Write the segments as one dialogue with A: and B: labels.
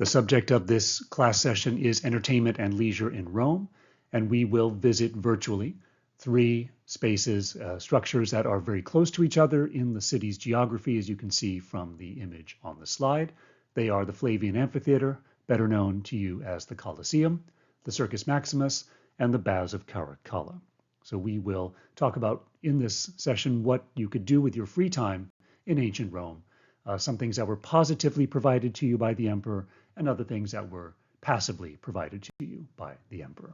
A: The subject of this class session is entertainment and leisure in Rome, and we will visit virtually three spaces, structures that are very close to each other in the city's geography, as you can see from the image on the slide. They are the Flavian Amphitheater, better known to you as the Colosseum, the Circus Maximus, and the Baths of Caracalla. So we will talk about in this session what you could do with your free time in ancient Rome, some things that were positively provided to you by the emperor, and other things that were passively provided to you by the emperor.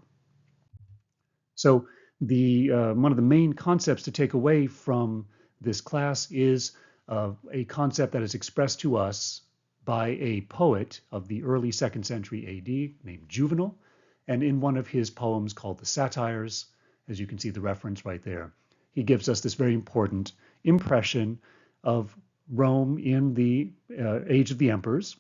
A: So one of the main concepts to take away from this class is a concept that is expressed to us by a poet of the early 2nd century AD named Juvenal. And in one of his poems called the Satires, as you can see the reference right there, he gives us this very important impression of Rome in the age of the emperors.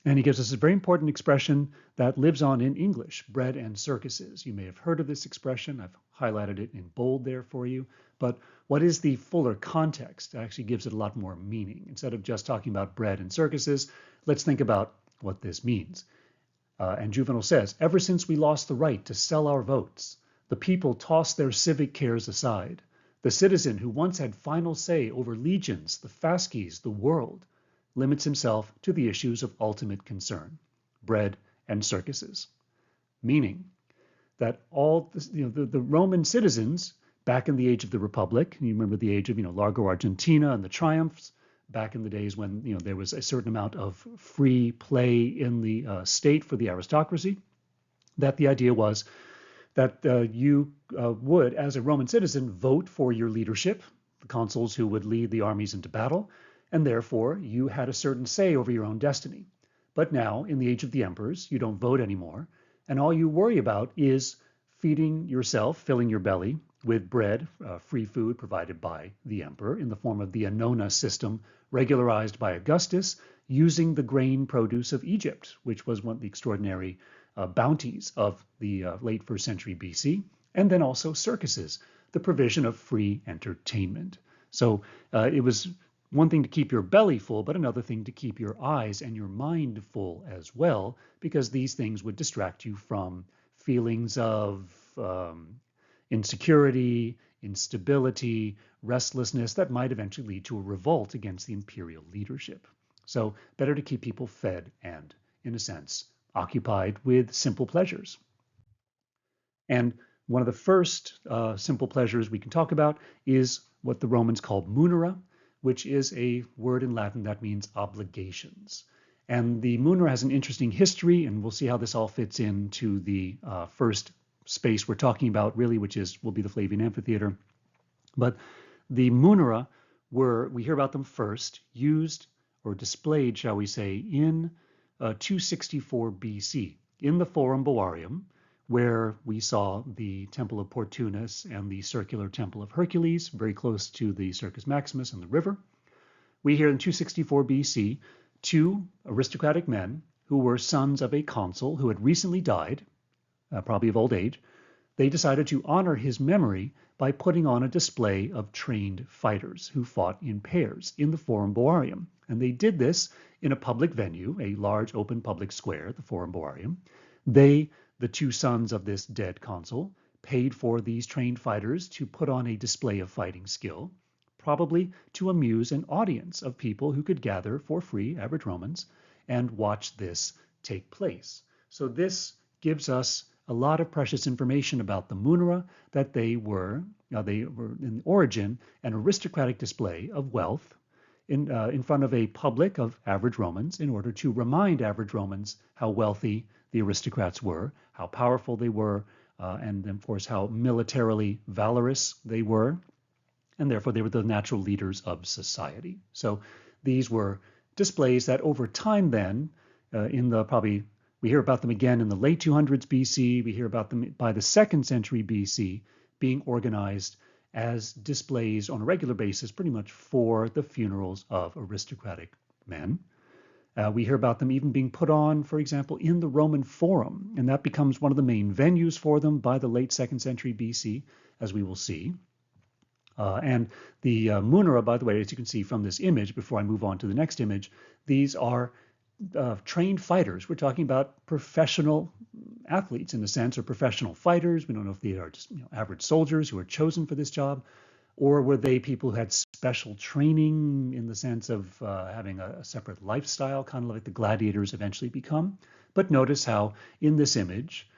A: And he gives us a very important expression that lives on in English, bread and circuses. You may have heard of this expression. I've highlighted it in bold there for you. But what is the fuller context? It actually gives it a lot more meaning. Instead of just talking about bread and circuses, let's think about what this means. And Juvenal says, ever since we lost the right to sell our votes, the people tossed their civic cares aside. The citizen who once had final say over legions, the fasces, the world, limits himself to the issues of ultimate concern, bread and circuses. Meaning that all the Roman citizens back in the age of the Republic, and you remember the age of Largo Argentina and the triumphs, back in the days when there was a certain amount of free play in the state for the aristocracy, that the idea was that you would, as a Roman citizen, vote for your leadership, the consuls who would lead the armies into battle, and therefore you had a certain say over your own destiny. But now, in the age of the emperors, you don't vote anymore, and all you worry about is feeding yourself, filling your belly with bread, free food provided by the emperor in the form of the annona system regularized by Augustus, using the grain produce of Egypt, which was one of the extraordinary bounties of the late 1st century BC, and then also circuses, the provision of free entertainment. So it was one thing to keep your belly full, but another thing to keep your eyes and your mind full as well, because these things would distract you from feelings of insecurity, instability, restlessness that might eventually lead to a revolt against the imperial leadership. So better to keep people fed and, in a sense, occupied with simple pleasures. And one of the first simple pleasures we can talk about is what the Romans called munera, which is a word in Latin that means obligations. And the munera has an interesting history, and we'll see how this all fits into the first space we're talking about, really, which will be the Flavian Amphitheater. But the munera we hear about them first, used or displayed, shall we say, in 264 BC in the Forum Boarium, where we saw the Temple of Portunus and the circular Temple of Hercules, very close to the Circus Maximus and the river. We hear in 264 BC, two aristocratic men who were sons of a consul who had recently died, probably of old age. They decided to honor his memory by putting on a display of trained fighters who fought in pairs in the Forum Boarium. And they did this in a public venue, a large open public square, the Forum Boarium. The two sons of this dead consul, paid for these trained fighters to put on a display of fighting skill, probably to amuse an audience of people who could gather for free, average Romans, and watch this take place. So this gives us a lot of precious information about the munera, that they were in origin an aristocratic display of wealth in front of a public of average Romans in order to remind average Romans how wealthy the aristocrats were, how powerful they were, and of course how militarily valorous they were, and therefore they were the natural leaders of society. So these were displays that over time then, we hear about them again in the late 200s BC, we hear about them by the 2nd century BC, being organized as displays on a regular basis pretty much for the funerals of aristocratic men. We hear about them even being put on, for example, in the Roman Forum, and that becomes one of the main venues for them by the late 2nd century BC, as we will see. And the munera, by the way, as you can see from this image, before I move on to the next image, these are trained fighters. We're talking about professional athletes in a sense, or professional fighters. We don't know if they are just average soldiers who are chosen for this job, or were they people who had special training in the sense of having a separate lifestyle, kind of like the gladiators eventually become. But notice how in this image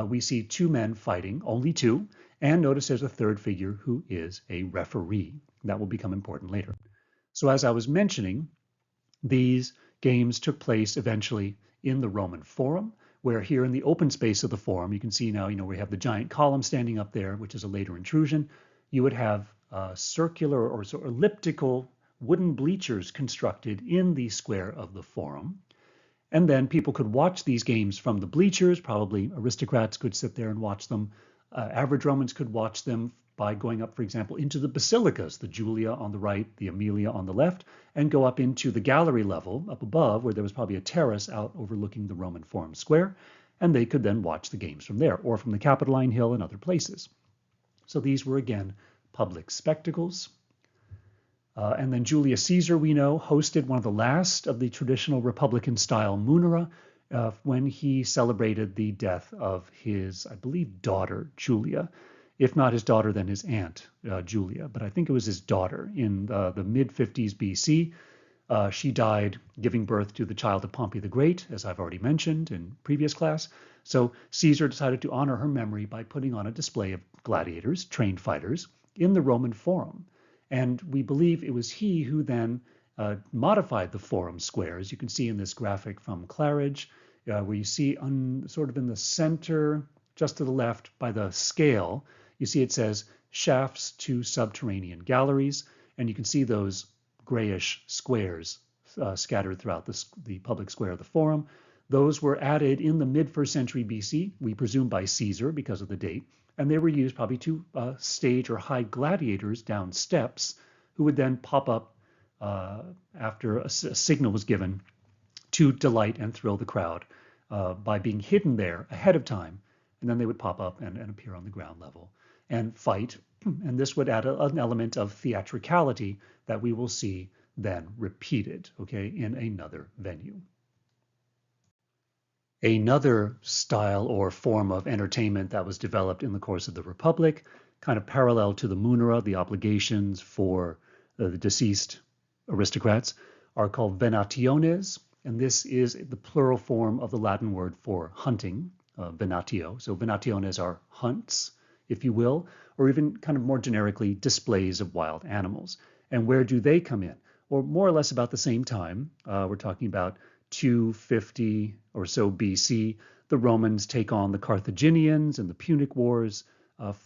A: we see two men fighting, only two, and notice there's a third figure who is a referee. That will become important later. So as I was mentioning, these games took place eventually in the Roman Forum, where here in the open space of the Forum, you can see now, we have the giant column standing up there, which is a later intrusion. You would have circular or sort of elliptical wooden bleachers constructed in the square of the Forum. And then people could watch these games from the bleachers. Probably aristocrats could sit there and watch them. Average Romans could watch them by going up, for example, into the basilicas, the Julia on the right, the Aemilia on the left, and go up into the gallery level up above, where there was probably a terrace out overlooking the Roman Forum Square, and they could then watch the games from there, or from the Capitoline Hill and other places. So these were, again, public spectacles. And then Julius Caesar, we know, hosted one of the last of the traditional Republican-style munera when he celebrated the death of his, I believe, daughter, Julia. If not his daughter, then his aunt, Julia. But I think it was his daughter in the mid-50s BC. She died giving birth to the child of Pompey the Great, as I've already mentioned in previous class. So Caesar decided to honor her memory by putting on a display of gladiators, trained fighters, in the Roman Forum. And we believe it was he who then modified the Forum Square, as you can see in this graphic from Claridge, where you see sort of in the center, just to the left by the scale, you see it says shafts to subterranean galleries, and you can see those grayish squares scattered throughout the public square of the Forum. Those were added in the mid-1st century BC, we presume by Caesar because of the date, and they were used probably to stage or hide gladiators down steps who would then pop up after a signal was given to delight and thrill the crowd by being hidden there ahead of time, and then they would pop up and appear on the ground level and fight. And this would add an element of theatricality that we will see then repeated, okay, in another venue. Another style or form of entertainment that was developed in the course of the Republic, kind of parallel to the munera, the obligations for the deceased aristocrats, are called venationes, and this is the plural form of the Latin word for hunting, venatio. So venationes are hunts, if you will, or even kind of more generically, displays of wild animals. And where do they come in? Well, more or less about the same time. We're talking about 250 or so BC. The Romans take on the Carthaginians in the Punic Wars,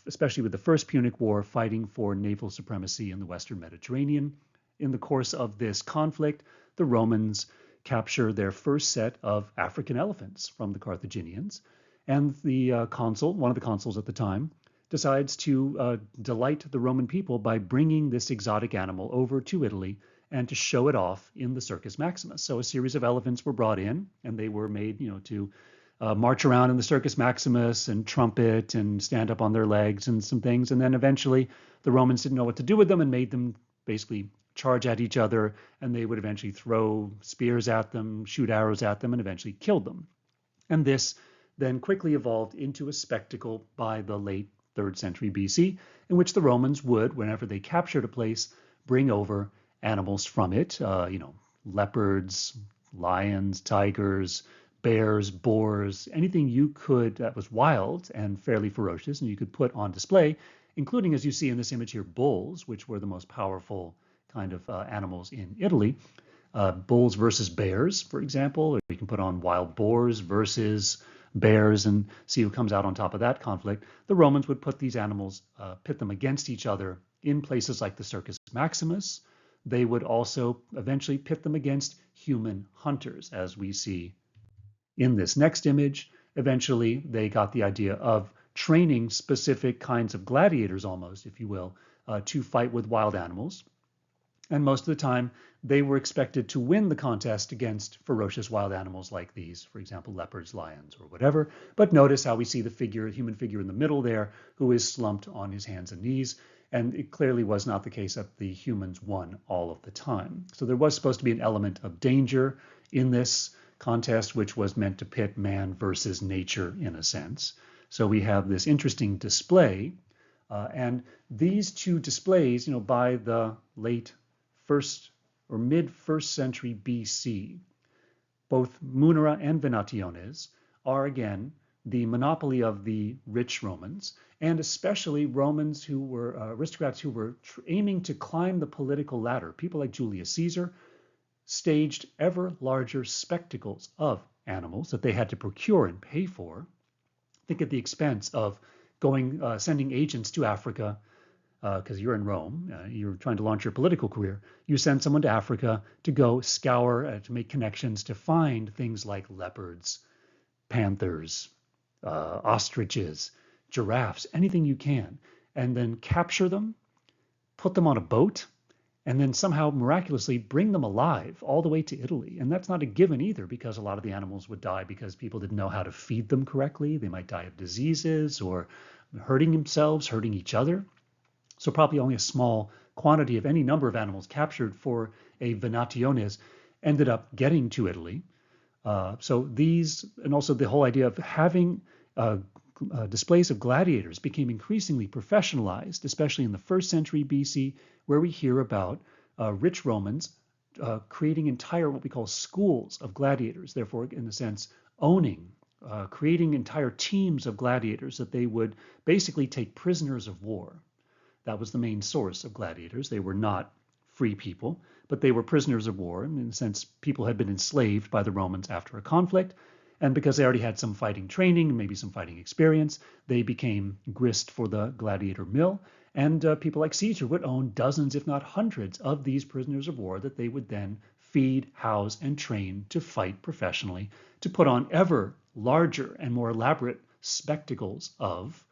A: especially with the First Punic War, fighting for naval supremacy in the Western Mediterranean. In the course of this conflict, the Romans capture their first set of African elephants from the Carthaginians, and the consul, one of the consuls at the time, decides to delight the Roman people by bringing this exotic animal over to Italy and to show it off in the Circus Maximus. So a series of elephants were brought in, and they were made, to march around in the Circus Maximus and trumpet and stand up on their legs and some things. And then eventually the Romans didn't know what to do with them and made them basically charge at each other, and they would eventually throw spears at them, shoot arrows at them, and eventually killed them. And this then quickly evolved into a spectacle by the late 3rd century BC, in which the Romans would, whenever they captured a place, bring over animals from it, leopards, lions, tigers, bears, boars, anything you could that was wild and fairly ferocious and you could put on display, including, as you see in this image here, bulls, which were the most powerful kind of animals in Italy. Bulls versus bears, for example, or you can put on wild boars versus bears and see who comes out on top of that conflict. The Romans would put these animals, pit them against each other in places like the Circus Maximus. They would also eventually pit them against human hunters, as we see in this next image. Eventually, they got the idea of training specific kinds of gladiators, almost, if you will, to fight with wild animals. And most of the time, they were expected to win the contest against ferocious wild animals like these, for example, leopards, lions, or whatever. But notice how we see the human figure in the middle there, who is slumped on his hands and knees. And it clearly was not the case that the humans won all of the time. So there was supposed to be an element of danger in this. contest which was meant to pit man versus nature in a sense. So we have this interesting display, and these two displays, by the late first or mid first century BC, both Munera and Venationes are again the monopoly of the rich Romans, and especially Romans who were aristocrats who were aiming to climb the political ladder. People like Julius Caesar staged ever larger spectacles of animals that they had to procure and pay for. Think at the expense of sending agents to Africa, because you're in Rome, you're trying to launch your political career. You send someone to Africa to go scour, to make connections, to find things like leopards, panthers, ostriches, giraffes, anything you can, and then capture them, put them on a boat, and then somehow miraculously bring them alive all the way to Italy. And that's not a given either, because a lot of the animals would die because people didn't know how to feed them correctly. They might die of diseases or hurting themselves, hurting each other. So probably only a small quantity of any number of animals captured for a Venationes ended up getting to Italy. So these, and also the whole idea of having displays of gladiators became increasingly professionalized, especially in the first century BC, where we hear about rich Romans creating entire what we call schools of gladiators, therefore, in a sense, creating entire teams of gladiators that they would basically take prisoners of war. That was the main source of gladiators. They were not free people, but they were prisoners of war. And in a sense, people had been enslaved by the Romans after a conflict. And because they already had some fighting training, maybe some fighting experience, they became grist for the gladiator mill. And people like Caesar would own dozens, if not hundreds, of these prisoners of war that they would then feed, house, and train to fight professionally, to put on ever larger and more elaborate spectacles of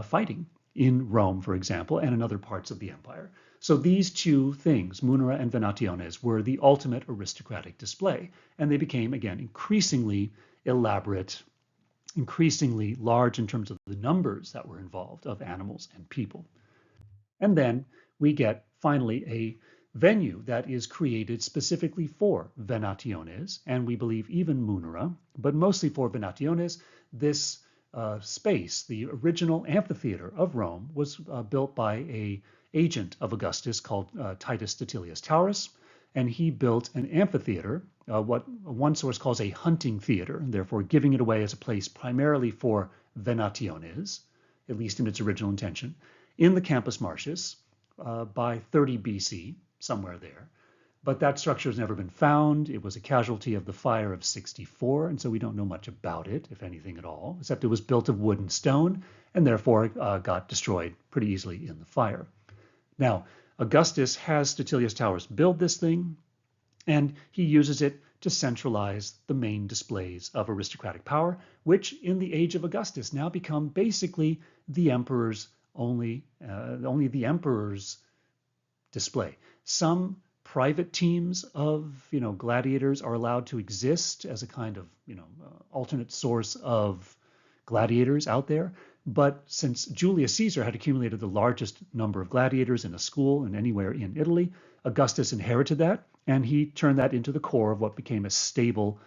A: fighting in Rome, for example, and in other parts of the empire. So these two things, Munera and Venationes, were the ultimate aristocratic display. And they became, again, increasingly elaborate, increasingly large in terms of the numbers that were involved of animals and people. And then we get, finally, a venue that is created specifically for Venationes, and we believe even Munera, but mostly for Venationes. This space, the original amphitheater of Rome, was built by an agent of Augustus called Titus Statilius Taurus, and he built an amphitheater, what one source calls a hunting theater, and therefore giving it away as a place primarily for Venationes, at least in its original intention, in the Campus Martius by 30 BC, somewhere there. But that structure has never been found. It was a casualty of the fire of 64, and so we don't know much about it, if anything at all, except it was built of wood and stone, and therefore got destroyed pretty easily in the fire. Now, Augustus has Statilius Taurus build this thing, and he uses it to centralize the main displays of aristocratic power, which in the age of Augustus now become basically the emperor's only the emperor's display. Some private teams of gladiators are allowed to exist as a kind of alternate source of gladiators out there. But since Julius Caesar had accumulated the largest number of gladiators in a school and anywhere in Italy, Augustus inherited that, and he turned that into the core of what became a stable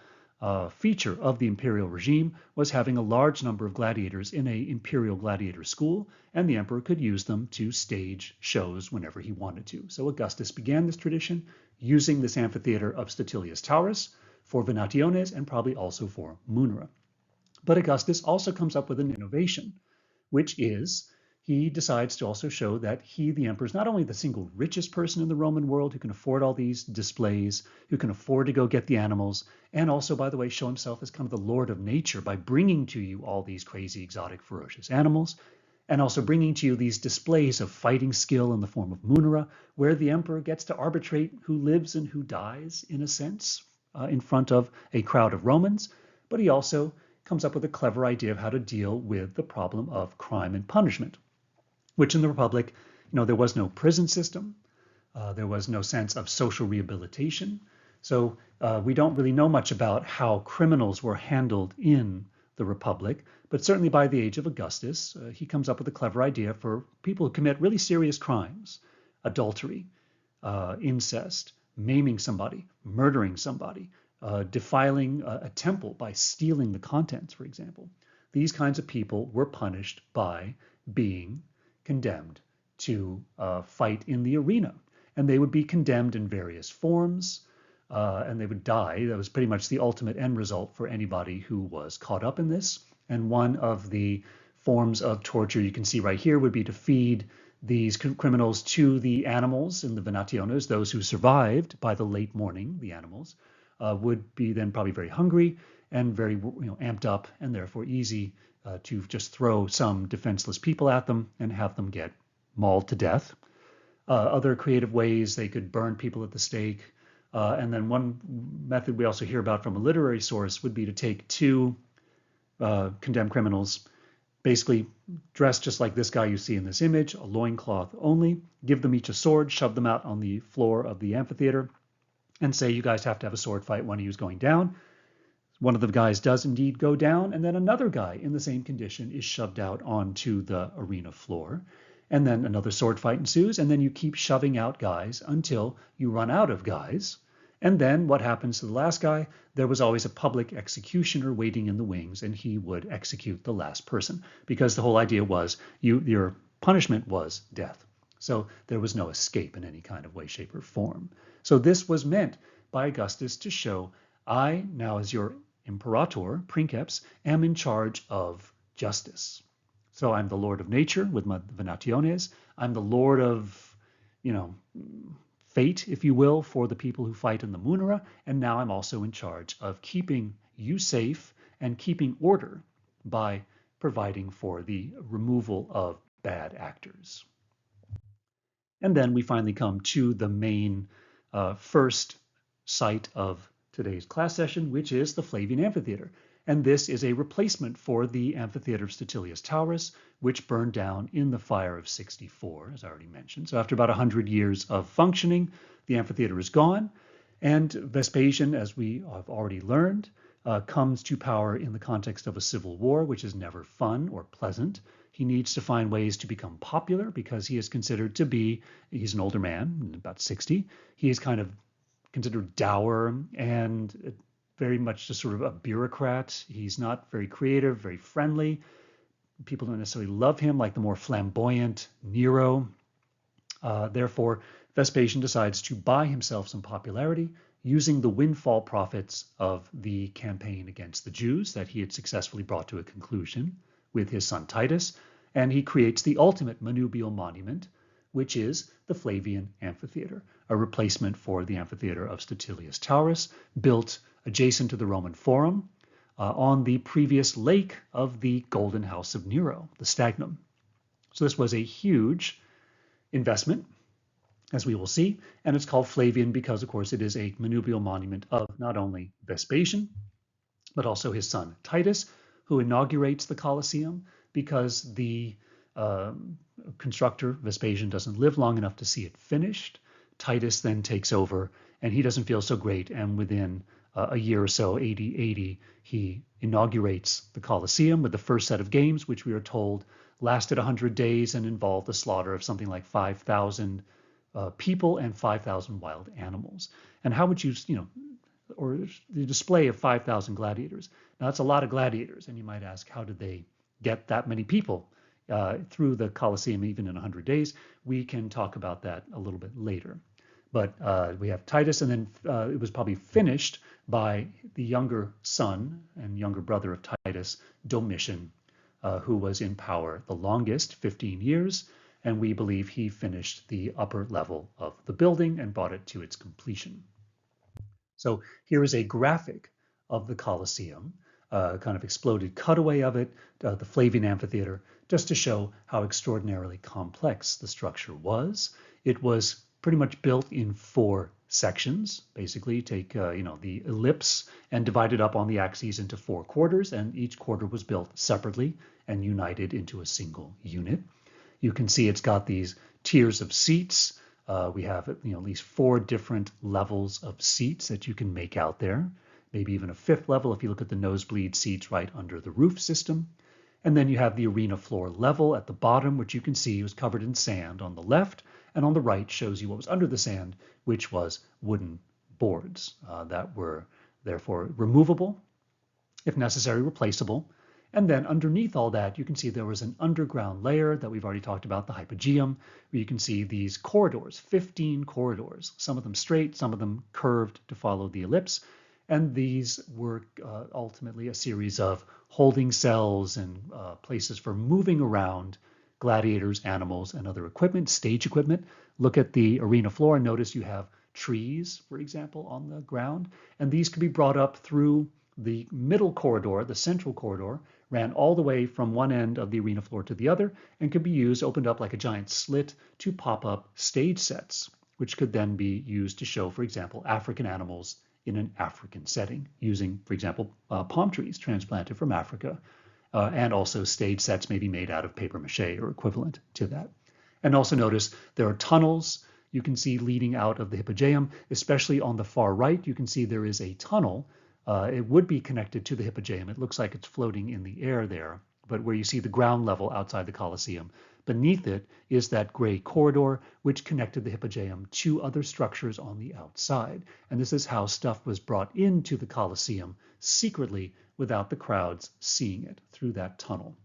A: feature of the imperial regime, was having a large number of gladiators in an imperial gladiator school, and the emperor could use them to stage shows whenever he wanted to. So Augustus began this tradition using this amphitheater of Statilius Taurus for Venationes and probably also for Munera. But Augustus also comes up with an innovation, which is he decides to also show that he, the emperor, is not only the single richest person in the Roman world who can afford all these displays, who can afford to go get the animals, and also, by the way, show himself as kind of the lord of nature by bringing to you all these crazy, exotic, ferocious animals, and also bringing to you these displays of fighting skill in the form of Munera, where the emperor gets to arbitrate who lives and who dies, in a sense, in front of a crowd of Romans. But he also comes up with a clever idea of how to deal with the problem of crime and punishment, which in the Republic, there was no prison system. There was no sense of social rehabilitation. So we don't really know much about how criminals were handled in the Republic, but certainly by the age of Augustus, he comes up with a clever idea for people who commit really serious crimes: adultery, incest, maiming somebody, murdering somebody, defiling a temple by stealing the contents, for example. These kinds of people were punished by being condemned to fight in the arena. And they would be condemned in various forms, and they would die. That was pretty much the ultimate end result for anybody who was caught up in this. And one of the forms of torture you can see right here would be to feed these criminals to the animals in the Venationes. Those who survived by the late morning, the animals, would be then probably very hungry and very amped up, and therefore easy to just throw some defenseless people at them and have them get mauled to death. Other creative ways, they could burn people at the stake. And then one method we also hear about from a literary source would be to take two condemned criminals, basically dressed just like this guy you see in this image, a loincloth only, give them each a sword, shove them out on the floor of the amphitheater, and say, you guys have to have a sword fight. One of you is going down. One of the guys does indeed go down, and then another guy in the same condition is shoved out onto the arena floor. And then another sword fight ensues, and then you keep shoving out guys until you run out of guys. And then what happens to the last guy? There was always a public executioner waiting in the wings, and he would execute the last person, because the whole idea was your punishment was death. So there was no escape in any kind of way, shape, or form. So this was meant by Augustus to show, I, now as your imperator, princeps, am in charge of justice. So I'm the lord of nature with my Venationes. I'm the lord of, fate, if you will, for the people who fight in the Munera. And now I'm also in charge of keeping you safe and keeping order by providing for the removal of bad actors. And then we finally come to the main first site of today's class session, which is the Flavian Amphitheater. And this is a replacement for the Amphitheater of Statilius Taurus, which burned down in the fire of 64, as I already mentioned. So after about 100 years of functioning, the amphitheater is gone. And Vespasian, as we have already learned, comes to power in the context of a civil war, which is never fun or pleasant. He needs to find ways to become popular because he is considered to be, he's an older man, about 60. He is kind of considered dour and very much just sort of a bureaucrat. He's not very creative, very friendly. People don't necessarily love him like the more flamboyant Nero. Therefore, Vespasian decides to buy himself some popularity using the windfall profits of the campaign against the Jews that he had successfully brought to a conclusion with his son Titus. And he creates the ultimate manubial monument, which is the Flavian Amphitheater, a replacement for the amphitheater of Statilius Taurus, built adjacent to the Roman Forum on the previous lake of the Golden House of Nero, the Stagnum. So this was a huge investment, as we will see, and it's called Flavian because, of course, it is a manubial monument of not only Vespasian, but also his son Titus, who inaugurates the Colosseum because the constructor, Vespasian, doesn't live long enough to see it finished. Titus then takes over, and he doesn't feel so great, and within a year or so, AD 80, he inaugurates the Colosseum with the first set of games, which we are told lasted 100 days and involved the slaughter of something like 5,000 people and 5,000 wild animals. And how would you, or the display of 5,000 gladiators. Now, that's a lot of gladiators, and you might ask, how did they get that many people through the Colosseum even in 100 days? We can talk about that a little bit later. But we have Titus, and then it was probably finished by the younger son and younger brother of Titus, Domitian, who was in power the longest, 15 years, and we believe he finished the upper level of the building and brought it to its completion. So here is a graphic of the Colosseum, kind of exploded cutaway of it, the Flavian Amphitheater, just to show how extraordinarily complex the structure was. It was pretty much built in 4 sections. Basically, take the ellipse and divide it up on the axes into 4 quarters, and each quarter was built separately and united into a single unit. You can see it's got these tiers of seats. We have at least 4 different levels of seats that you can make out there, maybe even a 5th level if you look at the nosebleed seats right under the roof system. And then you have the arena floor level at the bottom, which you can see was covered in sand on the left, and on the right shows you what was under the sand, which was wooden boards that were therefore removable, if necessary, replaceable. And then underneath all that, you can see there was an underground layer that we've already talked about, the hypogeum, where you can see these corridors, 15 corridors, some of them straight, some of them curved to follow the ellipse. And these were ultimately a series of holding cells and places for moving around gladiators, animals, and other equipment, stage equipment. Look at the arena floor and notice you have trees, for example, on the ground. And these could be brought up through the middle corridor, the central corridor, ran all the way from one end of the arena floor to the other and could be used, opened up like a giant slit to pop up stage sets, which could then be used to show, for example, African animals in an African setting, using, for example, palm trees transplanted from Africa, and also stage sets may be made out of paper mache or equivalent to that. And also notice there are tunnels you can see leading out of the hypogeum, especially on the far right. You can see there is a tunnel. It would be connected to the hypogeum. It looks like it's floating in the air there, but where you see the ground level outside the Colosseum, beneath it is that gray corridor which connected the hypogeum to other structures on the outside. And this is how stuff was brought into the Colosseum secretly without the crowds seeing it through that tunnel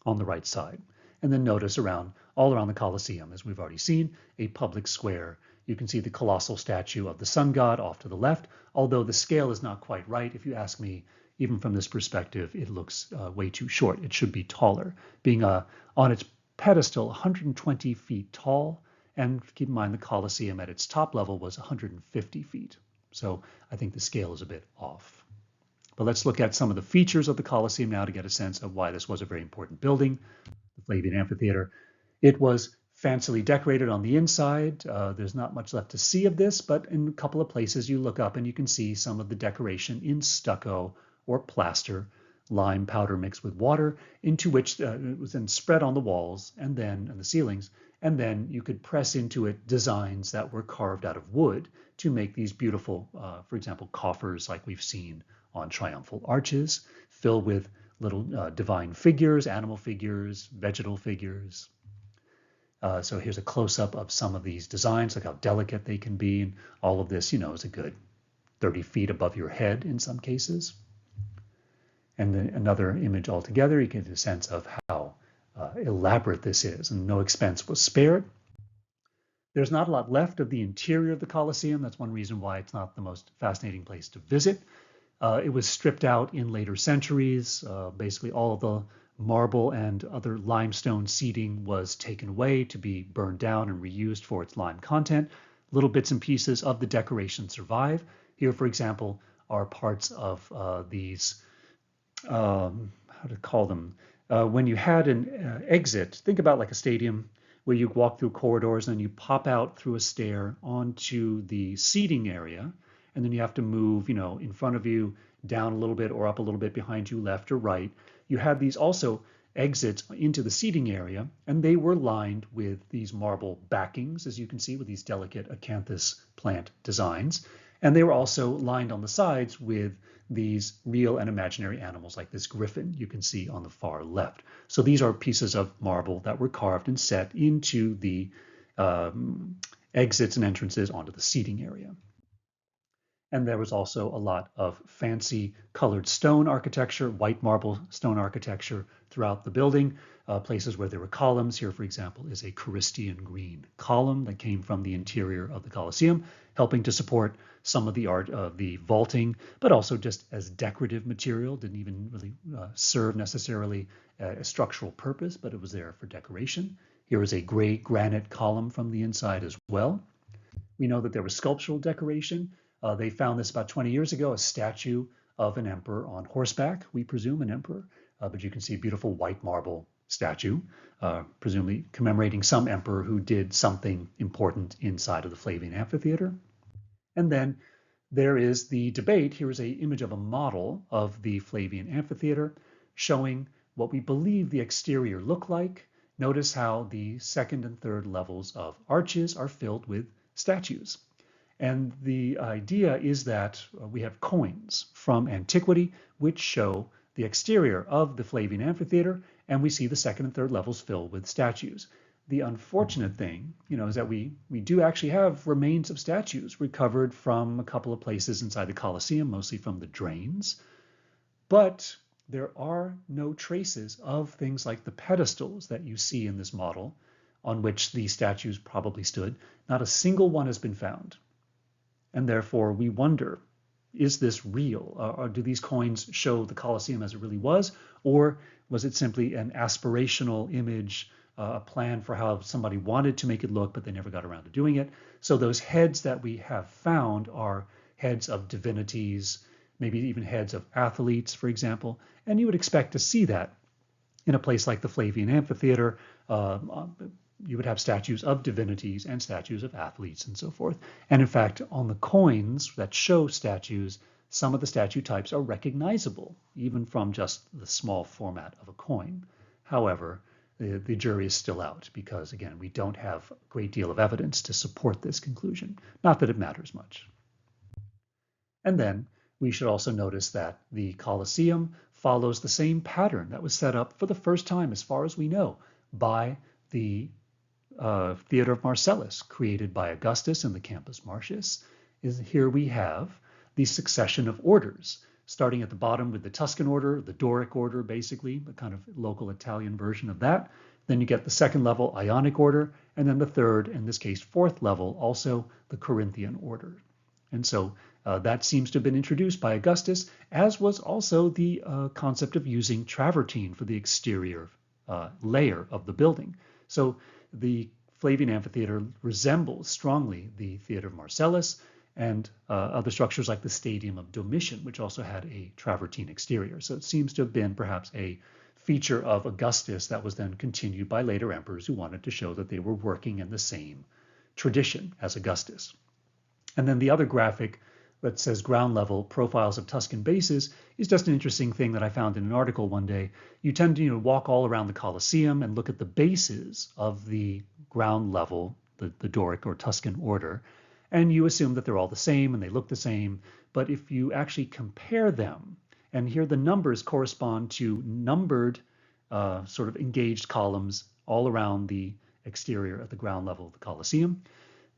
A: on the right side. And then notice all around the Colosseum, as we've already seen, a public square. You can see the colossal statue of the sun god off to the left, although the scale is not quite right. If you ask me, even from this perspective, it looks way too short. It should be taller, being on its pedestal 120 feet tall. And keep in mind the Colosseum at its top level was 150 feet. So I think the scale is a bit off. But let's look at some of the features of the Colosseum now to get a sense of why this was a very important building, the Flavian Amphitheater. It was fancily decorated on the inside. There's not much left to see of this, but in a couple of places you look up and you can see some of the decoration in stucco or plaster, lime powder mixed with water, into which it was then spread on the walls and then on the ceilings, and then you could press into it designs that were carved out of wood to make these beautiful, for example, coffers like we've seen on triumphal arches, filled with little divine figures, animal figures, vegetal figures. So here's a close-up of some of these designs, like how delicate they can be. And all of this, is a good 30 feet above your head in some cases. And then another image altogether, you get a sense of how elaborate this is, and no expense was spared. There's not a lot left of the interior of the Colosseum. That's one reason why it's not the most fascinating place to visit. It was stripped out in later centuries. Basically, all of the marble and other limestone seating was taken away to be burned down and reused for its lime content. Little bits and pieces of the decoration survive. Here, for example, are parts of these, how to call them, when you had an exit, think about like a stadium where you walk through corridors and you pop out through a stair onto the seating area, and then you have to move, in front of you, down a little bit or up a little bit behind you, left or right. You had these also exits into the seating area, and they were lined with these marble backings, as you can see, with these delicate acanthus plant designs. And they were also lined on the sides with these real and imaginary animals like this griffin you can see on the far left. So these are pieces of marble that were carved and set into the exits and entrances onto the seating area. And there was also a lot of fancy colored stone architecture, white marble stone architecture throughout the building, places where there were columns. Here, for example, is a Carystian green column that came from the interior of the Colosseum, helping to support some of the art of the vaulting, but also just as decorative material. Didn't even really serve necessarily a structural purpose, but it was there for decoration. Here is a gray granite column from the inside as well. We know that there was sculptural decoration. They found this about 20 years ago, a statue of an emperor on horseback, we presume an emperor, but you can see a beautiful white marble statue, presumably commemorating some emperor who did something important inside of the Flavian Amphitheater. And then there is the debate. Here is an image of a model of the Flavian Amphitheater showing what we believe the exterior looked like. Notice how the second and third levels of arches are filled with statues. And the idea is that we have coins from antiquity which show the exterior of the Flavian Amphitheater, and we see the second and third levels filled with statues. The unfortunate thing, is that we do actually have remains of statues recovered from a couple of places inside the Colosseum, mostly from the drains. But there are no traces of things like the pedestals that you see in this model on which the statues probably stood. Not a single one has been found. And therefore, we wonder, is this real? Or do these coins show the Colosseum as it really was? Or was it simply an aspirational image, a plan for how somebody wanted to make it look, but they never got around to doing it? So those heads that we have found are heads of divinities, maybe even heads of athletes, for example. And you would expect to see that in a place like the Flavian Amphitheater. You would have statues of divinities and statues of athletes and so forth. And in fact, on the coins that show statues, some of the statue types are recognizable, even from just the small format of a coin. However, the jury is still out because, again, we don't have a great deal of evidence to support this conclusion. Not that it matters much. And then we should also notice that the Colosseum follows the same pattern that was set up for the first time, as far as we know, by the Theater of Marcellus, created by Augustus in the Campus Martius. Here we have the succession of orders, starting at the bottom with the Tuscan order, the Doric order, basically, the kind of local Italian version of that. Then you get the second level Ionic order, and then the third, in this case, fourth level, also the Corinthian order. And so that seems to have been introduced by Augustus, as was also the concept of using travertine for the exterior layer of the building. So the Flavian Amphitheater resembles strongly the Theater of Marcellus and other structures like the Stadium of Domitian, which also had a travertine exterior. So it seems to have been perhaps a feature of Augustus that was then continued by later emperors who wanted to show that they were working in the same tradition as Augustus. And then the other graphic that says ground level profiles of Tuscan bases is just an interesting thing that I found in an article one day. You tend to walk all around the Colosseum and look at the bases of the ground level, the Doric or Tuscan order, and you assume that they're all the same and they look the same. But if you actually compare them, and here the numbers correspond to numbered sort of engaged columns all around the exterior at the ground level of the Colosseum,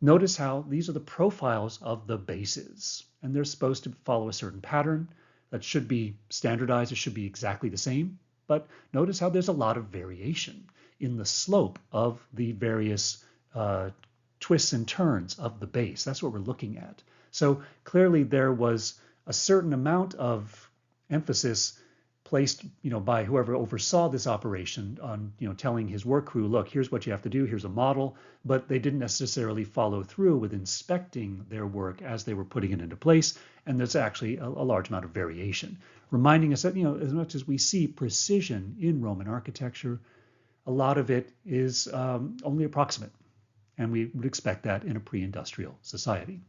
A: notice how these are the profiles of the bases, and they're supposed to follow a certain pattern that should be standardized. It should be exactly the same. But notice how there's a lot of variation in the slope of the various twists and turns of the base. That's what we're looking at. So clearly there was a certain amount of emphasis placed, by whoever oversaw this operation on, telling his work crew, look, here's what you have to do, here's a model, but they didn't necessarily follow through with inspecting their work as they were putting it into place. And there's actually a large amount of variation, reminding us that, as much as we see precision in Roman architecture, a lot of it is only approximate. And we would expect that in a pre-industrial society.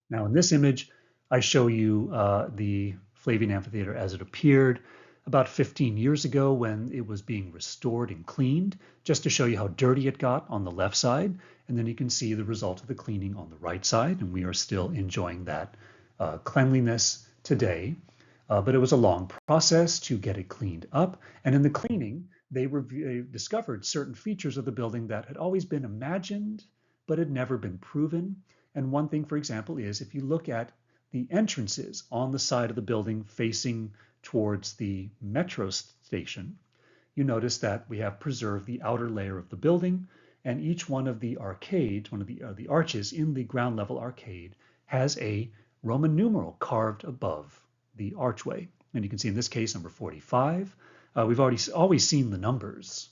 A: Now, in this image, I show you the Flavian Amphitheater as it appeared about 15 years ago when it was being restored and cleaned, just to show you how dirty it got on the left side. And then you can see the result of the cleaning on the right side. And we are still enjoying that cleanliness today. But it was a long process to get it cleaned up. And in the cleaning, they discovered certain features of the building that had always been imagined, but had never been proven. And one thing, for example, is if you look at the entrances on the side of the building facing towards the metro station, you notice that we have preserved the outer layer of the building, and each one of the arcades, one of the arches in the ground level arcade, has a Roman numeral carved above the archway. And you can see in this case, number 45. We've always seen the numbers,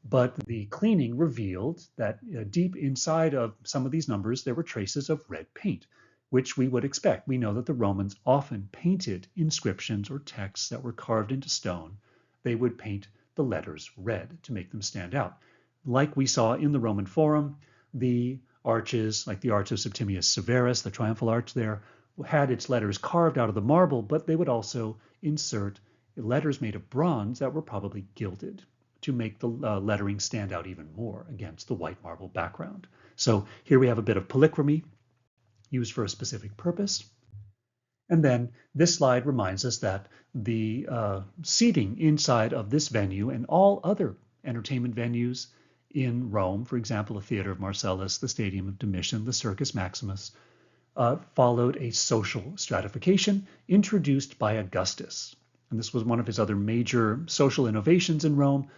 A: but the cleaning revealed that deep inside of some of these numbers, there were traces of red paint, which we would expect. We know that the Romans often painted inscriptions or texts that were carved into stone. They would paint the letters red to make them stand out. Like we saw in the Roman Forum, the arches, like the Arch of Septimius Severus, the triumphal arch there, had its letters carved out of the marble, but they would also insert letters made of bronze that were probably gilded to make the lettering stand out even more against the white marble background. So here we have a bit of polychromy used for a specific purpose. And then this slide reminds us that the seating inside of this venue and all other entertainment venues in Rome, for example, the Theater of Marcellus, the Stadium of Domitian, the Circus Maximus, followed a social stratification introduced by Augustus. And this was one of his other major social innovations in Rome.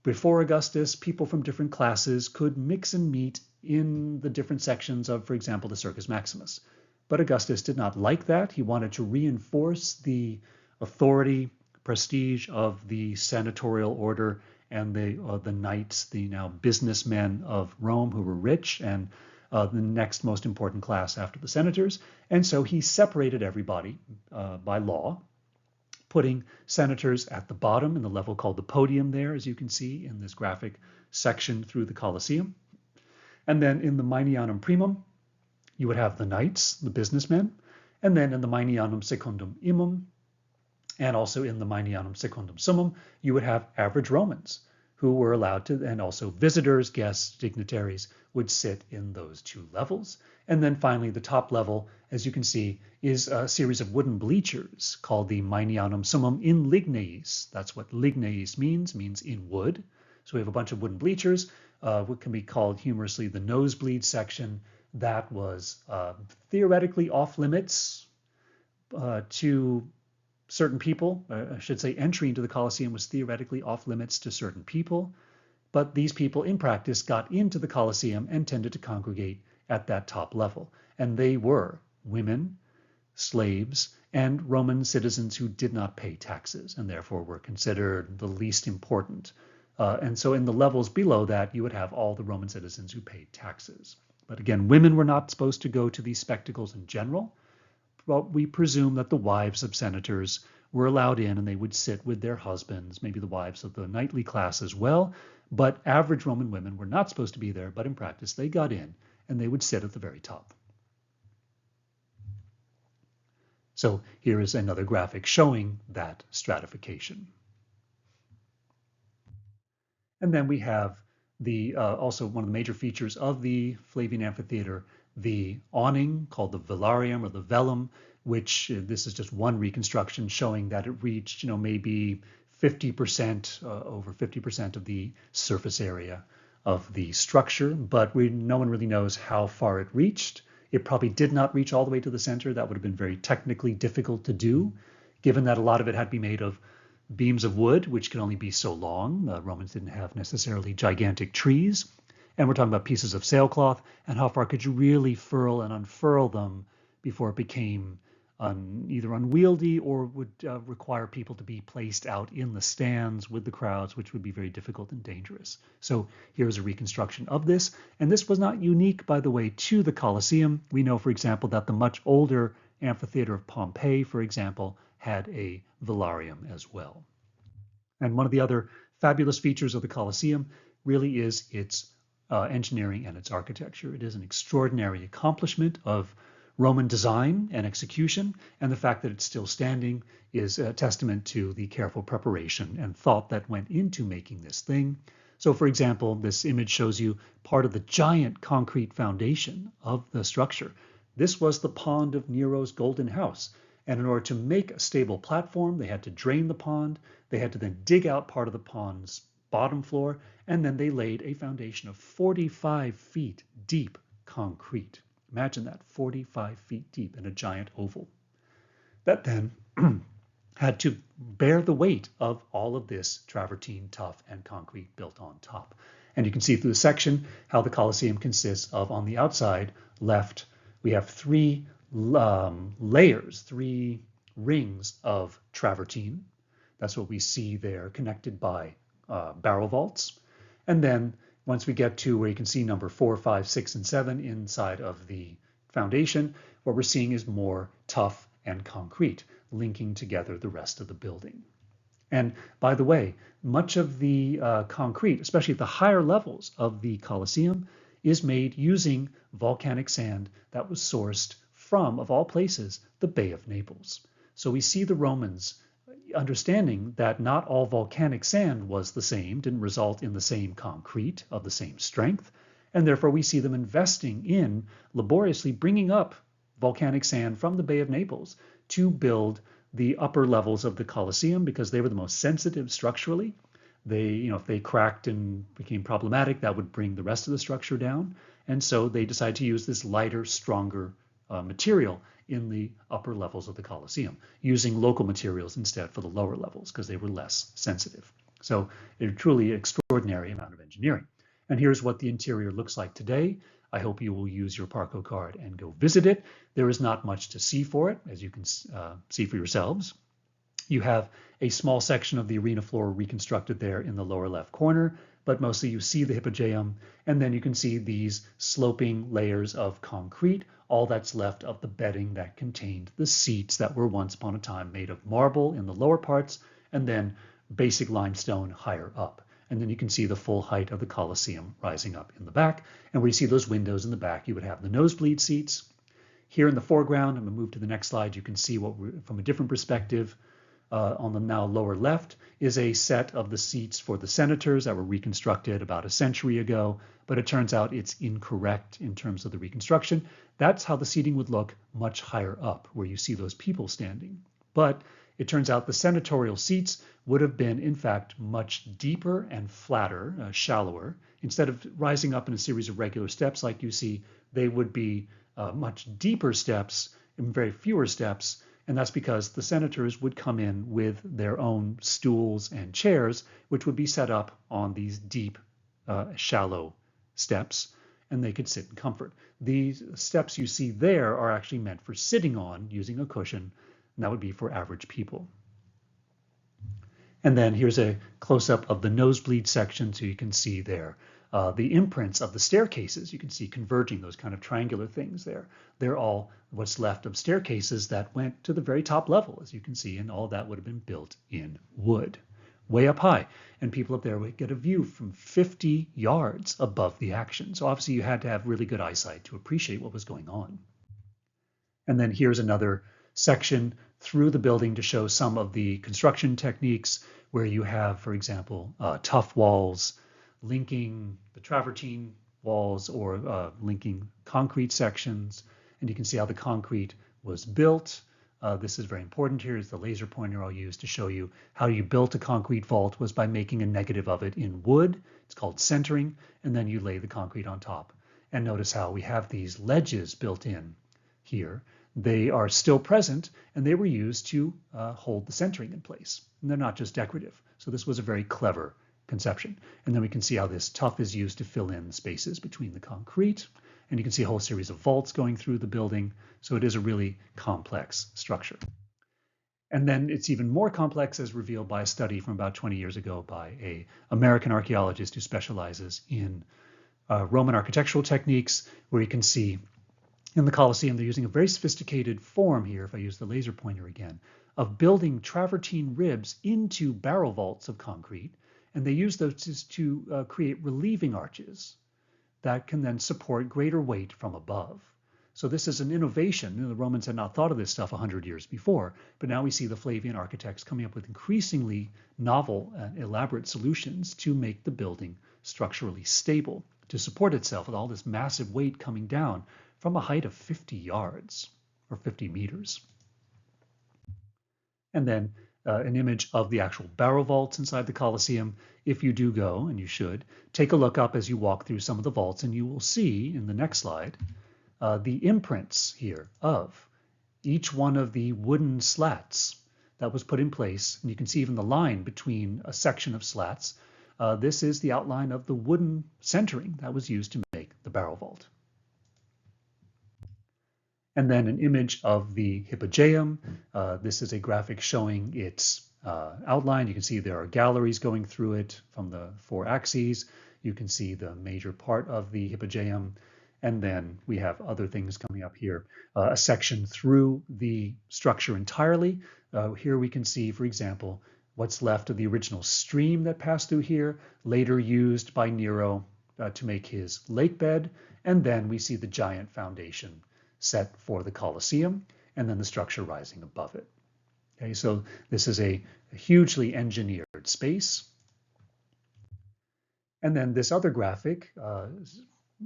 A: Before Augustus, people from different classes could mix and meet in the different sections of, for example, the Circus Maximus. But Augustus did not like that. He wanted to reinforce the authority, prestige of the senatorial order and the knights, the now businessmen of Rome who were rich and the next most important class after the senators. And so he separated everybody by law, putting senators at the bottom in the level called the podium there, as you can see in this graphic section through the Colosseum. And then in the Maenianum Primum, you would have the knights, the businessmen, and then in the Maenianum Secundum Immum, and also in the Maenianum Secundum Summum, you would have average Romans who were allowed to, and also visitors, guests, dignitaries would sit in those two levels. And then finally, the top level, as you can see, is a series of wooden bleachers called the Maenianum Summum in Ligneis. That's what Ligneis means in wood. So we have a bunch of wooden bleachers, what can be called humorously the nosebleed section. That was theoretically off limits to certain people. I should say entry into the Colosseum was theoretically off limits to certain people, but these people in practice got into the Colosseum and tended to congregate at that top level. And they were women, slaves, and Roman citizens who did not pay taxes and therefore were considered the least important. And so in the levels below that, you would have all the Roman citizens who paid taxes. But again, women were not supposed to go to these spectacles in general. But we presume that the wives of senators were allowed in and they would sit with their husbands, maybe the wives of the knightly class as well. But average Roman women were not supposed to be there, but in practice they got in and they would sit at the very top. So here is another graphic showing that stratification. And then we have the also one of the major features of the Flavian Amphitheater, the awning called the velarium or the velum, which this is just one reconstruction showing that it reached, maybe 50%, over 50% of the surface area of the structure, but no one really knows how far it reached. It probably did not reach all the way to the center. That would have been very technically difficult to do, given that a lot of it had to be made of beams of wood, which could only be so long. The Romans didn't have necessarily gigantic trees. And we're talking about pieces of sailcloth, and how far could you really furl and unfurl them before it became either unwieldy or would require people to be placed out in the stands with the crowds, which would be very difficult and dangerous. So here's a reconstruction of this. And this was not unique, by the way, to the Colosseum. We know, for example, that the much older amphitheater of Pompeii, for example, had a velarium as well. And one of the other fabulous features of the Colosseum really is its engineering and its architecture. It is an extraordinary accomplishment of Roman design and execution, and the fact that it's still standing is a testament to the careful preparation and thought that went into making this thing. So, for example, this image shows you part of the giant concrete foundation of the structure. This was the pond of Nero's Golden House, and in order to make a stable platform, they had to drain the pond. They had to then dig out part of the pond's bottom floor, and then they laid a foundation of 45 feet deep concrete. Imagine that, 45 feet deep in a giant oval. That then had to bear the weight of all of this travertine, tuff, and concrete built on top. And you can see through the section how the Colosseum consists of, on the outside left, we have three layers, three rings of travertine. That's what we see there, connected by barrel vaults. And then once we get to where you can see number 4, 5, 6, and 7 inside of the foundation, what we're seeing is more tuff and concrete linking together the rest of the building. And by the way, much of the concrete, especially at the higher levels of the Colosseum, is made using volcanic sand that was sourced from, of all places, the Bay of Naples. So we see the Romans understanding that not all volcanic sand was the same, didn't result in the same concrete of the same strength, and therefore we see them investing in laboriously bringing up volcanic sand from the Bay of Naples to build the upper levels of the Colosseum because they were the most sensitive structurally. if they cracked and became problematic, that would bring the rest of the structure down. And so they decided to use this lighter, stronger material in the upper levels of the Colosseum, using local materials instead for the lower levels because they were less sensitive. So a truly extraordinary amount of engineering. And here's what the interior looks like today. I hope you will use your Parco card and go visit it. There is not much to see for it, as you can see for yourselves. You have a small section of the arena floor reconstructed there in the lower left corner, but mostly you see the Hippogeum, and then you can see these sloping layers of concrete, all that's left of the bedding that contained the seats that were once upon a time made of marble in the lower parts, and then basic limestone higher up. And then you can see the full height of the Colosseum rising up in the back. And where you see those windows in the back, you would have the nosebleed seats. Here in the foreground, I'm going to move to the next slide, you can see what from a different perspective. On the now lower left is a set of the seats for the senators that were reconstructed about a century ago, but it turns out it's incorrect in terms of the reconstruction. That's how the seating would look much higher up, where you see those people standing. But it turns out the senatorial seats would have been, in fact, much deeper and flatter, shallower. Instead of rising up in a series of regular steps like you see, they would be much deeper steps and very fewer steps. And that's because the senators would come in with their own stools and chairs, which would be set up on these deep, shallow steps, and they could sit in comfort. These steps you see there are actually meant for sitting on using a cushion, and that would be for average people. And then here's a close-up of the nosebleed section, so you can see there the imprints of the staircases. You can see converging, those kind of triangular things there. They're all what's left of staircases that went to the very top level, as you can see, and all that would have been built in wood, way up high. And people up there would get a view from 50 yards above the action. So obviously you had to have really good eyesight to appreciate what was going on. And then here's another section through the building to show some of the construction techniques where you have, for example, tuff walls, linking the travertine walls or linking concrete sections. And you can see how the concrete was built. This is very important here, is the laser pointer I'll use to show you how you built a concrete vault was by making a negative of it in wood. It's called centering, and then you lay the concrete on top. And notice how we have these ledges built in here. They are still present, and they were used to hold the centering in place. And they're not just decorative. So this was a very clever conception. And then we can see how this tuff is used to fill in the spaces between the concrete. And you can see a whole series of vaults going through the building. So it is a really complex structure. And then it's even more complex as revealed by a study from about 20 years ago by an American archaeologist who specializes in Roman architectural techniques, where you can see in the Colosseum, they're using a very sophisticated form here, if I use the laser pointer again, of building travertine ribs into barrel vaults of concrete. And they use those to create relieving arches that can then support greater weight from above. So this is an innovation. The Romans had not thought of this stuff 100 years before, but now we see the Flavian architects coming up with increasingly novel and elaborate solutions to make the building structurally stable, to support itself with all this massive weight coming down from a height of 50 yards or 50 meters. And then an image of the actual barrel vaults inside the Colosseum. If you do go, and you should, take a look up as you walk through some of the vaults, and you will see in the next slide the imprints here of each one of the wooden slats that was put in place. And you can see even the line between a section of slats. This is the outline of the wooden centering that was used to make the barrel vault. And then an image of the Hippogeum. This is a graphic showing its outline. You can see there are galleries going through it from the 4 axes. You can see the major part of the Hippogeum. And then we have other things coming up here. A section through the structure entirely. Here we can see, for example, what's left of the original stream that passed through here, later used by Nero to make his lake bed. And then we see the giant foundation set for the Colosseum, and then the structure rising above it. Okay, so this is a hugely engineered space. And then this other graphic,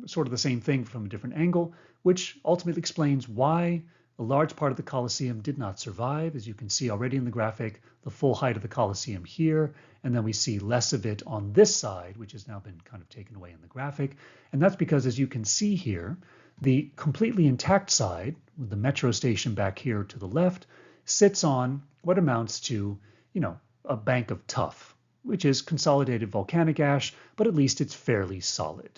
A: sort of the same thing from a different angle, which ultimately explains why A large part of the Colosseum did not survive, as you can see already in the graphic, the full height of the Colosseum here, and then we see less of it on this side, which has now been kind of taken away in the graphic. And that's because, as you can see here, the completely intact side, with the metro station back here to the left, sits on what amounts to, a bank of tuff, which is consolidated volcanic ash, but at least it's fairly solid.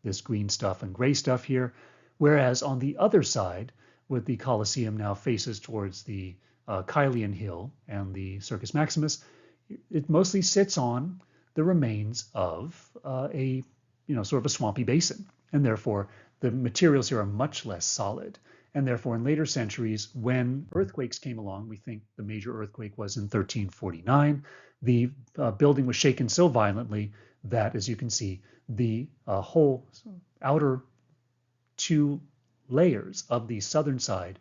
A: This green stuff and gray stuff here, whereas on the other side, with the Colosseum now faces towards the Caelian Hill and the Circus Maximus, it mostly sits on the remains of a sort of a swampy basin, and therefore the materials here are much less solid. And therefore, in later centuries, when earthquakes came along, we think the major earthquake was in 1349, the building was shaken so violently that, as you can see, the whole outer two layers of the southern side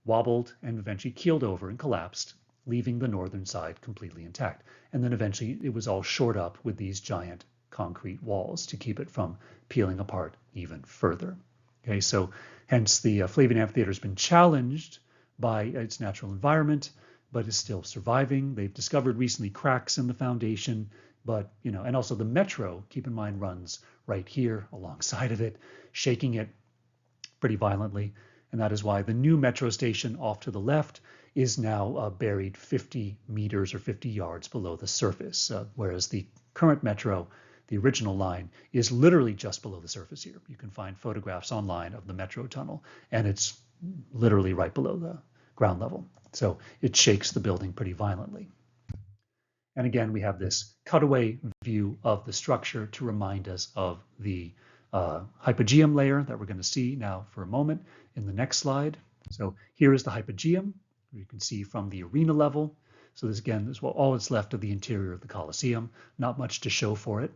A: wobbled and eventually keeled over and collapsed, leaving the northern side completely intact. And then eventually it was all shored up with these giant concrete walls to keep it from peeling apart even further. Okay, so hence the Flavian Amphitheater has been challenged by its natural environment, but is still surviving. They've discovered recently cracks in the foundation, but, and also the metro, keep in mind, runs right here alongside of it, shaking it pretty violently. And that is why the new metro station off to the left is now buried 50 meters or 50 yards below the surface, whereas the current metro, the original line, is literally just below the surface here. You can find photographs online of the metro tunnel, and it's literally right below the ground level. So it shakes the building pretty violently. And again, we have this cutaway view of the structure to remind us of the hypogeum layer that we're going to see now for a moment in the next slide. So here is the hypogeum. You can see from the arena level. So this again is all that's left of the interior of the Colosseum. Not much to show for it.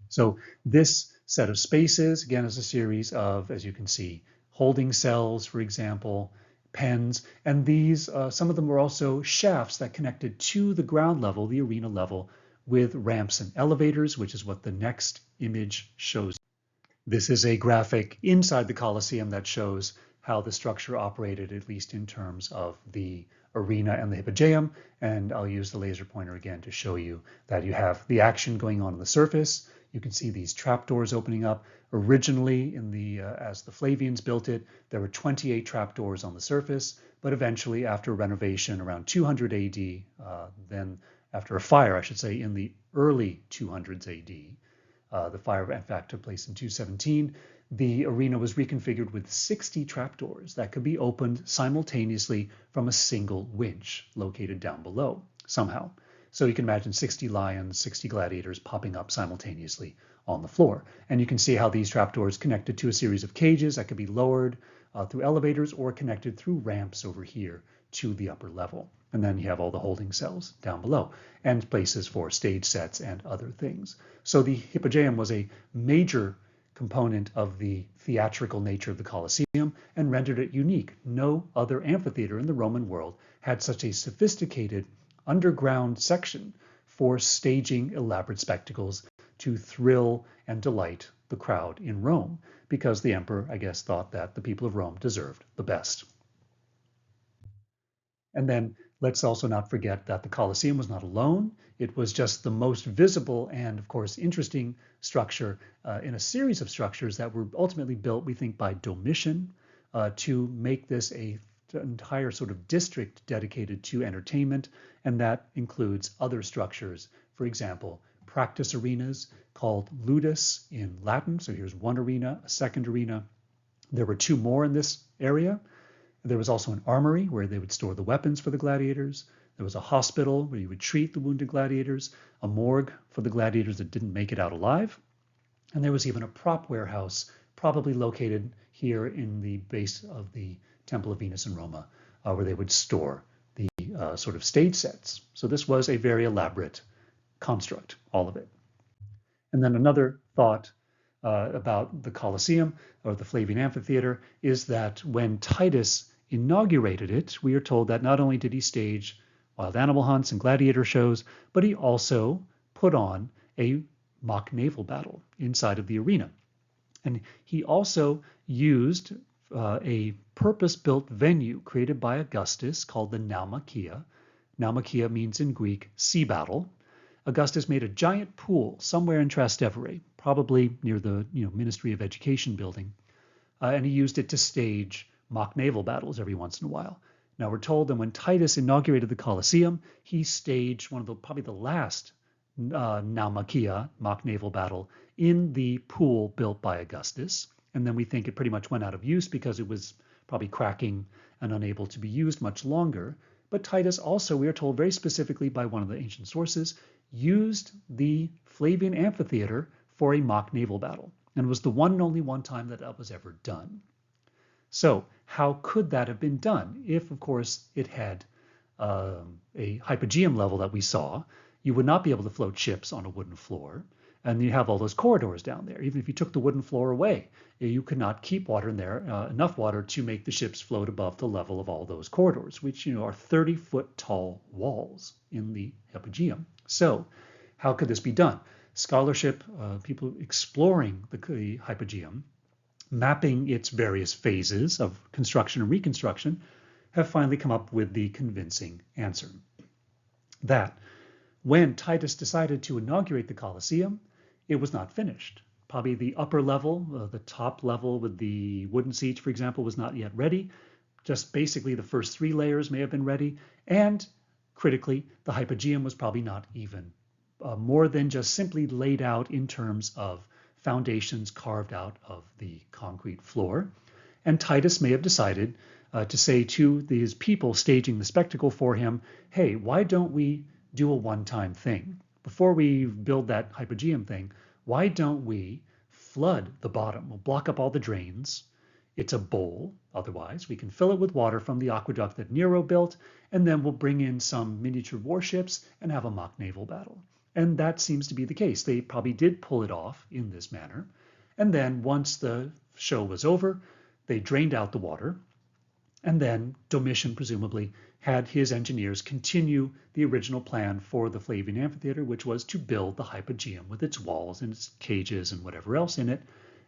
A: So this set of spaces, again, is a series of, as you can see, holding cells, for example, pens, and these, some of them were also shafts that connected to the ground level, the arena level, with ramps and elevators, which is what the next image shows. This is a graphic inside the Colosseum that shows how the structure operated, at least in terms of the arena and the hypogeum. And I'll use the laser pointer again to show you that you have the action going on the surface. You can see these trapdoors opening up. Originally, as the Flavians built it, there were 28 trapdoors on the surface, but eventually, after renovation around 200 AD, then after a fire, I should say, in the early 200s AD, the fire, in fact, took place in 217, the arena was reconfigured with 60 trapdoors that could be opened simultaneously from a single winch located down below somehow. So you can imagine 60 lions, 60 gladiators popping up simultaneously on the floor. And you can see how these trapdoors connected to a series of cages that could be lowered through elevators or connected through ramps over here to the upper level. And then you have all the holding cells down below and places for stage sets and other things. So the hypogeum was a major component of the theatrical nature of the Colosseum and rendered it unique. No other amphitheater in the Roman world had such a sophisticated underground section for staging elaborate spectacles to thrill and delight the crowd in Rome, because the emperor, I guess, thought that the people of Rome deserved the best. And then let's also not forget that the Colosseum was not alone. It was just the most visible and, of course, interesting structure in a series of structures that were ultimately built, we think, by Domitian to make this an entire sort of district dedicated to entertainment. And that includes other structures, for example, practice arenas called ludus in Latin. So here's one arena, a second arena. There were two more in this area. There was also an armory where they would store the weapons for the gladiators. There was a hospital where you would treat the wounded gladiators, a morgue for the gladiators that didn't make it out alive. And there was even a prop warehouse, probably located here in the base of the Temple of Venus in Roma, where they would store the sort of stage sets. So this was a very elaborate construct, all of it. And then another thought about the Colosseum or the Flavian Amphitheater is that when Titus inaugurated it, we are told that not only did he stage wild animal hunts and gladiator shows, but he also put on a mock naval battle inside of the arena. And he also used a purpose-built venue created by Augustus called the Naumachia. Naumachia means in Greek sea battle. Augustus made a giant pool somewhere in Trastevere, probably near the Ministry of Education building, and he used it to stage mock naval battles every once in a while. Now we're told that when Titus inaugurated the Colosseum, he staged one of probably the last Naumachia, mock naval battle, in the pool built by Augustus. And then we think it pretty much went out of use because it was probably cracking and unable to be used much longer. But Titus also, we are told very specifically by one of the ancient sources, used the Flavian amphitheater for a mock naval battle. And it was the one and only one time that was ever done. So how could that have been done? If, of course, it had a hypogeum level that we saw, you would not be able to float ships on a wooden floor. And you have all those corridors down there. Even if you took the wooden floor away, you could not keep water in there, enough water to make the ships float above the level of all those corridors, which are 30-foot tall walls in the hypogeum. So how could this be done? Scholarship, people exploring the hypogeum, mapping its various phases of construction and reconstruction, have finally come up with the convincing answer. That when Titus decided to inaugurate the Colosseum, it was not finished. Probably the upper level, the top level with the wooden seats, for example, was not yet ready. Just basically the first 3 layers may have been ready. And critically, the hypogeum was probably not even more than just simply laid out in terms of foundations carved out of the concrete floor. And Titus may have decided to say to these people staging the spectacle for him, hey, why don't we do a one-time thing? Before we build that hypogeum thing, why don't we flood the bottom? We'll block up all the drains. It's a bowl, otherwise. We can fill it with water from the aqueduct that Nero built, and then we'll bring in some miniature warships and have a mock naval battle. And that seems to be the case. They probably did pull it off in this manner. And then once the show was over, they drained out the water. And then Domitian presumably had his engineers continue the original plan for the Flavian amphitheater, which was to build the hypogeum with its walls and its cages and whatever else in it.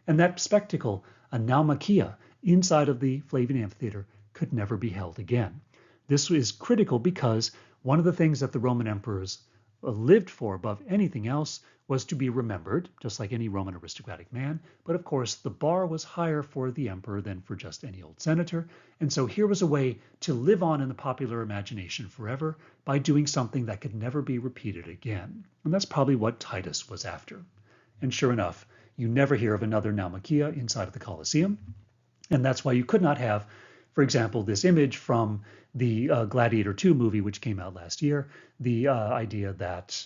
A: And that spectacle, a Naumachia inside of the Flavian amphitheater, could never be held again. This is critical because one of the things that the Roman emperors lived for above anything else was to be remembered, just like any Roman aristocratic man. But of course, the bar was higher for the emperor than for just any old senator. And so here was a way to live on in the popular imagination forever by doing something that could never be repeated again. And that's probably what Titus was after. And sure enough, you never hear of another Naumachia inside of the Colosseum. And that's why you could not have, for example, this image from the Gladiator II movie, which came out last year, the idea that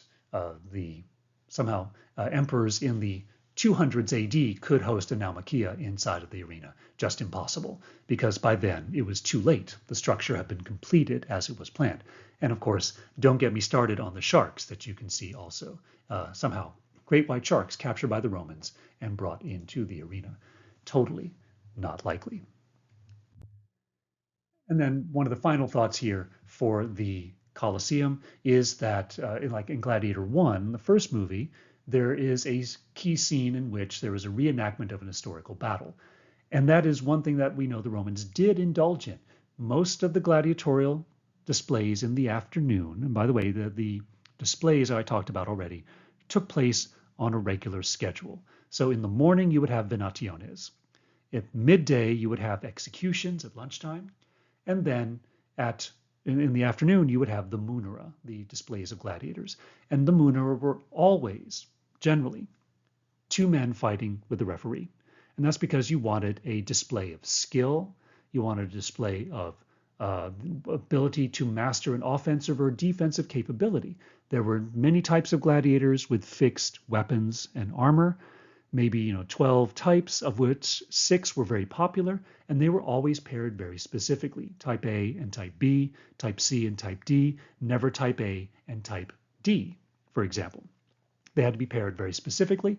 A: somehow emperors in the 200s AD could host a Naumachia inside of the arena. Just impossible, because by then it was too late. The structure had been completed as it was planned. And of course, don't get me started on the sharks that you can see also. Somehow, great white sharks captured by the Romans and brought into the arena. Totally not likely. And then one of the final thoughts here for the Colosseum is that, like in Gladiator 1, the first movie, there is a key scene in which there is a reenactment of an historical battle. And that is one thing that we know the Romans did indulge in. Most of the gladiatorial displays in the afternoon, and by the way, the displays I talked about already, took place on a regular schedule. So in the morning, you would have venationes. At midday, you would have executions at lunchtime. And then in the afternoon, you would have the munera, the displays of gladiators. And the munera were always, generally, 2 men fighting with the referee. And that's because you wanted a display of skill. You wanted a display of ability to master an offensive or defensive capability. There were many types of gladiators with fixed weapons and armor. Maybe 12 types, of which 6 were very popular, and they were always paired very specifically. Type A and Type B, Type C and Type D, never Type A and Type D, for example. They had to be paired very specifically,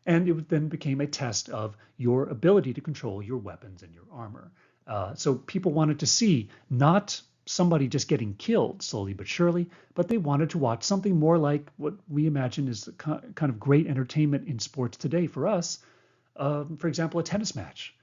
A: and it then became a test of your ability to control your weapons and your armor. So people wanted to see not somebody just getting killed slowly but surely, but they wanted to watch something more like what we imagine is kind of great entertainment in sports today for us. For example, a tennis match.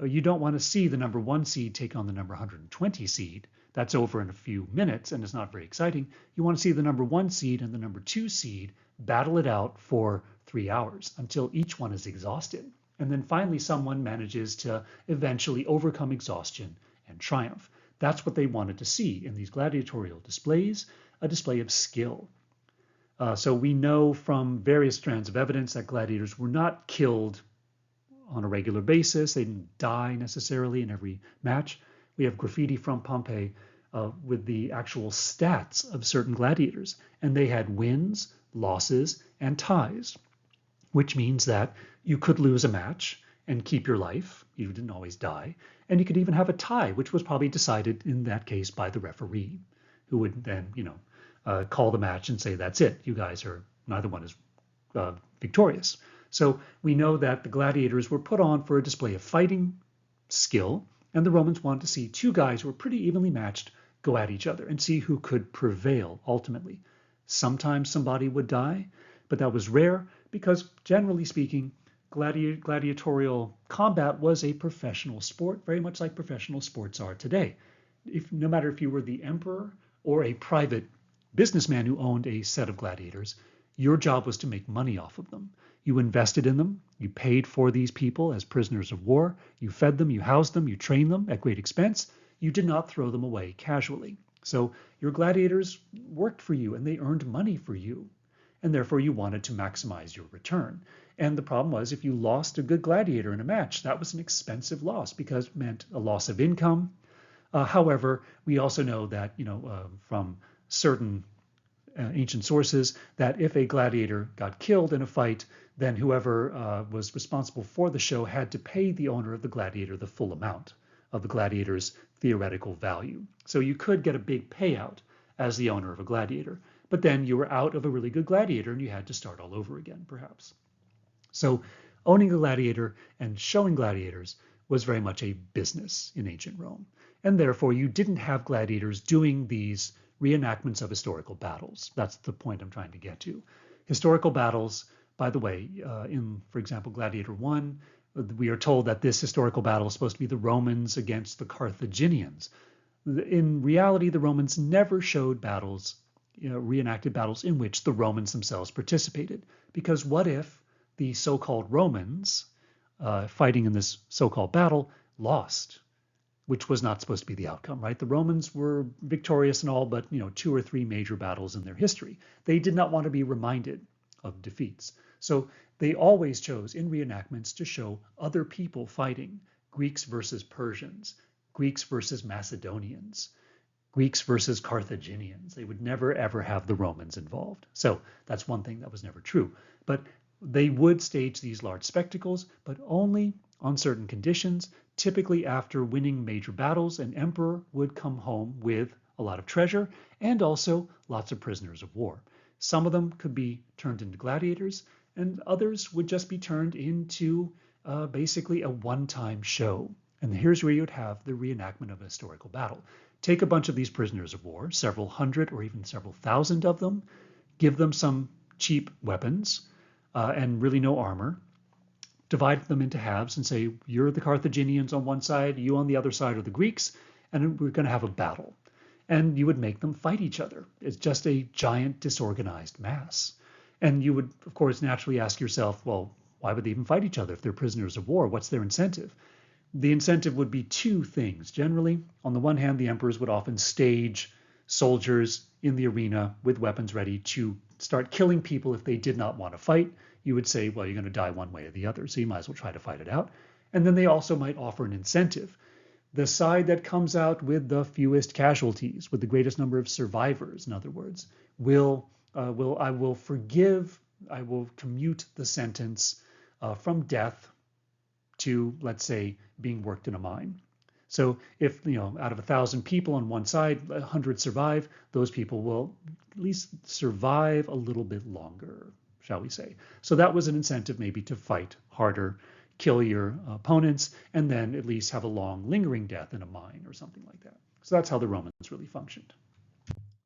A: You don't want to see the number 1 seed take on the number 120 seed. That's over in a few minutes and it's not very exciting. You want to see the number 1 seed and the number 2 seed battle it out for 3 hours until each one is exhausted. And then finally someone manages to eventually overcome exhaustion and triumph. That's what they wanted to see in these gladiatorial displays, a display of skill. So we know from various strands of evidence that gladiators were not killed on a regular basis. They didn't die necessarily in every match. We have graffiti from Pompeii with the actual stats of certain gladiators, and they had wins, losses, and ties, which means that you could lose a match and keep your life. You didn't always die. And you could even have a tie, which was probably decided in that case by the referee, who would then, call the match and say, that's it. You guys are, neither one is victorious. So we know that the gladiators were put on for a display of fighting skill, and the Romans wanted to see two guys who were pretty evenly matched go at each other and see who could prevail ultimately. Sometimes somebody would die, but that was rare because, generally speaking, gladiatorial combat was a professional sport, very much like professional sports are today. No matter if you were the emperor or a private businessman who owned a set of gladiators, your job was to make money off of them. You invested in them, you paid for these people as prisoners of war, you fed them, you housed them, you trained them at great expense. You did not throw them away casually. So your gladiators worked for you and they earned money for you. And therefore you wanted to maximize your return. And the problem was, if you lost a good gladiator in a match, that was an expensive loss because it meant a loss of income. However, we also know that, from certain ancient sources, that if a gladiator got killed in a fight, then whoever was responsible for the show had to pay the owner of the gladiator the full amount of the gladiator's theoretical value. So you could get a big payout as the owner of a gladiator, but then you were out of a really good gladiator and you had to start all over again, perhaps. So owning a gladiator and showing gladiators was very much a business in ancient Rome. And therefore you didn't have gladiators doing these reenactments of historical battles. That's the point I'm trying to get to. Historical battles, by the way, in, for example, Gladiator 1, we are told that this historical battle is supposed to be the Romans against the Carthaginians. In reality, the Romans never showed battles, reenacted battles in which the Romans themselves participated. Because what if the so-called Romans fighting in this so-called battle lost, which was not supposed to be the outcome, right? The Romans were victorious in all but 2 or 3 major battles in their history. They did not want to be reminded of defeats. So they always chose in reenactments to show other people fighting, Greeks versus Persians, Greeks versus Macedonians, Greeks versus Carthaginians. They would never, ever have the Romans involved. So that's one thing that was never true. But they would stage these large spectacles, but only on certain conditions. Typically after winning major battles, an emperor would come home with a lot of treasure and also lots of prisoners of war. Some of them could be turned into gladiators, and others would just be turned into basically a one-time show. And here's where you'd have the reenactment of a historical battle. Take a bunch of these prisoners of war, several hundred or even several thousand of them, give them some cheap weapons and really no armor, divide them into halves and say, you're the Carthaginians on one side, you on the other side are the Greeks, and we're going to have a battle. And you would make them fight each other. It's just a giant disorganized mass. And you would, of course, naturally ask yourself, well, why would they even fight each other if they're prisoners of war? What's their incentive? The incentive would be 2 things. Generally, on the one hand, the emperors would often stage soldiers in the arena with weapons ready to start killing people if they did not want to fight. You would say, well, you're going to die one way or the other, so you might as well try to fight it out. And then they also might offer an incentive. The side that comes out with the fewest casualties, with the greatest number of survivors, in other words, I will forgive, I will commute the sentence from death to, let's say, being worked in a mine. So if, out of 1,000 people on one side, 100 survive, those people will at least survive a little bit longer, shall we say. So that was an incentive maybe to fight harder, kill your opponents, and then at least have a long lingering death in a mine or something like that. So that's how the Romans really functioned.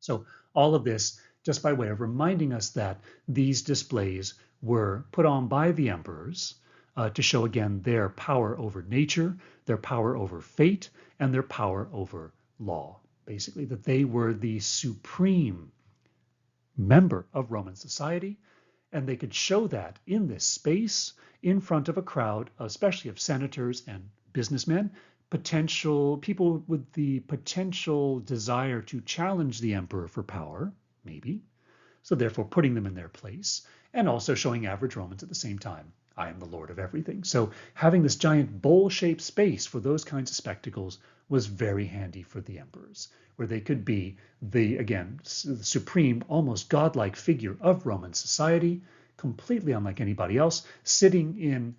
A: So all of this just by way of reminding us that these displays were put on by the emperors to show again their power over nature, their power over fate, and their power over law. Basically, that they were the supreme member of Roman society, and they could show that in this space in front of a crowd, especially of senators and businessmen, potential people with the potential desire to challenge the emperor for power, maybe. So therefore putting them in their place, and also showing average Romans at the same time, I am the Lord of everything. So having this giant bowl-shaped space for those kinds of spectacles was very handy for the emperors, where they could be the, again, the supreme, almost godlike figure of Roman society, completely unlike anybody else, sitting in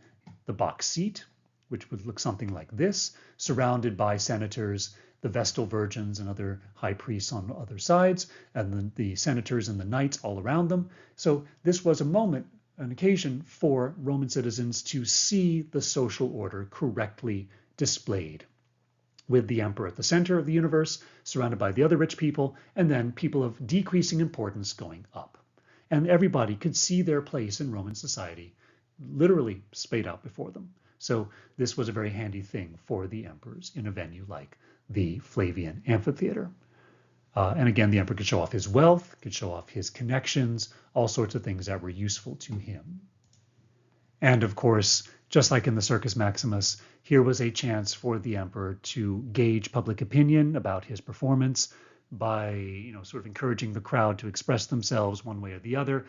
A: the box seat, which would look something like this, surrounded by senators, the Vestal virgins and other high priests on other sides, and the senators and the knights all around them. So this was a moment, an occasion for Roman citizens to see the social order correctly displayed, with the emperor at the center of the universe, surrounded by the other rich people, and then people of decreasing importance going up. And everybody could see their place in Roman society literally splayed out before them. So this was a very handy thing for the emperors in a venue like the Flavian Amphitheater. And again, the emperor could show off his wealth, could show off his connections, all sorts of things that were useful to him. And of course, just like in the Circus Maximus, here was a chance for the emperor to gauge public opinion about his performance by, sort of encouraging the crowd to express themselves one way or the other.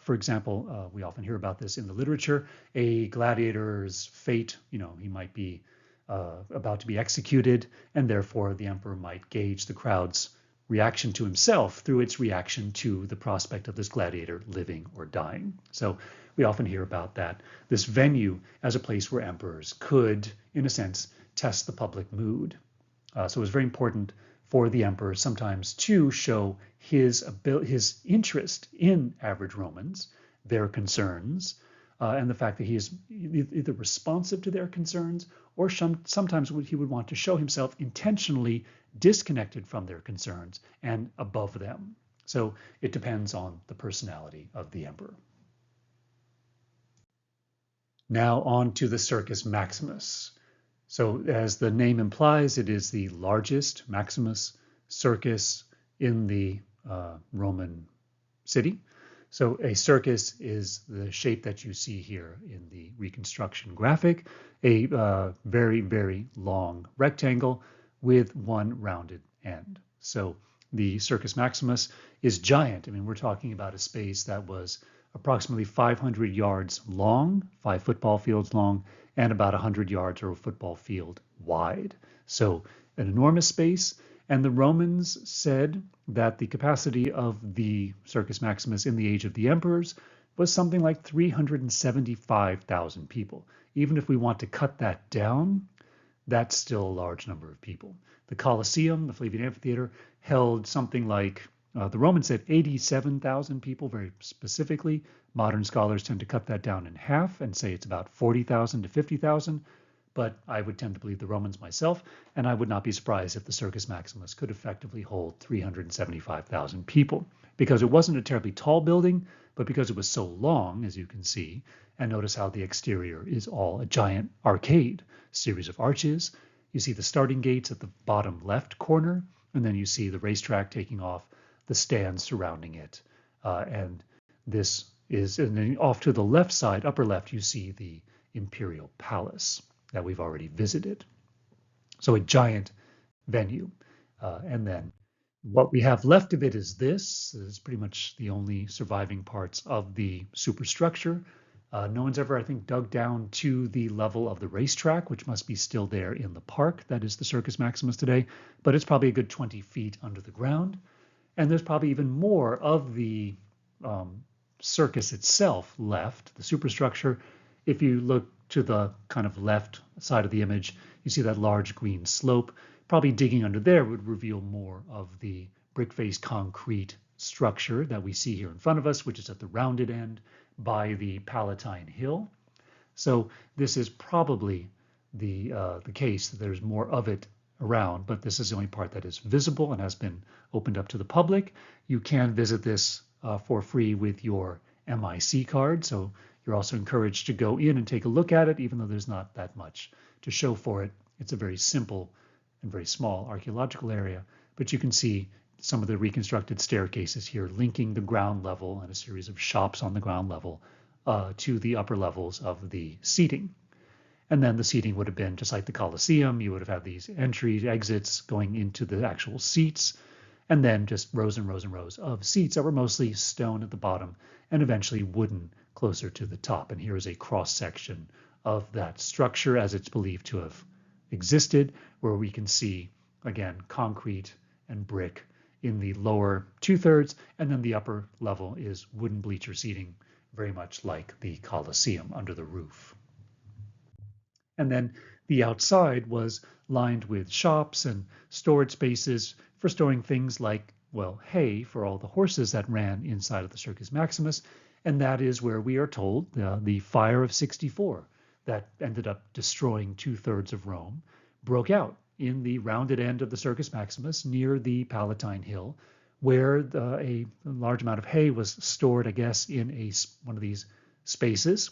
A: For example, we often hear about this in the literature, a gladiator's fate, he might be about to be executed, and therefore the emperor might gauge the crowd's reaction to himself through its reaction to the prospect of this gladiator living or dying. So we often hear about that, this venue as a place where emperors could, in a sense, test the public mood. So it was very important for the emperor sometimes to show his interest in average Romans, their concerns, and the fact that he is either responsive to their concerns, or sometimes he would want to show himself intentionally disconnected from their concerns and above them. So it depends on the personality of the emperor. Now on to the Circus Maximus. So as the name implies, it is the largest Maximus circus in the Roman city. So a circus is the shape that you see here in the reconstruction graphic, a very, very long rectangle with one rounded end. So the Circus Maximus is giant. I mean, we're talking about a space that was approximately 500 yards long, 5 football fields long, and about 100 yards or a football field wide. So an enormous space. And the Romans said that the capacity of the Circus Maximus in the age of the emperors was something like 375,000 people. Even if we want to cut that down, that's still a large number of people. The Colosseum, the Flavian Amphitheater, held something like, the Romans said 87,000 people very specifically. Modern scholars tend to cut that down in half and say it's about 40,000 to 50,000. But I would tend to believe the Romans myself, and I would not be surprised if the Circus Maximus could effectively hold 375,000 people, because it wasn't a terribly tall building, but because it was so long, as you can see, and notice how the exterior is all a giant arcade, series of arches. You see the starting gates at the bottom left corner, and then you see the racetrack taking off, the stands surrounding it, and this is, and then off to the left side, upper left, you see the Imperial Palace that we've already visited. So a giant venue. And then what we have left of it is this. This is pretty much the only surviving parts of the superstructure. No one's ever, I think, dug down to the level of the racetrack, which must be still there in the park. That is the Circus Maximus today, but it's probably a good 20 feet under the ground. And there's probably even more of the circus itself left, the superstructure. If you look to the kind of left side of the image, you see that large green slope. Probably digging under there would reveal more of the brick-faced concrete structure that we see here in front of us, which is at the rounded end by the Palatine Hill. So this is probably the case that there's more of it around, but this is the only part that is visible and has been opened up to the public. You can visit this for free with your MIC card, so You're also encouraged to go in and take a look at it, even though there's not that much to show for it. It's a very simple and very small archaeological area, but you can see some of the reconstructed staircases here linking the ground level and a series of shops on the ground level to the upper levels of the seating. And then the seating would have been just like the Colosseum. You would have had these entries, exits going into the actual seats, and then just rows and rows and rows of seats that were mostly stone at the bottom and eventually wooden closer to the top. And here is a cross section of that structure as it's believed to have existed, where we can see, again, concrete and brick in the lower 2/3, and then the upper level is wooden bleacher seating, very much like the Colosseum under the roof. And then the outside was lined with shops and storage spaces for storing things like, well, hay for all the horses that ran inside of the Circus Maximus. And that is where we are told the fire of 64 that ended up destroying 2/3 of Rome broke out in the rounded end of the Circus Maximus near the Palatine Hill, where a large amount of hay was stored, I guess, in one of these spaces.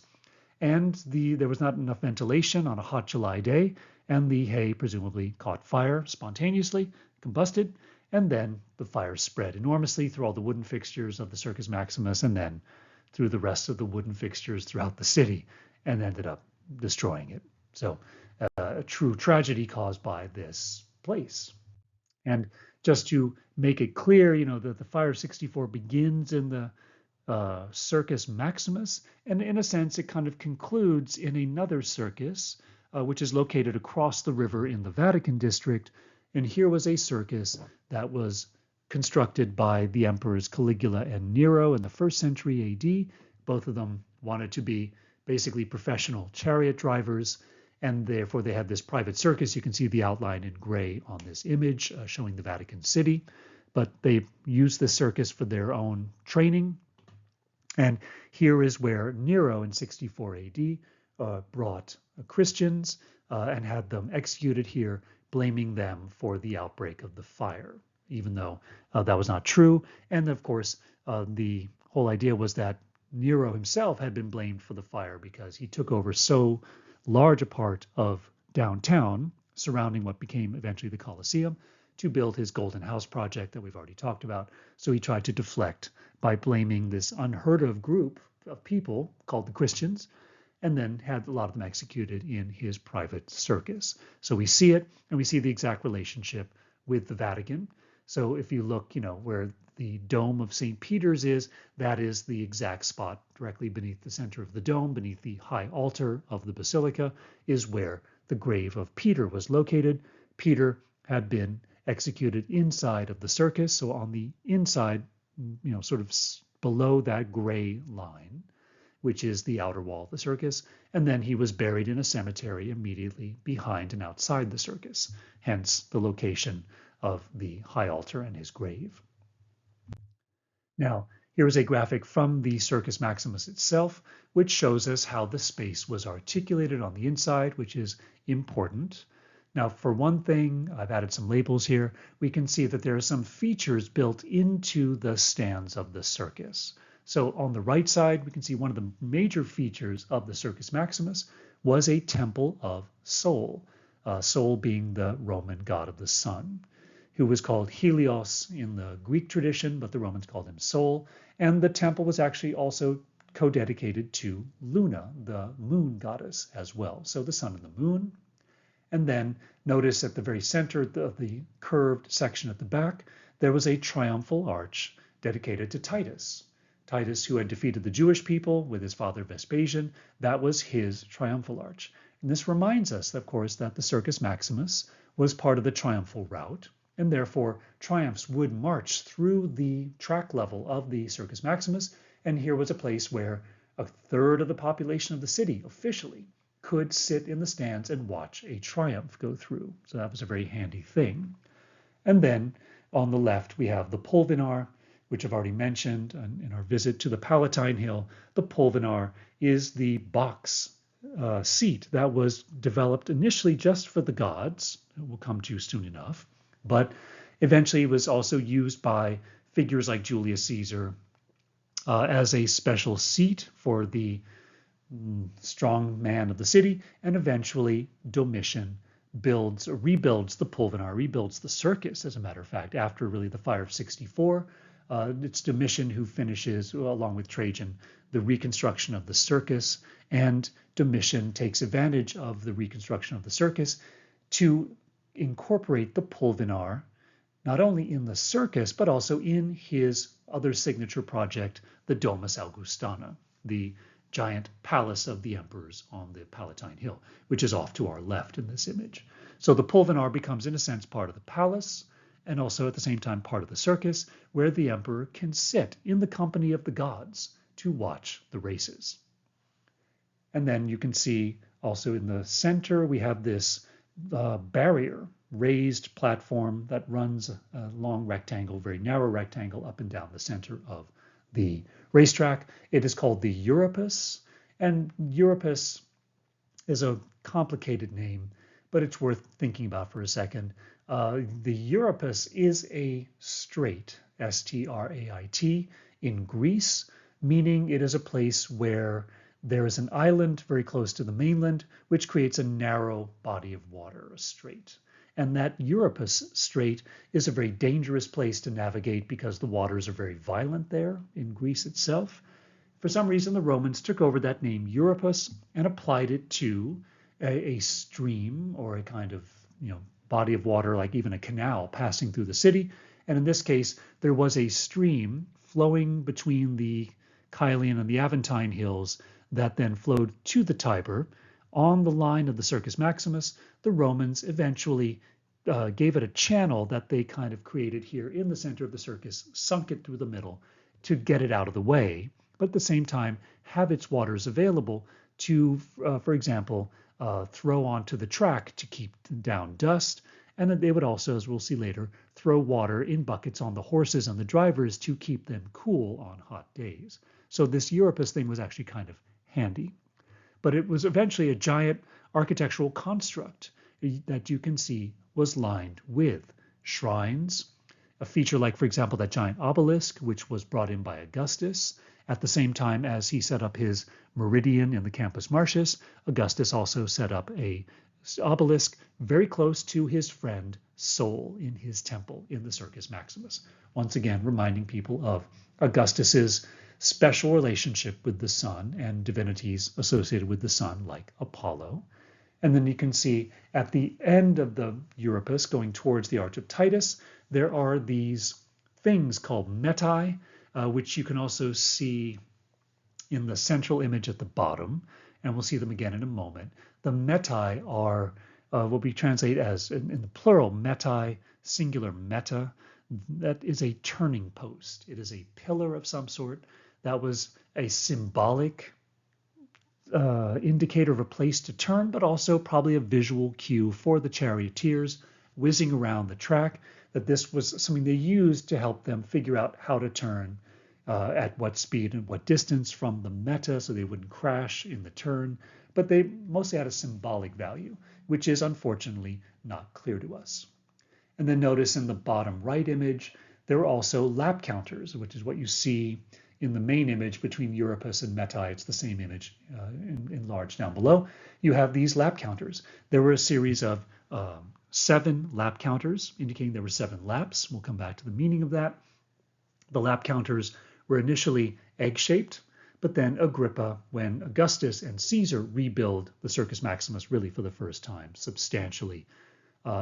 A: And there was not enough ventilation on a hot July day, and the hay presumably caught fire spontaneously, combusted, and then the fire spread enormously through all the wooden fixtures of the Circus Maximus and then through the rest of the wooden fixtures throughout the city and ended up destroying it. So a true tragedy caused by this place. And just to make it clear, that the fire of 64 begins in the Circus Maximus, and in a sense it kind of concludes in another circus, which is located across the river in the Vatican district. And here was a circus that was constructed by the emperors Caligula and Nero in the 1st century AD. Both of them wanted to be basically professional chariot drivers, and therefore they had this private circus. You can see the outline in gray on this image showing the Vatican City, but they used this circus for their own training. And here is where Nero in 64 AD brought Christians and had them executed here, blaming them for the outbreak of the fire, even though that was not true. And of course, the whole idea was that Nero himself had been blamed for the fire because he took over so large a part of downtown surrounding what became eventually the Colosseum to build his Golden House project that we've already talked about. So he tried to deflect by blaming this unheard of group of people called the Christians, and then had a lot of them executed in his private circus. So we see it, and we see the exact relationship with the Vatican. So if you look, where the dome of St. Peter's is, that is the exact spot directly beneath the center of the dome, beneath the high altar of the basilica, is where the grave of Peter was located. Peter had been executed inside of the circus, so on the inside, sort of below that gray line, which is the outer wall of the circus, and then he was buried in a cemetery immediately behind and outside the circus, hence the location of the high altar and his grave. Now, here is a graphic from the Circus Maximus itself, which shows us how the space was articulated on the inside, which is important. Now, for one thing, I've added some labels here. We can see that there are some features built into the stands of the circus. So on the right side, we can see one of the major features of the Circus Maximus was a temple of Sol, Sol being the Roman god of the sun, who was called Helios in the Greek tradition, but the Romans called him Sol. And the temple was actually also co-dedicated to Luna, the moon goddess, as well. So the sun and the moon. And then notice at the very center of the curved section at the back, there was a triumphal arch dedicated to Titus. Titus, who had defeated the Jewish people with his father Vespasian, that was his triumphal arch. And this reminds us, of course, that the Circus Maximus was part of the triumphal route, and therefore triumphs would march through the track level of the Circus Maximus, and here was a place where 1/3 of the population of the city officially could sit in the stands and watch a triumph go through. So that was a very handy thing. And then on the left, we have the Pulvinar, which I've already mentioned in our visit to the Palatine Hill. The Pulvinar is the box seat that was developed initially just for the gods, we'll come to soon enough, but eventually was also used by figures like Julius Caesar as a special seat for the strong man of the city, and eventually Domitian rebuilds the Pulvinar, rebuilds the circus, as a matter of fact, after really the fire of 64. It's Domitian who finishes, along with Trajan, the reconstruction of the circus, and Domitian takes advantage of the reconstruction of the circus to incorporate the Pulvinar not only in the circus, but also in his other signature project, the Domus Augustana, the giant palace of the emperors on the Palatine Hill, which is off to our left in this image. So the Pulvinar becomes, in a sense, part of the palace, and also at the same time part of the circus, where the emperor can sit in the company of the gods to watch the races. And then you can see also in the center, we have this barrier, raised platform that runs a long rectangle, very narrow rectangle up and down the center of the racetrack. It is called the Euripus, and Euripus is a complicated name, but it's worth thinking about for a second. The Euripus is a strait, S-T-R-A-I-T, in Greece, meaning it is a place where there is an island very close to the mainland, which creates a narrow body of water, a strait. And that Euripus Strait is a very dangerous place to navigate because the waters are very violent there in Greece itself. For some reason, the Romans took over that name Euripus and applied it to a stream or a kind of body of water, like even a canal passing through the city. And in this case, there was a stream flowing between the Caelian and the Aventine hills that then flowed to the Tiber. On the line of the Circus Maximus, the Romans eventually gave it a channel that they kind of created here in the center of the circus, sunk it through the middle to get it out of the way, but at the same time have its waters available to, for example, throw onto the track to keep down dust. And then they would also, as we'll see later, throw water in buckets on the horses and the drivers to keep them cool on hot days. So this Euripus thing was actually kind of handy. But it was eventually a giant architectural construct that you can see was lined with shrines, a feature like, for example, that giant obelisk, which was brought in by Augustus. At the same time as he set up his meridian in the Campus Martius, Augustus also set up a obelisk very close to his friend Sol in his temple in the Circus Maximus. Once again, reminding people of Augustus's special relationship with the sun and divinities associated with the sun, like Apollo. And then you can see at the end of the Euripus, going towards the Arch of Titus, there are these things called metai, which you can also see in the central image at the bottom, and we'll see them again in a moment. The metai are what we translate as, in the plural, metai, singular meta. That is a turning post. It is a pillar of some sort. That was a symbolic indicator of a place to turn, but also probably a visual cue for the charioteers whizzing around the track, that this was something they used to help them figure out how to turn, at what speed and what distance from the meta, so they wouldn't crash in the turn. But they mostly had a symbolic value, which is unfortunately not clear to us. And then notice in the bottom right image, there are also lap counters, which is what you see in the main image between Euripus and metai. It's the same image enlarged down below. You have these lap counters. There were a series of 7 lap counters, indicating there were 7 laps. We'll come back to the meaning of that. The lap counters were initially egg-shaped, but then Agrippa, when Augustus and Caesar rebuild the Circus Maximus really for the first time, substantially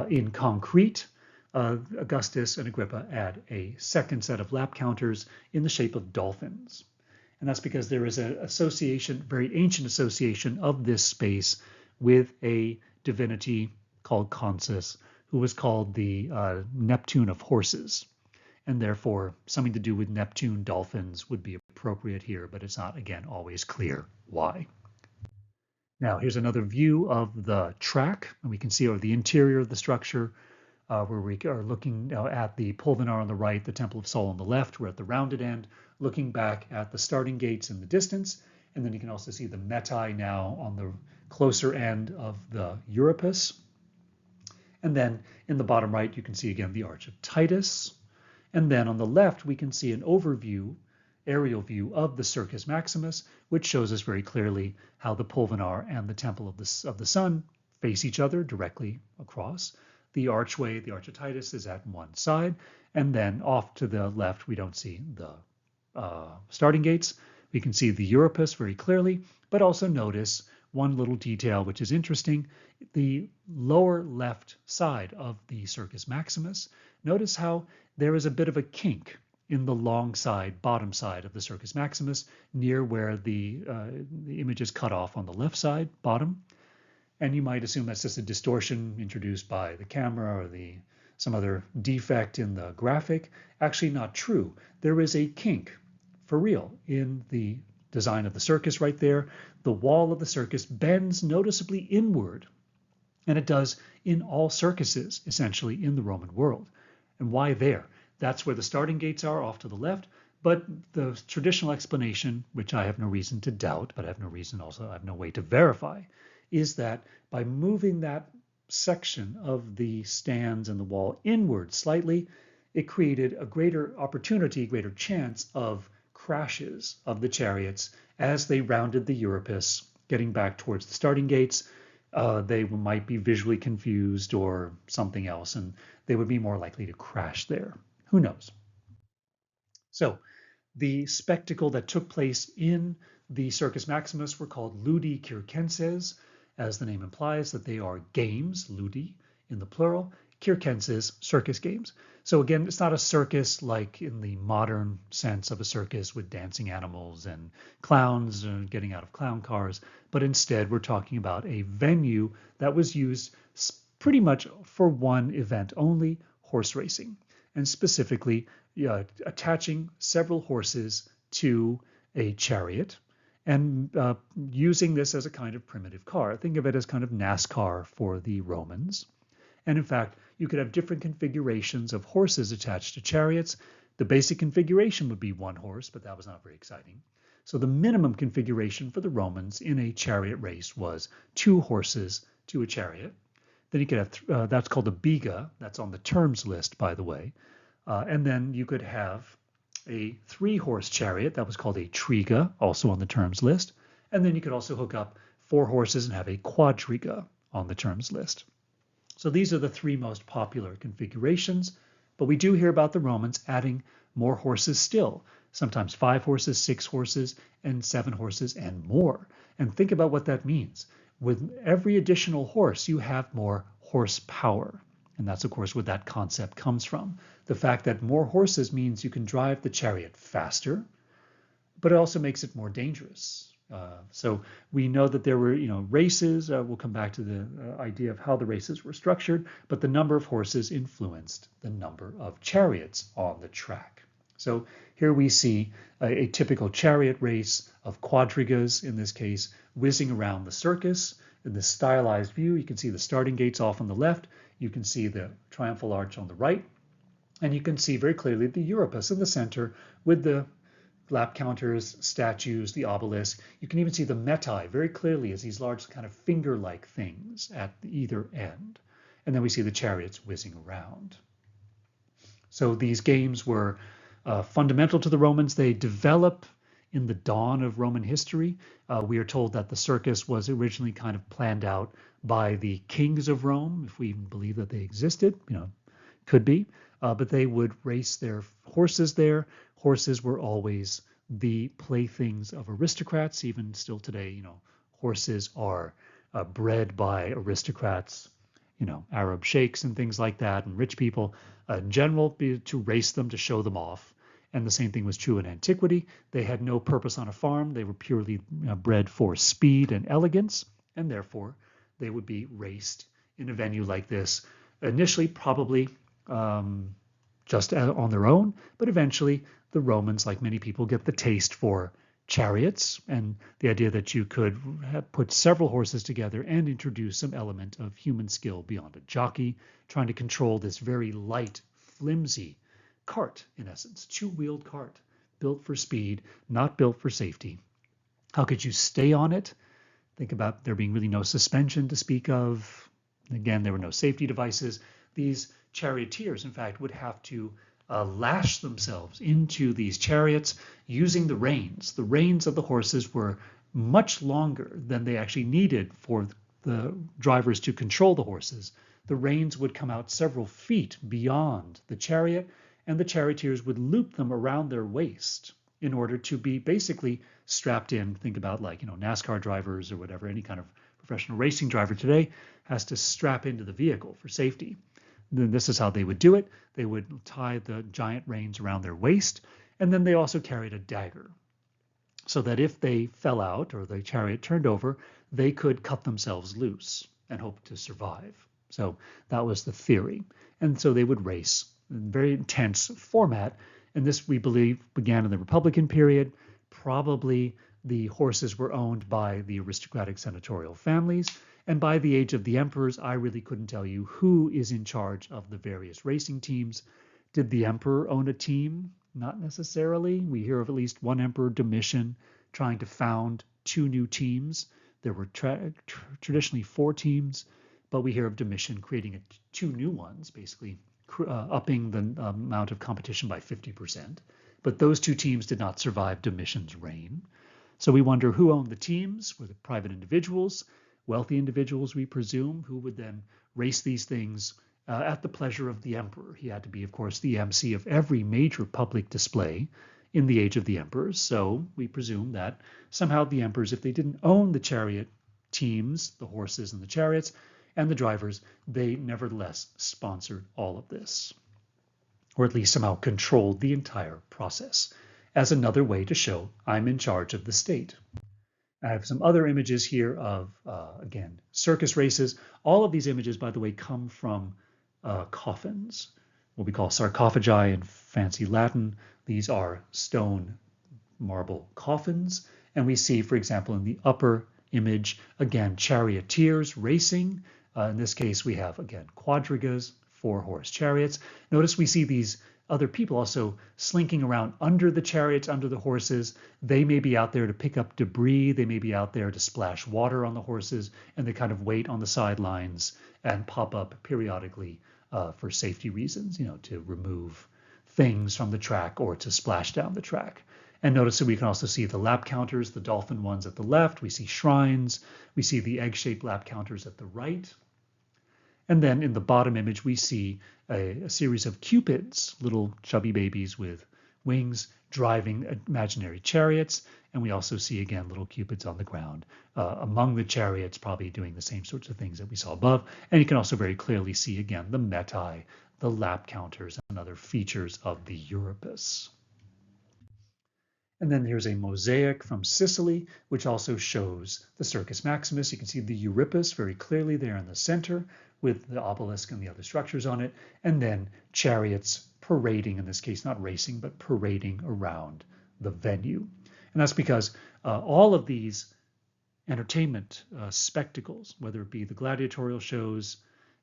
A: in concrete, Augustus and Agrippa add a second set of lap counters in the shape of dolphins. And that's because there is an association, very ancient association of this space with a divinity called Consus, who was called the Neptune of horses. And therefore, something to do with Neptune dolphins would be appropriate here, but it's not, again, always clear why. Now, here's another view of the track, and we can see over the interior of the structure, where we are looking now at the Pulvinar on the right, the Temple of Sol on the left. We're at the rounded end, looking back at the starting gates in the distance. And then you can also see the metai now on the closer end of the Euripus. And then in the bottom right, you can see again the Arch of Titus. And then on the left, we can see an overview aerial view of the Circus Maximus, which shows us very clearly how the Pulvinar and the Temple of the Sun face each other directly across. The archway, the Archititus, is at one side, and then off to the left, we don't see the starting gates. We can see the Euripus very clearly, but also notice one little detail which is interesting. The lower left side of the Circus Maximus, notice how there is a bit of a kink in the long side, bottom side of the Circus Maximus, near where the image is cut off on the left side, bottom. And you might assume that's just a distortion introduced by the camera or some other defect in the graphic. Actually not true. There is a kink for real in the design of the circus right there. The wall of the circus bends noticeably inward, and it does in all circuses, essentially, in the Roman world. And why there? That's where the starting gates are, off to the left. But the traditional explanation, which I have no reason to doubt, but I have no way to verify, is that by moving that section of the stands and the wall inward slightly, it created a greater opportunity, greater chance of crashes of the chariots as they rounded the Euripus, getting back towards the starting gates. They might be visually confused or something else, and they would be more likely to crash there. Who knows? So the spectacle that took place in the Circus Maximus were called ludi circenses, as the name implies that they are games, ludi in the plural, circenses, circus games. So again, it's not a circus like in the modern sense of a circus with dancing animals and clowns getting out of clown cars, but instead we're talking about a venue that was used pretty much for one event only, horse racing, and specifically attaching several horses to a chariot and using this as a kind of primitive car. Think of it as kind of NASCAR for the Romans. And in fact, you could have different configurations of horses attached to chariots. The basic configuration would be one horse, but that was not very exciting. So the minimum configuration for the Romans in a chariot race was 2 horses to a chariot. Then you could have, that's called a biga. That's on the terms list, by the way. And then you could have a 3-horse chariot. That was called a triga, also on the terms list. And then you could also hook up 4 horses and have a quadriga on the terms list. So these are the 3 most popular configurations, but we do hear about the Romans adding more horses still, sometimes 5 horses, 6 horses, and 7 horses and more. And think about what that means. With every additional horse, you have more horsepower. And that's, of course, where that concept comes from. The fact that more horses means you can drive the chariot faster, but it also makes it more dangerous. So we know that there were, races. We'll come back to the idea of how the races were structured, but the number of horses influenced the number of chariots on the track. So here we see a typical chariot race of quadrigas, in this case, whizzing around the circus. In this stylized view, you can see the starting gates off on the left. You can see the triumphal arch on the right. And you can see very clearly the Euripus in the center with the lap counters, statues, the obelisk. You can even see the metai very clearly as these large kind of finger-like things at either end. And then we see the chariots whizzing around. So these games were fundamental to the Romans. They develop in the dawn of Roman history. We are told that the circus was originally kind of planned out by the kings of Rome, if we even believe that they existed, could be. But they would race their horses there. Horses were always the playthings of aristocrats. Even still today, horses are bred by aristocrats, Arab sheikhs and things like that, and rich people in general, to race them, to show them off. And the same thing was true in antiquity. They had no purpose on a farm. They were purely bred for speed and elegance, and therefore they would be raced in a venue like this. Initially, probably just on their own, but eventually the Romans, like many people, get the taste for chariots and the idea that you could put several horses together and introduce some element of human skill beyond a jockey, trying to control this very light, flimsy cart, in essence, 2-wheeled cart, built for speed, not built for safety. How could you stay on it? Think about there being really no suspension to speak of. Again, there were no safety devices. These charioteers, in fact, would have to lash themselves into these chariots using the reins. The reins of the horses were much longer than they actually needed for the drivers to control the horses. The reins would come out several feet beyond the chariot, and the charioteers would loop them around their waist in order to be basically strapped in. Think about like, NASCAR drivers or whatever, any kind of professional racing driver today has to strap into the vehicle for safety. Then this is how they would do it. They would tie the giant reins around their waist, and then they also carried a dagger, so that if they fell out or the chariot turned over, they could cut themselves loose and hope to survive. So that was the theory. And so they would race in very intense format. And this, we believe, began in the Republican period. Probably the horses were owned by the aristocratic senatorial families. And by the age of the emperors, I really couldn't tell you who is in charge of the various racing teams. Did the emperor own a team? Not necessarily. We hear of at least one emperor, Domitian, trying to found 2 new teams. There were traditionally 4 teams, but we hear of Domitian creating 2 new ones, basically upping the amount of competition by 50%. But those 2 teams did not survive Domitian's reign. So we wonder who owned the teams. Were the private individuals, wealthy individuals, we presume, who would then race these things at the pleasure of the emperor. He had to be, of course, the MC of every major public display in the age of the emperors. So we presume that somehow the emperors, if they didn't own the chariot teams, the horses and the chariots, and the drivers, they nevertheless sponsored all of this, or at least somehow controlled the entire process, as another way to show I'm in charge of the state. I have some other images here of, again, circus races. All of these images, by the way, come from coffins, what we call sarcophagi in fancy Latin. These are stone marble coffins. And we see, for example, in the upper image, again, charioteers racing. In this case, we have, again, quadrigas, 4-horse chariots. Notice we see these other people also slinking around under the chariots, under the horses. They may be out there to pick up debris. They may be out there to splash water on the horses, and they kind of wait on the sidelines and pop up periodically for safety reasons, to remove things from the track or to splash down the track. And notice that we can also see the lap counters, the dolphin ones at the left. We see shrines. We see the egg-shaped lap counters at the right. And then in the bottom image, we see a series of cupids, little chubby babies with wings, driving imaginary chariots. And we also see, again, little cupids on the ground among the chariots, probably doing the same sorts of things that we saw above. And you can also very clearly see, again, the metae, the lap counters, and other features of the Euripus. And then here's a mosaic from Sicily, which also shows the Circus Maximus. You can see the Euripus very clearly there in the center, with the obelisk and the other structures on it, and then chariots parading, in this case, not racing, but parading around the venue. And that's because all of these entertainment spectacles, whether it be the gladiatorial shows,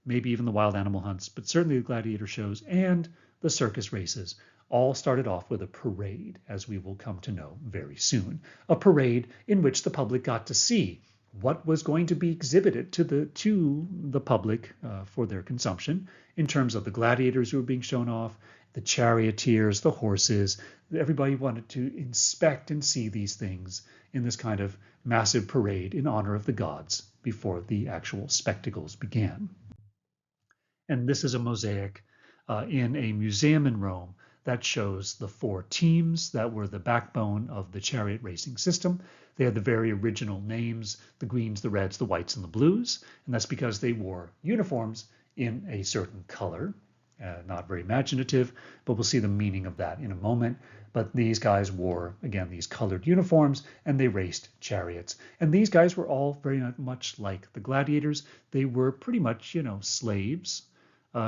A: maybe even the wild animal hunts, but certainly the gladiator shows and the circus races, all started off with a parade, as we will come to know very soon. A parade in which the public got to see what was going to be exhibited to the public for their consumption, in terms of the gladiators who were being shown off, the charioteers, the horses. Everybody wanted to inspect and see these things in this kind of massive parade in honor of the gods before the actual spectacles began. And this is a mosaic in a museum in Rome that shows the 4 teams that were the backbone of the chariot racing system. They had the very original names, the greens, the reds, the whites, and the blues. And that's because they wore uniforms in a certain color. Not very imaginative, but we'll see the meaning of that in a moment. But these guys wore, again, these colored uniforms, and they raced chariots. And these guys were all very much like the gladiators. They were pretty much, slaves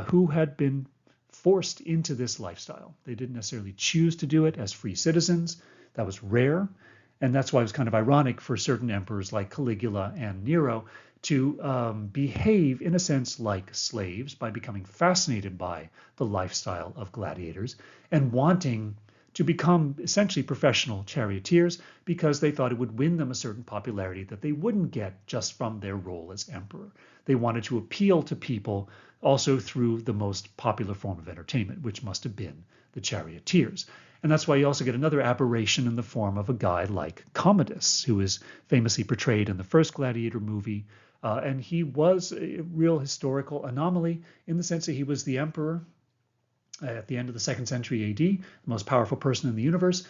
A: who had been forced into this lifestyle. They didn't necessarily choose to do it as free citizens. That was rare. And that's why it was kind of ironic for certain emperors like Caligula and Nero to behave in a sense like slaves by becoming fascinated by the lifestyle of gladiators and wanting to become essentially professional charioteers because they thought it would win them a certain popularity that they wouldn't get just from their role as emperor. They wanted to appeal to people also through the most popular form of entertainment, which must have been the charioteers. And that's why you also get another aberration in the form of a guy like Commodus, who is famously portrayed in the first Gladiator movie. And he was a real historical anomaly in the sense that he was the emperor at the end of the 2nd century AD, the most powerful person in the universe.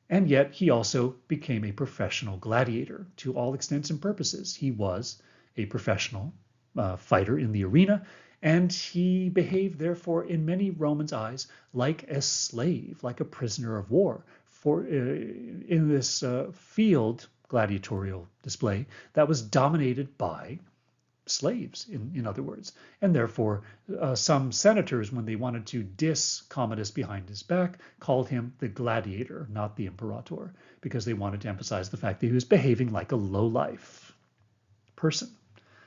A: And yet he also became a professional gladiator to all extents and purposes. He was a professional fighter in the arena, and he behaved, therefore, in many Romans' eyes, like a slave, like a prisoner of war, for in this field gladiatorial display that was dominated by slaves, in other words. And therefore, some senators, when they wanted to diss Commodus behind his back, called him the gladiator, not the imperator, because they wanted to emphasize the fact that he was behaving like a lowlife person.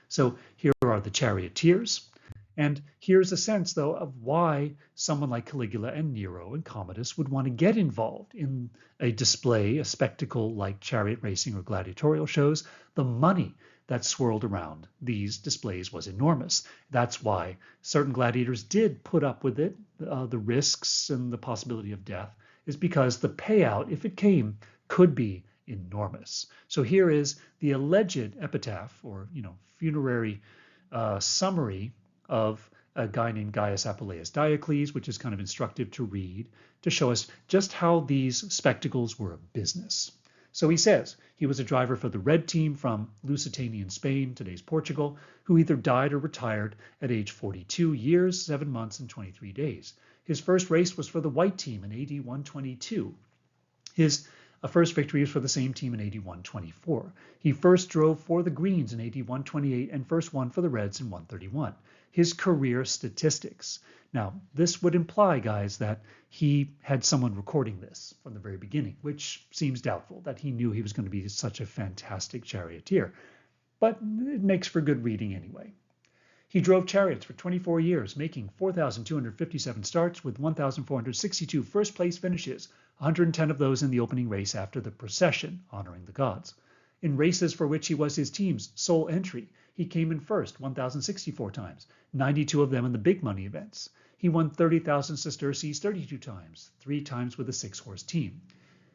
A: So here are the charioteers. And here's a sense, though, of why someone like Caligula and Nero and Commodus would want to get involved in a display, a spectacle like chariot racing or gladiatorial shows. The money that swirled around these displays was enormous. That's why certain gladiators did put up with it, the risks and the possibility of death, is because the payout, if it came, could be enormous. So here is the alleged epitaph, or funerary summary of a guy named Gaius Apuleius Diocles, which is kind of instructive to read to show us just how these spectacles were a business. So he says he was a driver for the red team from Lusitania, Spain, today's Portugal, who either died or retired at age 42 years, 7 months, and 23 days. His first race was for the white team in AD 122. His first victory was for the same team in AD 124. He first drove for the Greens in AD 128 and first won for the Reds in 131. His career statistics. Now, this would imply, guys, that he had someone recording this from the very beginning, which seems doubtful, that he knew he was going to be such a fantastic charioteer. But it makes for good reading anyway. He drove chariots for 24 years, making 4,257 starts with 1,462 first-place finishes, 110 of those in the opening race after the procession, honoring the gods. In races for which he was his team's sole entry, he came in first 1,064 times, 92 of them in the big money events. He won 30,000 sesterces 32 times, 3 times with a 6-horse team.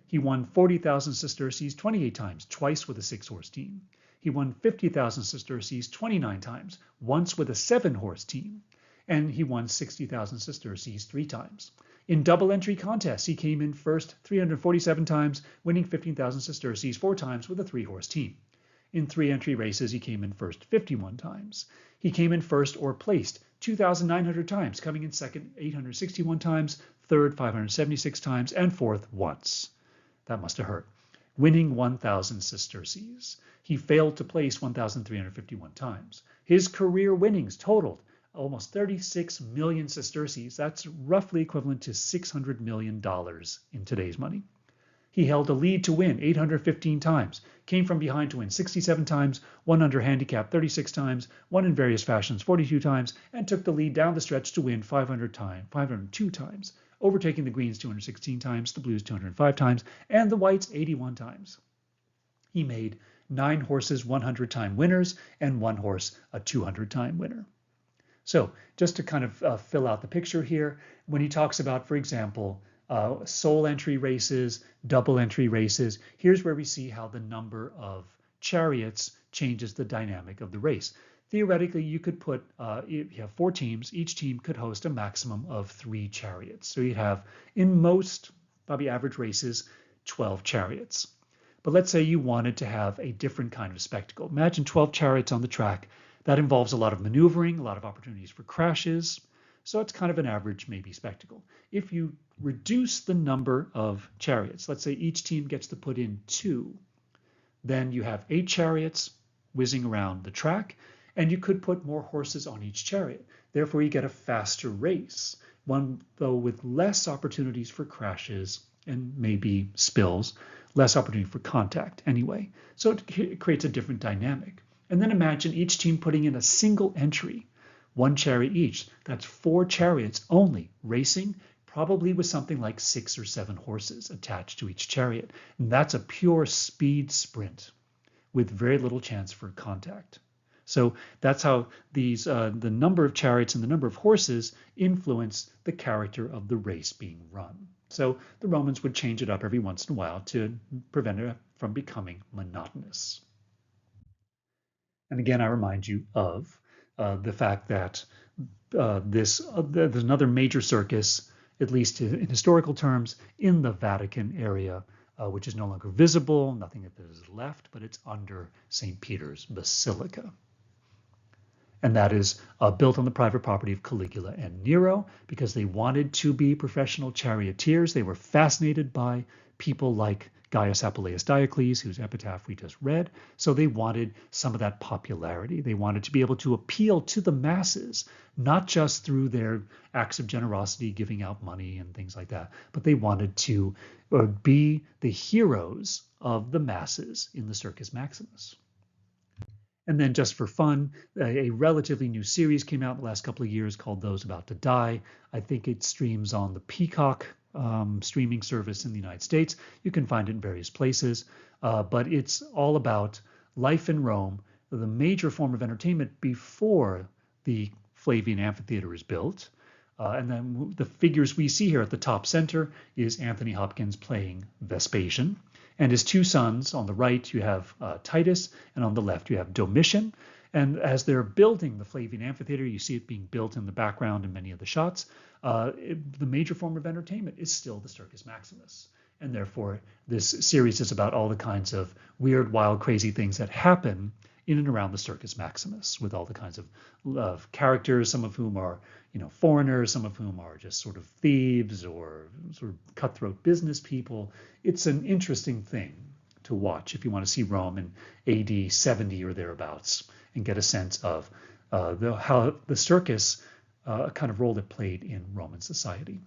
A: He won 40,000 sesterces 28 times, twice with a 6-horse team. He won 50,000 sesterces 29 times, once with a 7-horse team. And he won 60,000 sesterces 3 times. In double entry contests, he came in first 347 times, winning 15,000 sesterces 4 times with a 3-horse team. In 3 entry races, he came in first 51 times. He came in first or placed 2,900 times, coming in second 861 times, third 576 times, and fourth once. That must have hurt. Winning 1,000 sesterces. He failed to place 1,351 times. His career winnings totaled almost 36 million sesterces. That's roughly equivalent to $600 million in today's money. He held a lead to win 815 times, came from behind to win 67 times, won under handicap 36 times, won in various fashions 42 times, and took the lead down the stretch to win 502 times, overtaking the Greens 216 times, the Blues 205 times, and the Whites 81 times. He made 9 horses 100-time winners and 1 horse a 200-time winner. So just to kind of fill out the picture here, when he talks about, for example, sole entry races, double entry races, here's where we see how the number of chariots changes the dynamic of the race. Theoretically, you could put, if you have 4 teams, each team could host a maximum of 3 chariots. So you'd have, in most, probably average races, 12 chariots. But let's say you wanted to have a different kind of spectacle. Imagine 12 chariots on the track. That involves a lot of maneuvering, a lot of opportunities for crashes. So it's kind of an average, maybe, spectacle. If you reduce the number of chariots, let's say each team gets to put in 2, then you have 8 chariots whizzing around the track, and you could put more horses on each chariot. Therefore, you get a faster race, one, though, with less opportunities for crashes and maybe spills, less opportunity for contact anyway. So it creates a different dynamic. And then imagine each team putting in a single entry, 1 chariot each. That's 4 chariots only racing, probably with something like 6 or 7 horses attached to each chariot. And that's a pure speed sprint with very little chance for contact. So that's how these the number of chariots and the number of horses influence the character of the race being run. So the Romans would change it up every once in a while to prevent it from becoming monotonous. And again, I remind you of the fact that there's another major circus, at least in historical terms, in the Vatican area, which is no longer visible. Nothing of it is left, but it's under St. Peter's Basilica. And that is built on the private property of Caligula and Nero because they wanted to be professional charioteers. They were fascinated by people like Gaius Apuleius Diocles, whose epitaph we just read. So they wanted some of that popularity. They wanted to be able to appeal to the masses, not just through their acts of generosity, giving out money and things like that, but they wanted to be the heroes of the masses in the Circus Maximus. And then just for fun, a relatively new series came out in the last couple of years called Those About to Die. I think it streams on the Peacock streaming service in the United States. You can find it in various places, but it's all about life in Rome, the major form of entertainment before the Flavian Amphitheater is built. And then the figures we see here at the top center is Anthony Hopkins playing Vespasian. And his two sons, on the right you have Titus, and on the left you have Domitian. And as they're building the Flavian Amphitheater, you see it being built in the background in many of the shots. The major form of entertainment is still the Circus Maximus. And therefore, this series is about all the kinds of weird, wild, crazy things that happen in and around the Circus Maximus, with all the kinds of characters, some of whom are foreigners, some of whom are just sort of thieves or sort of cutthroat business people. It's an interesting thing to watch if you want to see Rome in AD 70 or thereabouts and get a sense of how the circus kind of role it played in Roman society.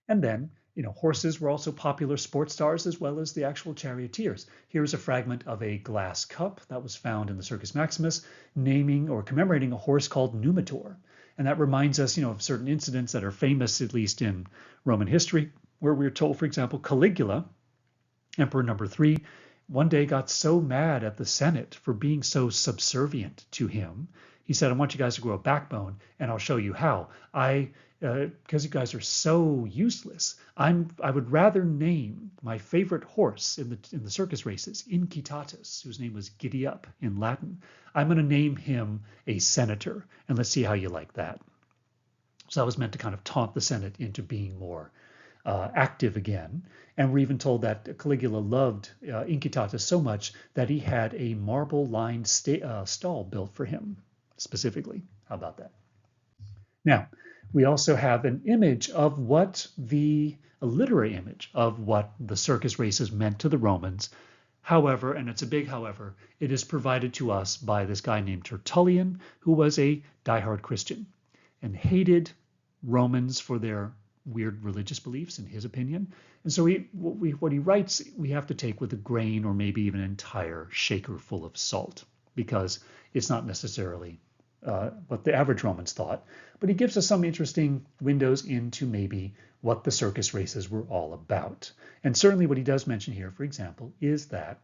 A: And then, horses were also popular sports stars as well as the actual charioteers. Here's a fragment of a glass cup that was found in the Circus Maximus, naming or commemorating a horse called Numitor. And that reminds us, of certain incidents that are famous, at least in Roman history, where we're told, for example, Caligula, Emperor number 3, one day got so mad at the Senate for being so subservient to him. He said, I want you guys to grow a backbone, and I'll show you how. Because you guys are so useless, I would rather name my favorite horse in the circus races, Incitatus, whose name was Giddy Up in Latin. I'm going to name him a senator, and let's see how you like that. So that was meant to kind of taunt the Senate into being more active again. And we're even told that Caligula loved Incitatus so much that he had a marble-lined stall built for him specifically. How about that? Now, we also have an image of a literary image of what the circus races meant to the Romans. However, and it's a big however, it is provided to us by this guy named Tertullian, who was a diehard Christian and hated Romans for their weird religious beliefs, in his opinion. And so what he writes, we have to take with a grain or maybe even an entire shaker full of salt, because it's not necessarily what the average Romans thought. But he gives us some interesting windows into maybe what the circus races were all about. And certainly what he does mention here, for example, is that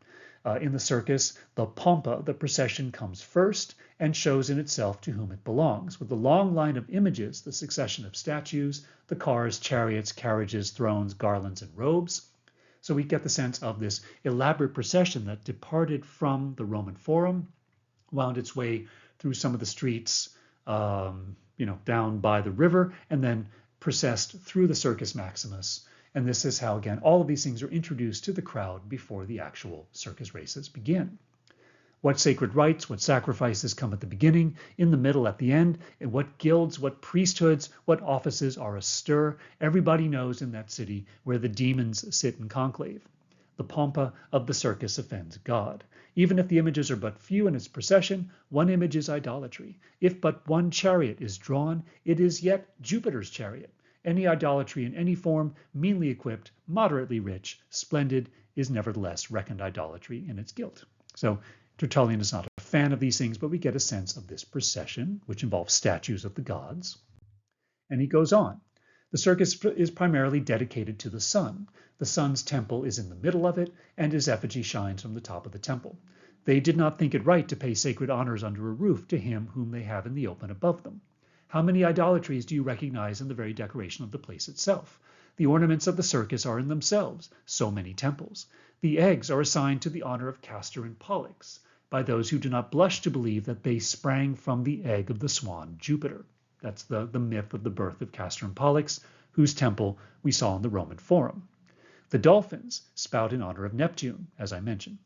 A: in the circus, the pompa, the procession, comes first and shows in itself to whom it belongs, with the long line of images, the succession of statues, the cars, chariots, carriages, thrones, garlands, and robes. So we get the sense of this elaborate procession that departed from the Roman Forum, wound its way through some of the streets, down by the river, and then processed through the Circus Maximus. And this is how, again, all of these things are introduced to the crowd before the actual circus races begin. What sacred rites, what sacrifices come at the beginning, in the middle, at the end, and what guilds, what priesthoods, what offices are astir. Everybody knows in that city where the demons sit in conclave. The pompa of the circus offends God. Even if the images are but few in its procession, one image is idolatry. If but one chariot is drawn, it is yet Jupiter's chariot. Any idolatry in any form, meanly equipped, moderately rich, splendid, is nevertheless reckoned idolatry in its guilt. So Tertullian is not a fan of these things, but we get a sense of this procession, which involves statues of the gods. And he goes on. The circus is primarily dedicated to the sun. The sun's temple is in the middle of it, and his effigy shines from the top of the temple. They did not think it right to pay sacred honors under a roof to him whom they have in the open above them. How many idolatries do you recognize in the very decoration of the place itself? The ornaments of the circus are in themselves so many temples. The eggs are assigned to the honor of Castor and Pollux by those who do not blush to believe that they sprang from the egg of the swan Jupiter. That's the myth of the birth of Castor and Pollux, whose temple we saw in the Roman Forum. The dolphins spout in honor of Neptune, as I mentioned.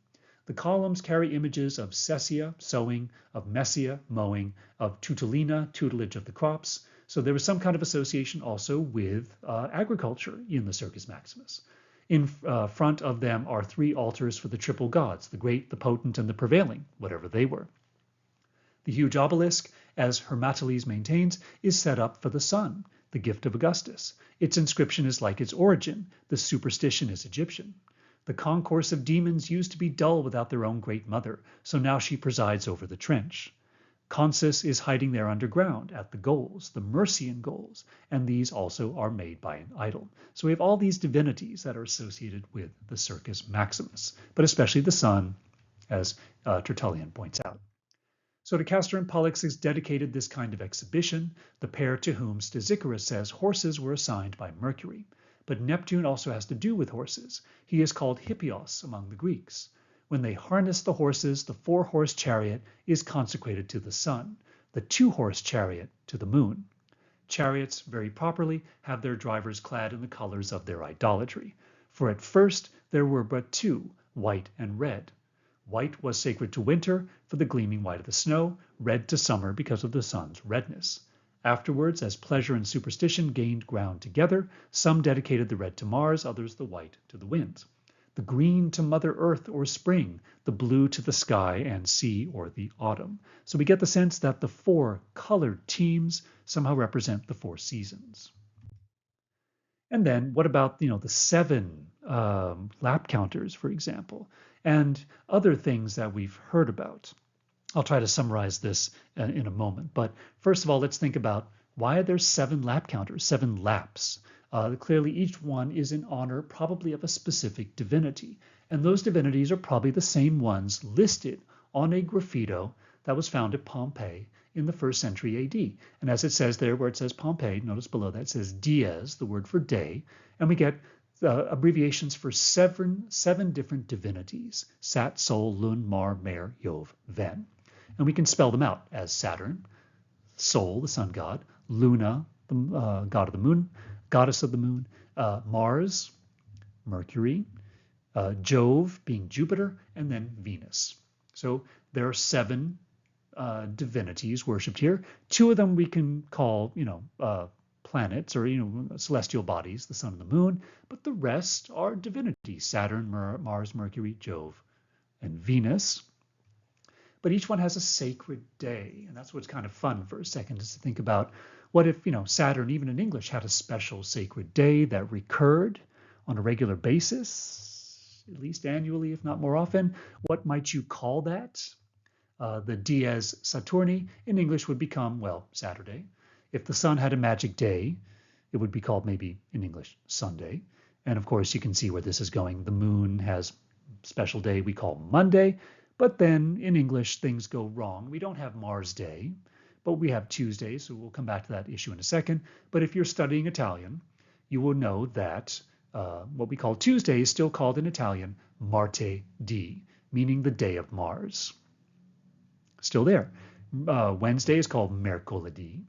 A: The columns carry images of Cessia, sowing, of Messia, mowing, of Tutulina, tutelage of the crops. So there was some kind of association also with agriculture in the Circus Maximus. In front of them are 3 altars for the triple gods, the great, the potent, and the prevailing, whatever they were. The huge obelisk, as Hermatiles maintains, is set up for the sun, the gift of Augustus. Its inscription is like its origin. The superstition is Egyptian. The concourse of demons used to be dull without their own great mother, so now she presides over the trench. Consus is hiding there underground at the goals, the Mercian goals, and these also are made by an idol. So we have all these divinities that are associated with the Circus Maximus, but especially the sun, as Tertullian points out. So to Castor and Pollux is dedicated this kind of exhibition, the pair to whom Stesichorus says horses were assigned by Mercury. But Neptune also has to do with horses. He is called Hippios among the Greeks. When they harness the horses, the 4-horse chariot is consecrated to the sun, the 2-horse chariot to the moon. Chariots, very properly, have their drivers clad in the colors of their idolatry. For at first there were but 2, white and red. White was sacred to winter for the gleaming white of the snow, red to summer because of the sun's redness. Afterwards, as pleasure and superstition gained ground together, some dedicated the red to Mars, others the white to the winds, the green to Mother Earth or spring, the blue to the sky and sea or the autumn. So we get the sense that the 4 colored teams somehow represent the 4 seasons. And then what about, the 7 lap counters, for example, and other things that we've heard about? I'll try to summarize this in a moment. But first of all, let's think about why are there 7 lap counters, 7 laps? Clearly, each one is in honor probably of a specific divinity. And those divinities are probably the same ones listed on a graffito that was found at Pompeii in the 1st century AD. And as it says there, where it says Pompeii, notice below that it says dies, the word for day, and we get abbreviations for 7 different divinities: Sat, Sol, Lun, Mar, Mer, Jove, Ven. And we can spell them out as Saturn, Sol, the sun god, Luna, the god of the moon, goddess of the moon, Mars, Mercury, Jove being Jupiter, and then Venus. So there are 7 divinities worshipped here. 2 of them we can call, planets or, celestial bodies, the sun and the moon, but the rest are divinities: Saturn, Mars, Mercury, Jove, and Venus. But each one has a sacred day. And that's what's kind of fun for a second, is to think about what if, Saturn, even in English, had a special sacred day that recurred on a regular basis, at least annually, if not more often. What might you call that? The dies Saturni in English would become, well, Saturday. If the sun had a magic day, it would be called maybe in English Sunday. And of course, you can see where this is going. The moon has a special day we call Monday. But then in English, things go wrong. We don't have Mars Day, but we have Tuesday, so we'll come back to that issue in a second. But if you're studying Italian, you will know that what we call Tuesday is still called in Italian Martedì, meaning the day of Mars. Still there. Wednesday is called Mercoledì.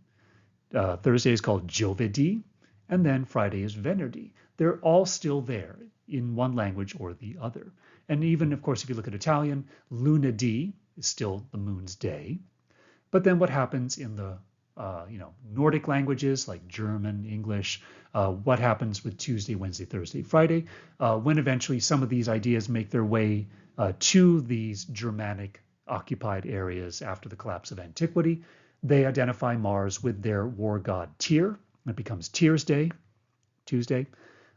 A: Thursday is called Giovedì. And then Friday is Venerdì. They're all still there in one language or the other. And even, of course, if you look at Italian, Lunedì is still the moon's day. But then what happens in the Nordic languages like German, English, what happens with Tuesday, Wednesday, Thursday, Friday, when eventually some of these ideas make their way to these Germanic occupied areas after the collapse of antiquity, they identify Mars with their war god Tyr. It becomes Tyr's Day, Tuesday.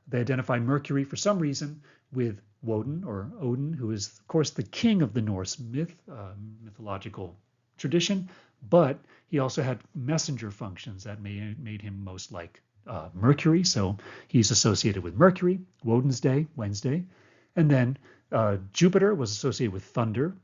A: They identify Mercury for some reason with Woden or Odin, who is, of course, the king of the Norse mythological tradition, but he also had messenger functions that made him most like Mercury. So he's associated with Mercury, Woden's Day, Wednesday. And then Jupiter was associated with thunder,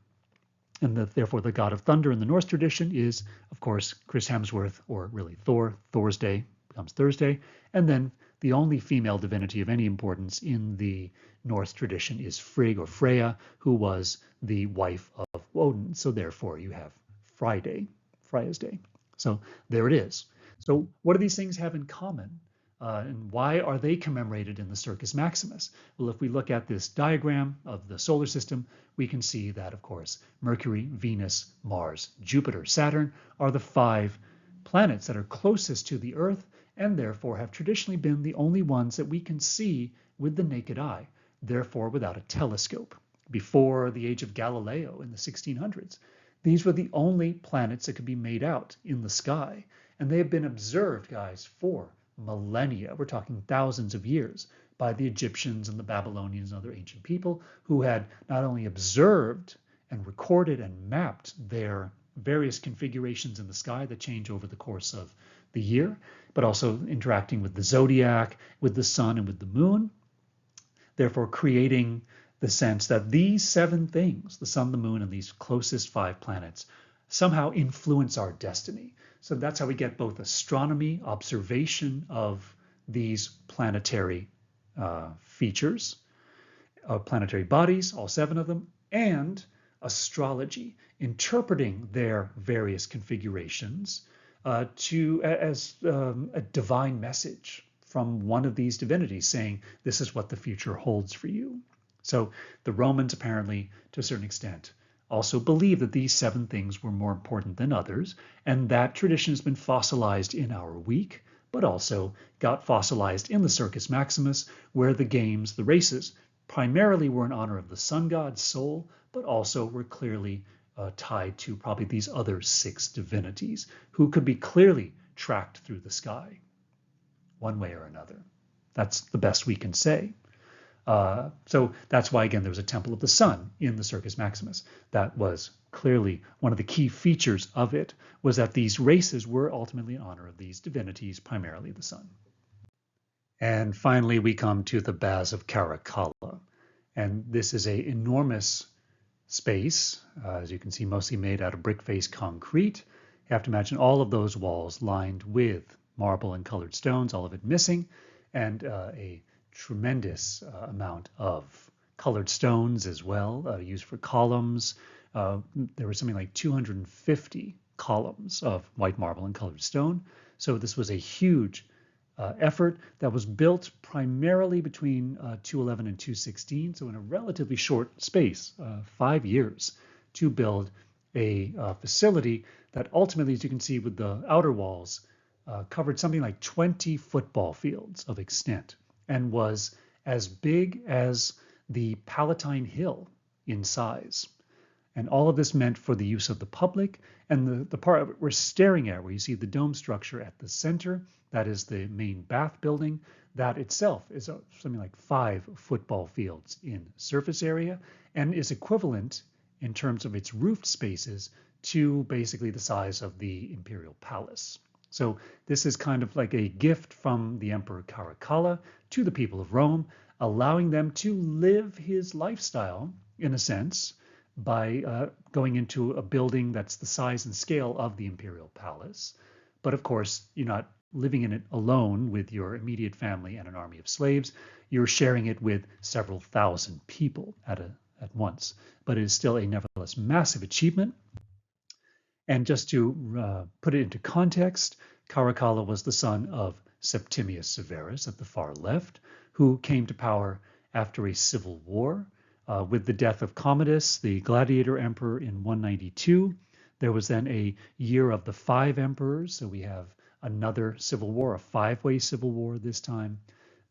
A: And therefore, the god of thunder in the Norse tradition is, of course, Chris Hemsworth, or really Thor. Thor's day becomes Thursday. And then the only female divinity of any importance in the Norse tradition is Frigg or Freya, who was the wife of Odin. So therefore, you have Friday, Freya's day. So there it is. So what do these things have in common? And why are they commemorated in the Circus Maximus? Well, if we look at this diagram of the solar system, we can see that, of course, Mercury, Venus, Mars, Jupiter, Saturn are the 5 planets that are closest to the Earth and therefore have traditionally been the only ones that we can see with the naked eye, therefore without a telescope. Before the age of Galileo in the 1600s, these were the only planets that could be made out in the sky, and they have been observed, guys, for millennia. We're talking thousands of years by the Egyptians and the Babylonians and other ancient people who had not only observed and recorded and mapped their various configurations in the sky that change over the course of the year, but also interacting with the zodiac, with the sun, and with the moon, therefore creating the sense that these 7 things, the sun, the moon, and these closest 5 planets, somehow influence our destiny. So that's how we get both astronomy, observation of these planetary features, planetary bodies, all 7 of them, and astrology, interpreting their various configurations as a divine message from one of these divinities saying, this is what the future holds for you. So the Romans apparently, to a certain extent, also believed that these 7 things were more important than others, and that tradition has been fossilized in our week, but also got fossilized in the Circus Maximus, where the games, the races, primarily were in honor of the sun god Sol, but also were clearly tied to probably these other 6 divinities who could be clearly tracked through the sky, one way or another. That's the best we can say. So that's why, again, there was a Temple of the Sun in the Circus Maximus. That was clearly one of the key features of it, was that these races were ultimately in honor of these divinities, primarily the sun. And finally, we come to the Baths of Caracalla. And this is an enormous space, as you can see, mostly made out of brick-faced concrete. You have to imagine all of those walls lined with marble and colored stones, all of it missing, and a tremendous amount of colored stones as well, used for columns. There was something like 250 columns of white marble and colored stone. So this was a huge effort that was built primarily between 211 and 216, so in a relatively short space, 5 years, to build a facility that ultimately, as you can see with the outer walls, covered something like 20 football fields of extent, and was as big as the Palatine Hill in size. And all of this meant for the use of the public. And the part we're staring at, where you see the dome structure at the center, that is the main bath building. That itself is something like 5 football fields in surface area and is equivalent in terms of its roofed spaces to basically the size of the imperial palace. So this is kind of like a gift from the Emperor Caracalla to the people of Rome, allowing them to live his lifestyle, in a sense, by going into a building that's the size and scale of the imperial palace. But of course, you're not living in it alone with your immediate family and an army of slaves. You're sharing it with several thousand people at once. But it is still a nevertheless massive achievement. And just to put it into context, Caracalla was the son of Septimius Severus at the far left, who came to power after a civil war. With the death of Commodus, the gladiator emperor, in 192, there was then a year of the 5 emperors. So we have another civil war, a 5-way civil war this time,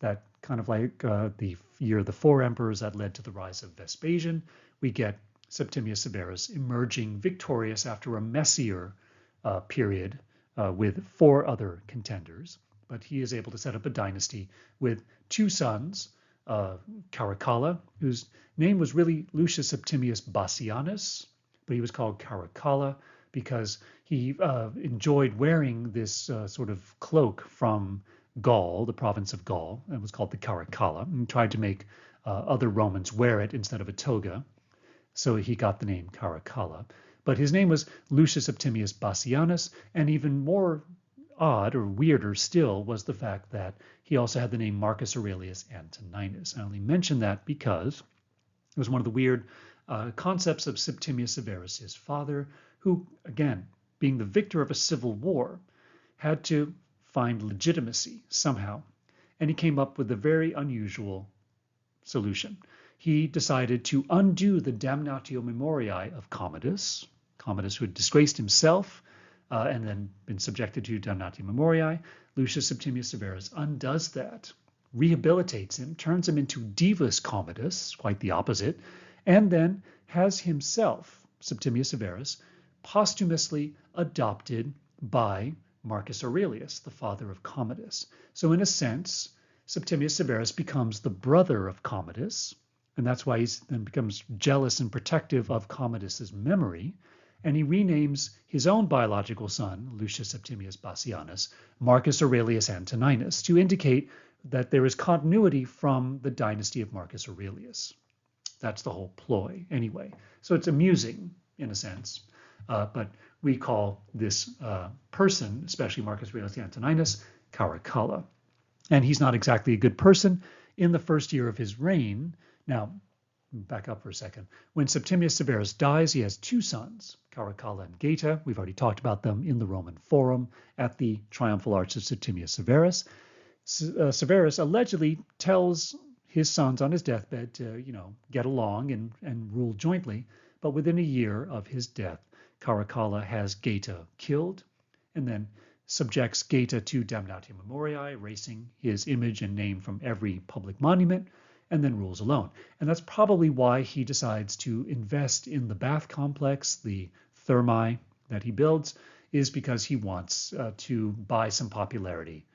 A: that kind of like the year of the 4 emperors that led to the rise of Vespasian. We get Septimius Severus emerging victorious after a messier period with 4 other contenders. But he is able to set up a dynasty with 2 sons, Caracalla, whose name was really Lucius Septimius Bassianus, but he was called Caracalla because he enjoyed wearing this sort of cloak from Gaul, the province of Gaul. It was called the Caracalla, and tried to make other Romans wear it instead of a toga. so he got the name Caracalla. But his name was Lucius Septimius Bassianus, and even more odd or weirder still was the fact that he also had the name Marcus Aurelius Antoninus. I only mention that because it was one of the weird concepts of Septimius Severus, his father, who, again, being the victor of a civil war, had to find legitimacy somehow. And he came up with a very unusual solution. He decided to undo the damnatio memoriae of Commodus, Commodus who had disgraced himself and then been subjected to damnatio memoriae. Lucius Septimius Severus undoes that, rehabilitates him, turns him into Divus Commodus, quite the opposite, and then has himself, Septimius Severus, posthumously adopted by Marcus Aurelius, the father of Commodus. So in a sense, Septimius Severus becomes the brother of Commodus, and that's why he then becomes jealous and protective of Commodus's memory, and he renames his own biological son, Lucius Septimius Bassianus, Marcus Aurelius Antoninus, to indicate that there is continuity from the dynasty of Marcus Aurelius. That's the whole ploy, anyway. So it's amusing, in a sense, but we call this person, especially Marcus Aurelius Antoninus, Caracalla. And he's not exactly a good person. In the first year of his reign, now, back up for a second. When Septimius Severus dies, he has two sons, Caracalla and Geta. We've already talked about them in the Roman Forum at the Triumphal Arch of Septimius Severus. Severus allegedly tells his sons on his deathbed to, get along and rule jointly. But within a year of his death, Caracalla has Geta killed and then subjects Geta to damnatio memoriae, erasing his image and name from every public monument, and then rules alone. And that's probably why he decides to invest in the bath complex, the thermae that he builds, is because he wants to buy some popularity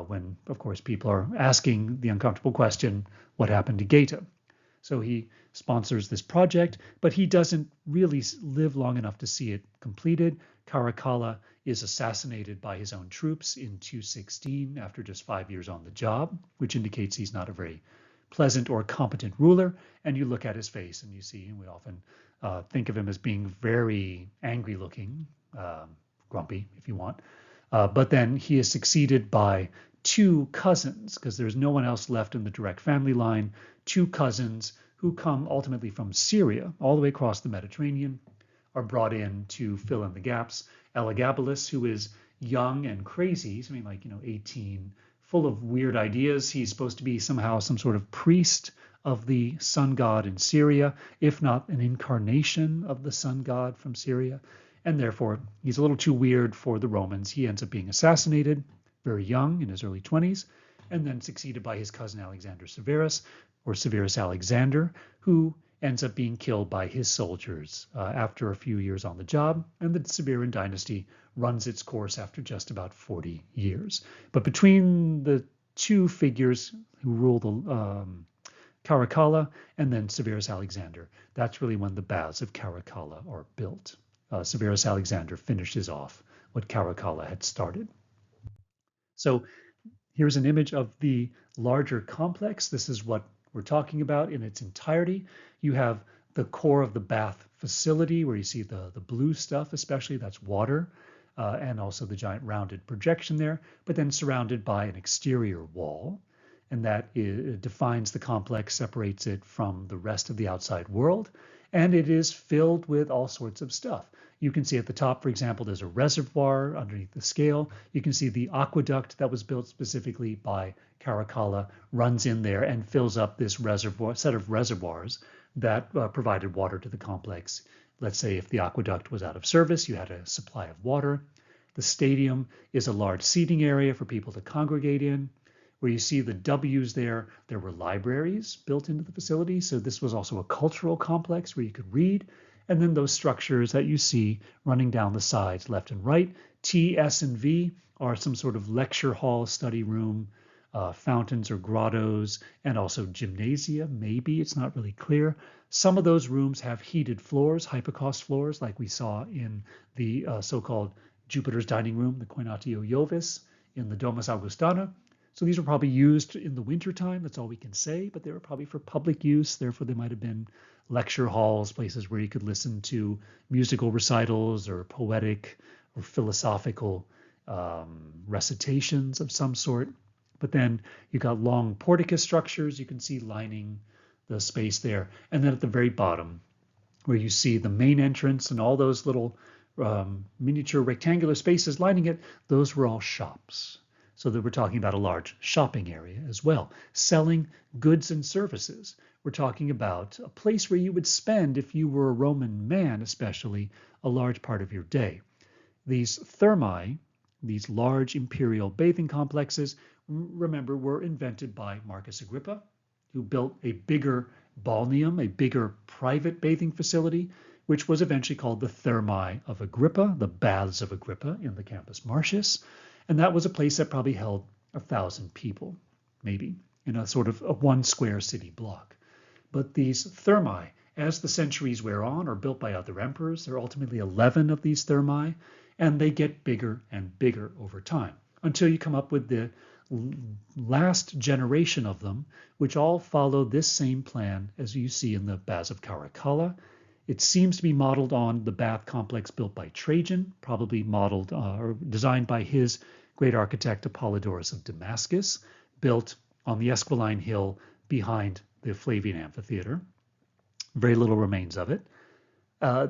A: when, of course, people are asking the uncomfortable question, what happened to Geta? So he sponsors this project, but he doesn't really live long enough to see it completed. Caracalla is assassinated by his own troops in 216 after just 5 years on the job, which indicates he's not a very pleasant or competent ruler. And you look at his face and you see, and we often think of him as being very angry looking, grumpy if you want. But then he is succeeded by two cousins, because there's no one else left in the direct family line, two cousins who come ultimately from Syria, all the way across the Mediterranean, are brought in to fill in the gaps. Elagabalus, who is young and crazy, 18, full of weird ideas. He's supposed to be somehow some sort of priest of the sun god in Syria, if not an incarnation of the sun god from Syria. And therefore, he's a little too weird for the Romans. He ends up being assassinated very young, in his early 20s, and then succeeded by his cousin Alexander Severus, or Severus Alexander, who ends up being killed by his soldiers after a few years on the job, and the Severan dynasty runs its course after just about 40 years. But between the two figures who rule the Caracalla and then Severus Alexander, that's really when the baths of Caracalla are built. Severus Alexander finishes off what Caracalla had started. So here's an image of the larger complex. This is what we're talking about in its entirety. You have the core of the bath facility where you see the blue stuff, especially that's water, and also the giant rounded projection there, but then surrounded by an exterior wall. And that defines the complex, separates it from the rest of the outside world. And it is filled with all sorts of stuff. You can see at the top, for example, there's a reservoir underneath the scale. You can see the aqueduct that was built specifically by Caracalla runs in there and fills up this reservoir, set of reservoirs that provided water to the complex. Let's say if the aqueduct was out of service, you had a supply of water. The stadium is a large seating area for people to congregate in. Where you see the W's there were libraries built into the facility. So this was also a cultural complex where you could read. And then those structures that you see running down the sides, left and right, T, S, and V are some sort of lecture hall, study room, fountains or grottos, and also gymnasia, maybe, it's not really clear. Some of those rooms have heated floors, hypocaust floors, like we saw in the so-called Jupiter's dining room, the Coinatio Jovis, in the Domus Augustana. So these were probably used in the wintertime. That's all we can say, but they were probably for public use. Therefore, they might have been lecture halls, places where you could listen to musical recitals or poetic or philosophical recitations of some sort. But then you got long porticus structures you can see lining the space there. And then at the very bottom, where you see the main entrance and all those little miniature rectangular spaces lining it, those were all shops. So that we're talking about a large shopping area as well, selling goods and services. We're talking about a place where you would spend, if you were a Roman man especially, a large part of your day. These thermae, these large imperial bathing complexes, remember, were invented by Marcus Agrippa, who built a bigger balneum, a bigger private bathing facility, which was eventually called the Thermae of Agrippa, the Baths of Agrippa in the Campus Martius. And that was a place that probably held 1,000 people, maybe, in a sort of a 1 square city block. But these thermae, as the centuries wear on, are built by other emperors. There are ultimately 11 of these thermae, and they get bigger and bigger over time until you come up with the last generation of them, which all follow this same plan as you see in the Baths of Caracalla. It seems to be modeled on the bath complex built by Trajan, probably modeled or designed by his great architect Apollodorus of Damascus, built on the Esquiline Hill behind the Flavian Amphitheater. Very little remains of it.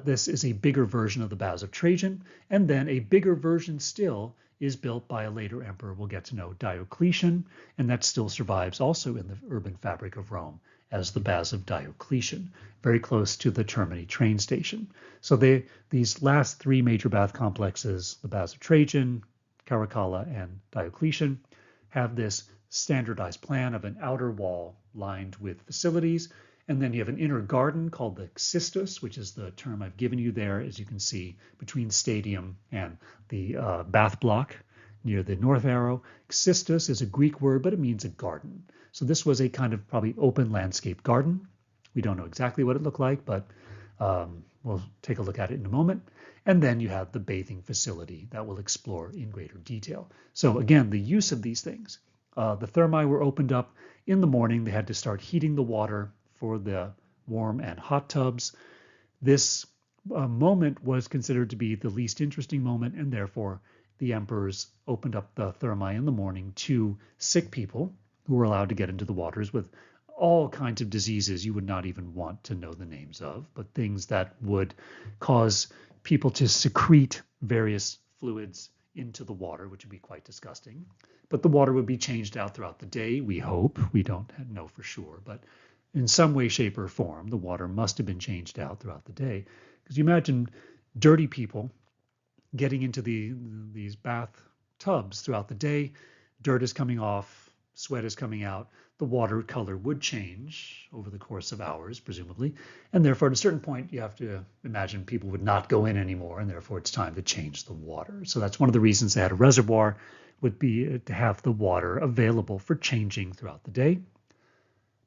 A: This is a bigger version of the Baths of Trajan, and then a bigger version still is built by a later emperor we'll get to know, Diocletian, and that still survives also in the urban fabric of Rome as the Baths of Diocletian, very close to the Termini train station. So these last 3 major bath complexes, the Baths of Trajan, Caracalla, and Diocletian, have this standardized plan of an outer wall lined with facilities, and then you have an inner garden called the Xystus, which is the term I've given you there, as you can see, between stadium and the bath block near the north arrow. Xystus is a Greek word, but it means a garden. So this was a kind of probably open landscape garden. We don't know exactly what it looked like, but we'll take a look at it in a moment. And then you have the bathing facility that we'll explore in greater detail. So again, the use of these things. The thermae were opened up in the morning. They had to start heating the water for the warm and hot tubs. This moment was considered to be the least interesting moment, and therefore the emperors opened up the thermae in the morning to sick people who were allowed to get into the waters with all kinds of diseases you would not even want to know the names of, but things that would cause people to secrete various fluids into the water, which would be quite disgusting. But the water would be changed out throughout the day, we hope. We don't know for sure, but in some way, shape, or form, the water must have been changed out throughout the day. Because you imagine dirty people getting into these bath tubs throughout the day, dirt is coming off, sweat is coming out, the water color would change over the course of hours, presumably, and therefore at a certain point you have to imagine people would not go in anymore, and therefore it's time to change the water. So that's one of the reasons they had a reservoir, would be to have the water available for changing throughout the day.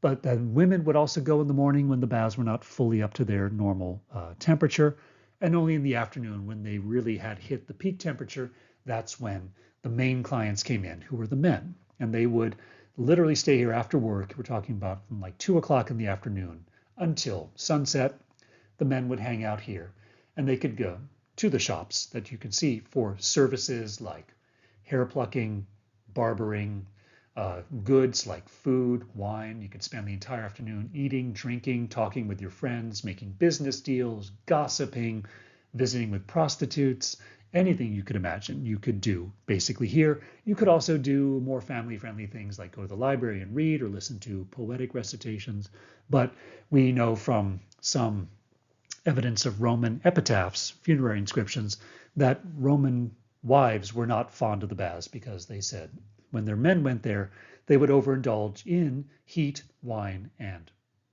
A: But then women would also go in the morning when the baths were not fully up to their normal temperature, and only in the afternoon when they really had hit the peak temperature, that's when the main clients came in, who were the men. And they would literally stay here after work. We're talking about from like 2 o'clock in the afternoon until sunset. The men would hang out here, and they could go to the shops that you can see for services like hair plucking, barbering, goods like food, wine. You could spend the entire afternoon eating, drinking, talking with your friends, making business deals, gossiping, visiting with prostitutes, anything you could imagine you could do basically here. You could also do more family-friendly things like go to the library and read or listen to poetic recitations. But we know from some evidence of Roman epitaphs, funerary inscriptions, that Roman wives were not fond of the baths because they said when their men went there, they would overindulge in heat, wine, and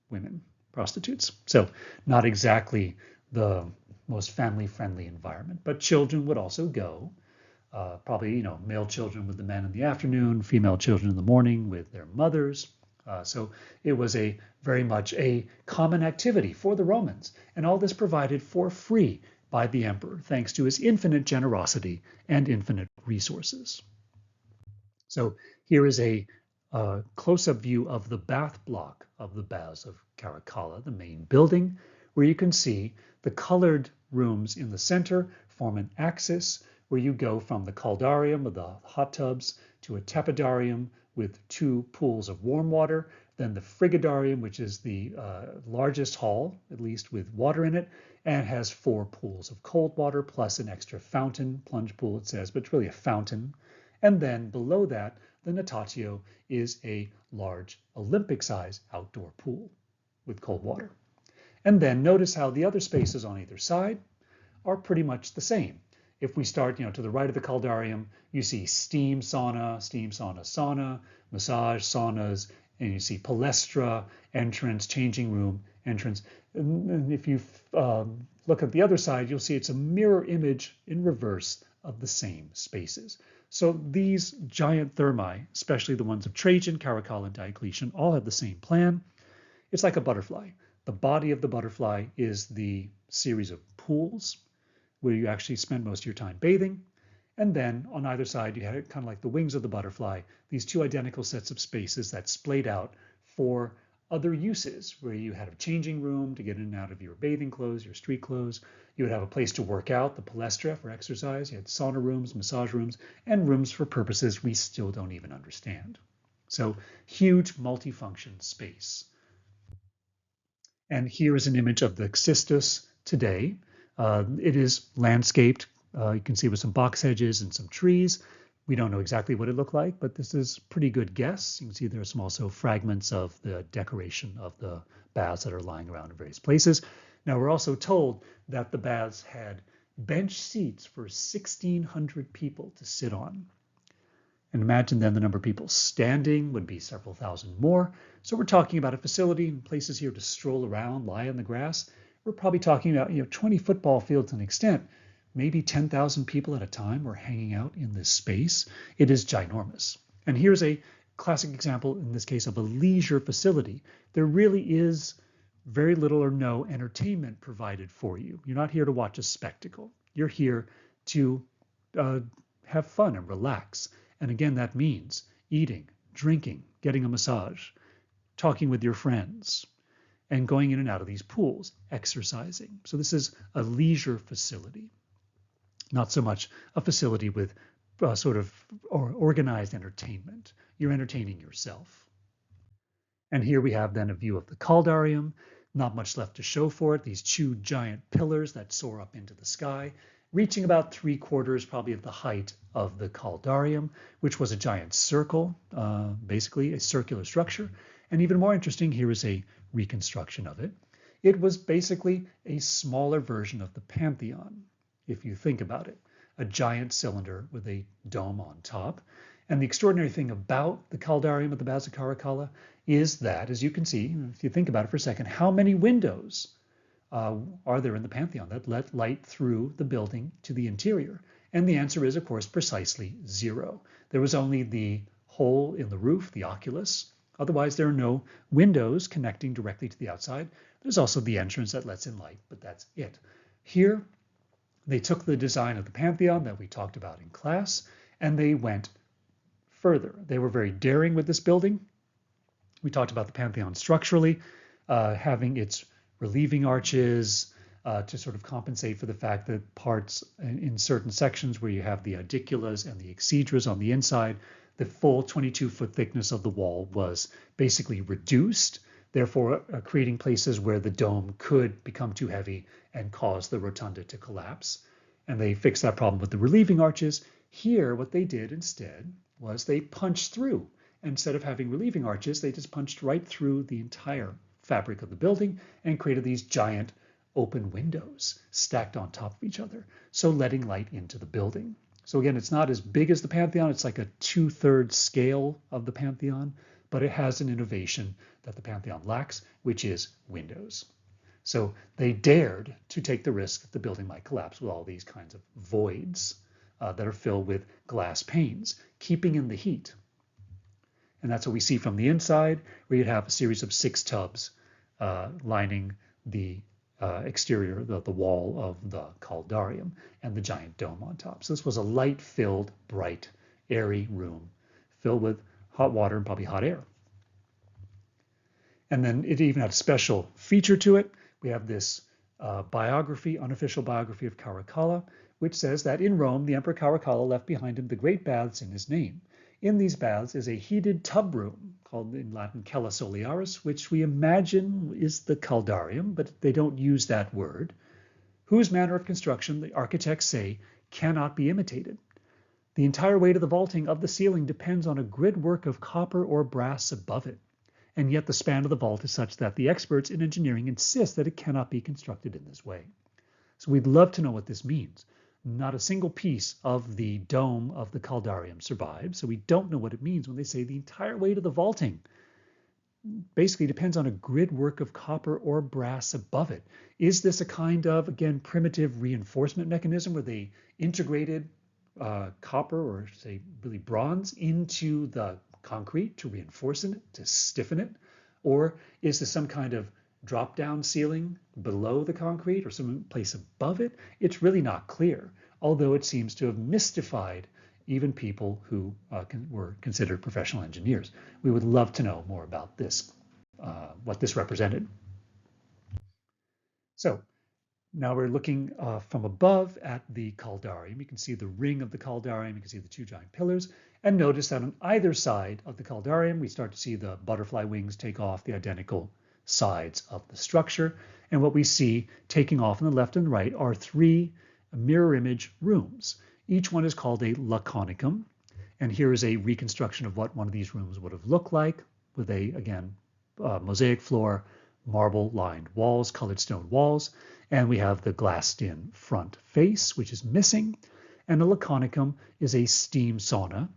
A: women, prostitutes. So not exactly the most family-friendly environment, but children would also go. Probably, male children with the men in the afternoon, female children in the morning with their mothers. So it was very much a common activity for the Romans, and all this provided for free by the emperor, thanks to his infinite generosity and infinite resources. So here is a close-up view of the bath block of the Baths of Caracalla, the main building, where you can see the colored rooms in the center form an axis where you go from the caldarium of the hot tubs to a tepidarium with 2 pools of warm water, then the frigidarium, which is the largest hall, at least with water in it, and has 4 pools of cold water plus an extra fountain, plunge pool it says, but it's really a fountain. And then below that, the natatio is a large Olympic-size outdoor pool with cold water. And then notice how the other spaces on either side are pretty much the same. If we start, to the right of the caldarium, you see steam sauna, sauna, massage saunas, and you see palestra, entrance, changing room, entrance. And if you look at the other side, you'll see it's a mirror image in reverse of the same spaces. So these giant thermae, especially the ones of Trajan, Caracalla, and Diocletian, all have the same plan. It's like a butterfly. The body of the butterfly is the series of pools where you actually spend most of your time bathing. And then on either side, you have kind of like the wings of the butterfly, these 2 identical sets of spaces that splayed out for other uses, where you had a changing room to get in and out of your bathing clothes, your street clothes. You would have a place to work out, the palestra for exercise. You had sauna rooms, massage rooms, and rooms for purposes we still don't even understand. So huge multifunction space. And here is an image of the Xystus today. It is landscaped. You can see with some box hedges and some trees. We don't know exactly what it looked like, but this is a pretty good guess. You can see there are some also fragments of the decoration of the baths that are lying around in various places. Now, we're also told that the baths had bench seats for 1,600 people to sit on. And imagine then the number of people standing would be several thousand more. So we're talking about a facility and places here to stroll around, lie on the grass. We're probably talking about 20 football fields in extent. Maybe 10,000 people at a time were hanging out in this space. It is ginormous. And here's a classic example, in this case, of a leisure facility. There really is very little or no entertainment provided for you. You're not here to watch a spectacle. You're here to have fun and relax. And again, that means eating, drinking, getting a massage, talking with your friends, and going in and out of these pools, exercising. So this is a leisure facility, not so much a facility with sort of organized entertainment. You're entertaining yourself. And here we have then a view of the caldarium. Not much left to show for it. These 2 giant pillars that soar up into the sky, reaching about 3/4 probably of the height of the caldarium, which was a giant circle, basically a circular structure. And even more interesting, here is a reconstruction of it. It was basically a smaller version of the Pantheon, if you think about it, a giant cylinder with a dome on top. And the extraordinary thing about the caldarium of the Baths of Caracalla is that, as you can see, if you think about it for a second, how many windows are there in the Pantheon that let light through the building to the interior? And the answer is, of course, precisely 0. There was only the hole in the roof, the oculus. Otherwise, there are no windows connecting directly to the outside. There's also the entrance that lets in light, but that's it. Here, they took the design of the Pantheon that we talked about in class, and they went further. They were very daring with this building. We talked about the Pantheon structurally, having its relieving arches to sort of compensate for the fact that parts in certain sections where you have the audiculas and the exedras on the inside, the full 22-foot thickness of the wall was basically reduced, therefore creating places where the dome could become too heavy and cause the rotunda to collapse. And they fixed that problem with the relieving arches. Here, what they did instead was they punched through. Instead of having relieving arches, they just punched right through the entire fabric of the building and created these giant open windows stacked on top of each other, so letting light into the building. So again, it's not as big as the Pantheon. It's like a 2/3 scale of the Pantheon, but it has an innovation that the Pantheon lacks, which is windows. So they dared to take the risk that the building might collapse with all these kinds of voids that are filled with glass panes, keeping in the heat. And that's what we see from the inside, where you'd have a series of 6 tubs lining the exterior, the wall of the caldarium, and the giant dome on top. So this was a light-filled, bright, airy room filled with hot water and probably hot air. And then it even had a special feature to it. We have this biography, unofficial biography of Caracalla, which says that in Rome, the Emperor Caracalla left behind him the great baths in his name. In these baths is a heated tub room called in Latin cella soliaris, which we imagine is the caldarium, but they don't use that word, whose manner of construction, the architects say, cannot be imitated. The entire weight of the vaulting of the ceiling depends on a grid work of copper or brass above it, and yet the span of the vault is such that the experts in engineering insist that it cannot be constructed in this way. So we'd love to know what this means. Not a single piece of the dome of the caldarium survives, so we don't know what it means when they say the entire weight of the vaulting basically depends on a grid work of copper or brass above it. Is this a kind of, again, primitive reinforcement mechanism where they integrated copper or say really bronze into the concrete to reinforce it, to stiffen it? Or is this some kind of drop-down ceiling below the concrete or some place above it? It's really not clear, although it seems to have mystified even people who were considered professional engineers. We would love to know more about this, what this represented. So now we're looking from above at the caldarium. You can see the ring of the caldarium. You can see the two giant pillars. And notice that on either side of the caldarium, we start to see the butterfly wings take off the identical sides of the structure. And what we see taking off on the left and the right are three mirror image rooms. Each one is called a laconicum. And here is a reconstruction of what one of these rooms would have looked like with a, again, mosaic floor, marble lined walls, colored stone walls. And we have the glassed-in front face, which is missing. And a laconicum is a steam sauna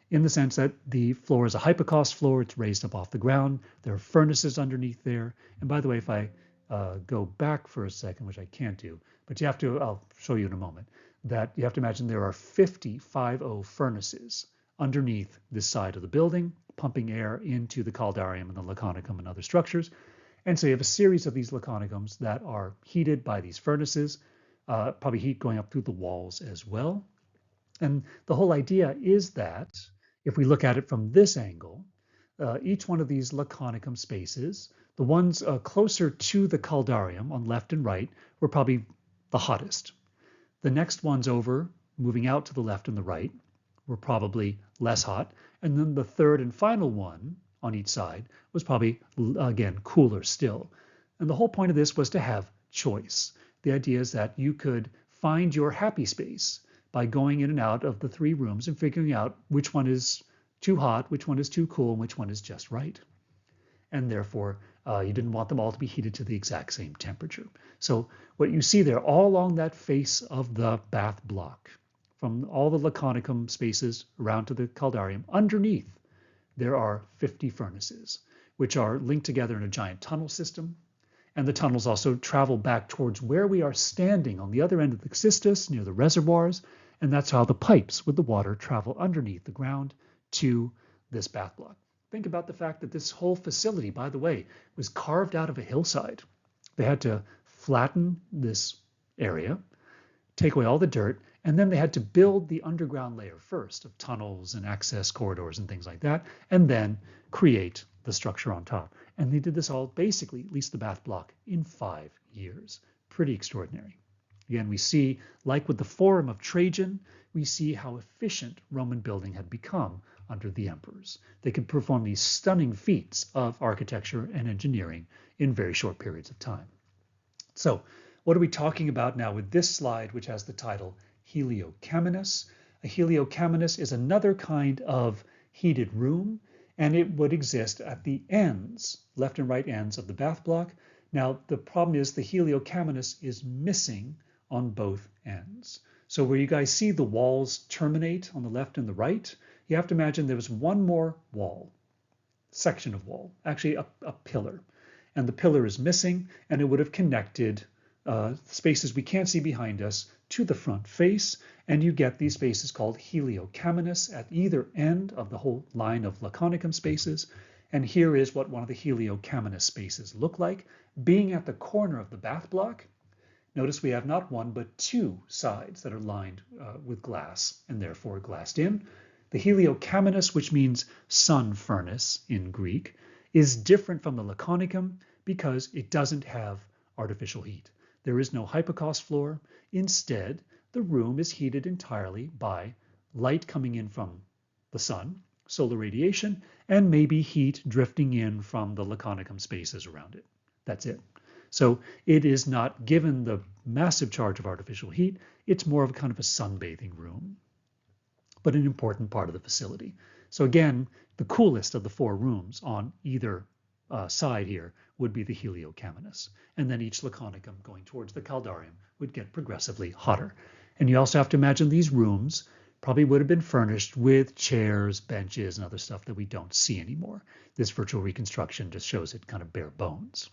A: in the sense that the floor is a hypocaust floor. It's raised up off the ground. There are furnaces underneath there. And by the way, if I go back for a second, which I can't do, but you have to, I'll show you in a moment, that you have to imagine there are 50 furnaces underneath this side of the building, pumping air into the caldarium and the laconicum and other structures. And so you have a series of these laconicums that are heated by these furnaces, probably heat going up through the walls as well. And the whole idea is that if we look at it from this angle, each one of these laconicum spaces, the ones closer to the caldarium on left and right were probably the hottest. The next ones over, moving out to the left and the right, were probably less hot. And then the third and final one on each side was probably, again, cooler still. And the whole point of this was to have choice. The idea is that you could find your happy space by going in and out of the three rooms and figuring out which one is too hot, which one is too cool, and which one is just right. And therefore, you didn't want them all to be heated to the exact same temperature. So what you see there, all along that face of the bath block, from all the laconicum spaces around to the caldarium, underneath, there are 50 furnaces, which are linked together in a giant tunnel system. And the tunnels also travel back towards where we are standing on the other end of the Xystus, near the reservoirs. And that's how the pipes with the water travel underneath the ground to this bath block. Think about the fact that this whole facility, by the way, was carved out of a hillside. They had to flatten this area, take away all the dirt, and then they had to build the underground layer first of tunnels and access corridors and things like that, and then create the structure on top. And they did this all basically, at least the bath block, in 5 years. Pretty extraordinary. Again, we see, like with the Forum of Trajan, we see how efficient Roman building had become under the emperors. They could perform these stunning feats of architecture and engineering in very short periods of time. So what are we talking about now with this slide, which has the title Heliocaminus? A heliocaminus is another kind of heated room, and it would exist at the ends, left and right ends of the bath block. Now, the problem is the heliocaminus is missing on both ends. So where you guys see the walls terminate on the left and the right, you have to imagine there was one more wall, section of wall, actually a pillar. And the pillar is missing, and it would have connected spaces we can't see behind us to the front face, and you get these spaces called heliocaminus at either end of the whole line of laconicum spaces. And here is what one of the heliocaminus spaces look like. Being at the corner of the bath block, notice we have not one but two sides that are lined with glass and therefore glassed in. The Heliocamenus, which means sun furnace in Greek, is different from the Laconicum because it doesn't have artificial heat. There is no hypocaust floor. Instead, the room is heated entirely by light coming in from the sun, solar radiation, and maybe heat drifting in from the Laconicum spaces around it. That's it. So it is not given the massive charge of artificial heat. It's more of a kind of a sunbathing room, but an important part of the facility. So again, the coolest of the four rooms on either side here would be the Heliocamenus. And then each Laconicum going towards the Caldarium would get progressively hotter. And you also have to imagine these rooms probably would have been furnished with chairs, benches, and other stuff that we don't see anymore. This virtual reconstruction just shows it kind of bare bones.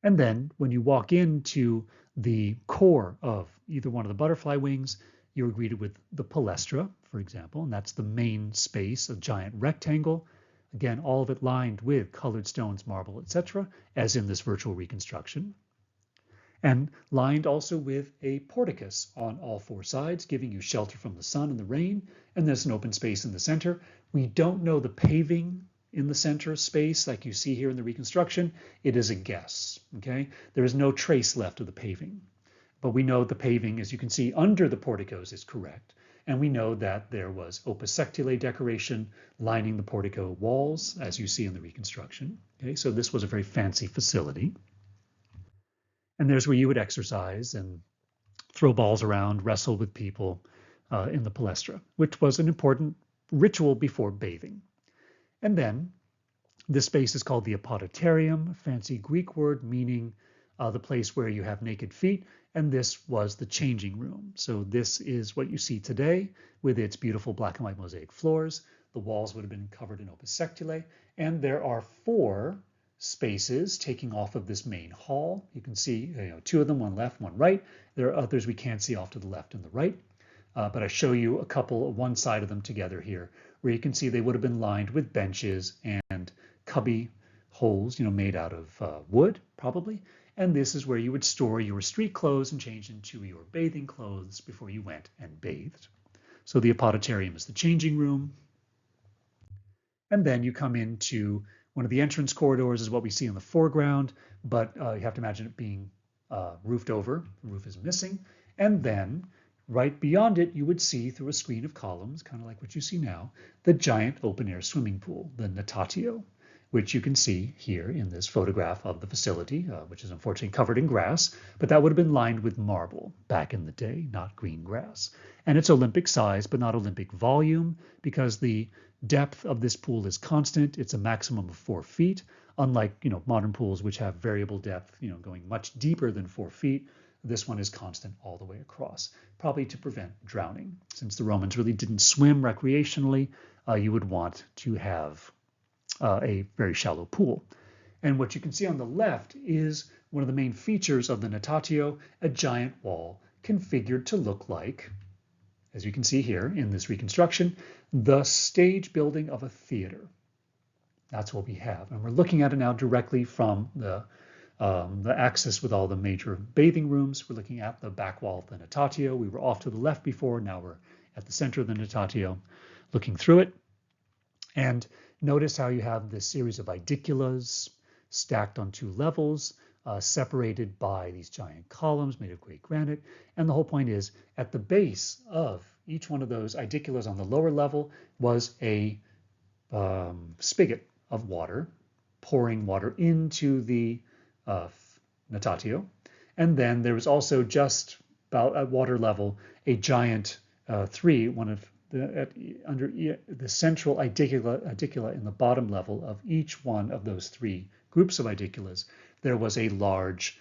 A: And then when you walk into the core of either one of the butterfly wings, you're greeted with the palestra, for example, and that's the main space, a giant rectangle. Again, all of it lined with colored stones, marble, etc., as in this virtual reconstruction. And lined also with a porticus on all four sides, giving you shelter from the sun and the rain. And there's an open space in the center. We don't know the paving in the center space like you see here in the reconstruction. It is a guess, okay? There is no trace left of the paving. But we know the paving, as you can see, under the porticos is correct. And we know that there was opus sectile decoration lining the portico walls, as you see in the reconstruction. Okay, so this was a very fancy facility. And there's where you would exercise and throw balls around, wrestle with people in the palestra, which was an important ritual before bathing. And then this space is called the apoditarium, a fancy Greek word meaning the place where you have naked feet. And this was the changing room. So this is what you see today with its beautiful black and white mosaic floors. The walls would have been covered in opus sectile. And there are four spaces taking off of this main hall. You can see two of them, one left, one right. There are others we can't see off to the left and the right. But I show you a couple, one side of them together here, where you can see they would have been lined with benches and cubby holes, made out of wood, probably. And this is where you would store your street clothes and change into your bathing clothes before you went and bathed. So the apoditarium is the changing room. And then you come into one of the entrance corridors is what we see in the foreground, but you have to imagine it being roofed over. The roof is missing. And then right beyond it, you would see through a screen of columns, kind of like what you see now, the giant open-air swimming pool, the natatio, which you can see here in this photograph of the facility, which is unfortunately covered in grass, but that would have been lined with marble back in the day, not green grass. And it's Olympic size, but not Olympic volume, because the depth of this pool is constant. It's a maximum of 4 feet, unlike modern pools, which have variable depth, going much deeper than 4 feet. This one is constant all the way across, probably to prevent drowning. Since the Romans really didn't swim recreationally, you would want to have a very shallow pool. And what you can see on the left is one of the main features of the natatio, a giant wall configured to look like, as you can see here in this reconstruction, the stage building of a theater. That's what we have. And we're looking at it now directly from the axis with all the major bathing rooms. We're looking at the back wall of the natatio. We were off to the left before. Now we're at the center of the natatio, looking through it. And notice how you have this series of idiculas stacked on 2 levels, separated by these giant columns made of gray granite. And the whole point is, at the base of each one of those idiculas on the lower level was a spigot of water, pouring water into the natatio. And then there was also just about at water level a giant under the central idicula in the bottom level of each one of those 3 groups of idiculas, there was a large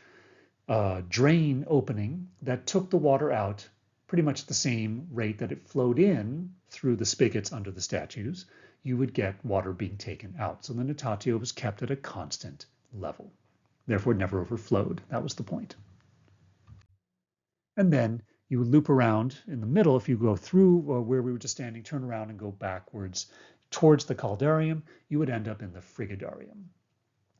A: drain opening that took the water out pretty much the same rate that it flowed in through the spigots under the statues. You would get water being taken out. So the natatio was kept at a constant level. Therefore, it never overflowed. That was the point. And then you would loop around in the middle. If you go through where we were just standing, turn around and go backwards towards the caldarium, you would end up in the frigidarium.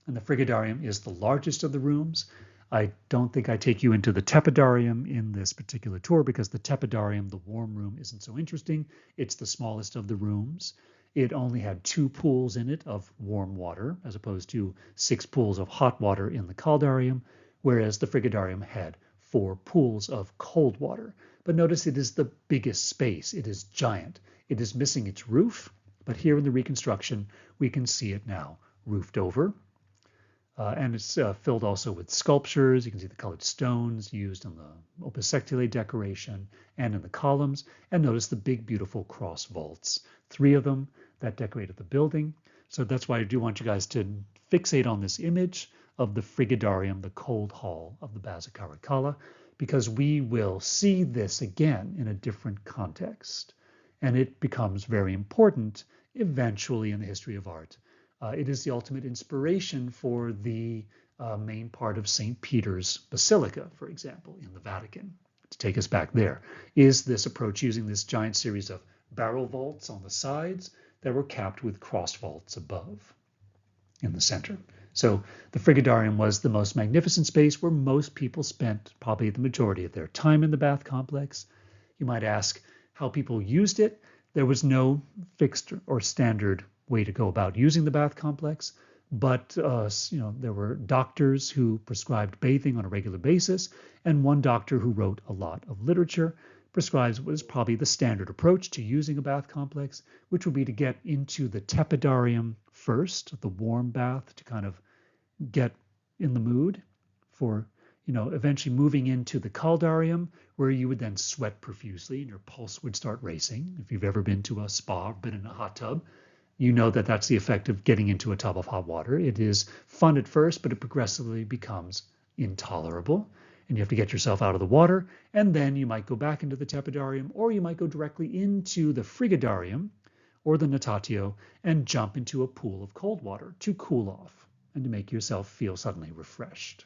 A: And the frigidarium is the largest of the rooms. I don't think I take you into the tepidarium in this particular tour because the tepidarium, the warm room, isn't so interesting. It's the smallest of the rooms. It only had 2 pools in it of warm water, as opposed to 6 pools of hot water in the caldarium, whereas the frigidarium had 4 pools of cold water. But notice it is the biggest space. It is giant. It is missing its roof, but here in the reconstruction, we can see it now roofed over. And it's filled also with sculptures. You can see the colored stones used in the opus sectile decoration and in the columns. And notice the big, beautiful cross vaults, 3 of them that decorated the building. So that's why I do want you guys to fixate on this image of the frigidarium, the cold hall of the Baza Caracalla, because we will see this again in a different context. And it becomes very important eventually in the history of art. It is the ultimate inspiration for the main part of St. Peter's Basilica, for example, in the Vatican. To take us back there, is this approach using this giant series of barrel vaults on the sides that were capped with cross vaults above in the center. So the frigidarium was the most magnificent space where most people spent probably the majority of their time in the bath complex. You might ask how people used it. There was no fixed or standard way to go about using the bath complex, but there were doctors who prescribed bathing on a regular basis, and one doctor who wrote a lot of literature prescribes what is probably the standard approach to using a bath complex, which would be to get into the tepidarium first, the warm bath, to kind of get in the mood for eventually moving into the caldarium, where you would then sweat profusely and your pulse would start racing. If you've ever been to a spa or been in a hot tub, you know that that's the effect of getting into a tub of hot water. It is fun at first, but it progressively becomes intolerable. And you have to get yourself out of the water. And then you might go back into the tepidarium, or you might go directly into the frigidarium or the natatio and jump into a pool of cold water to cool off and to make yourself feel suddenly refreshed.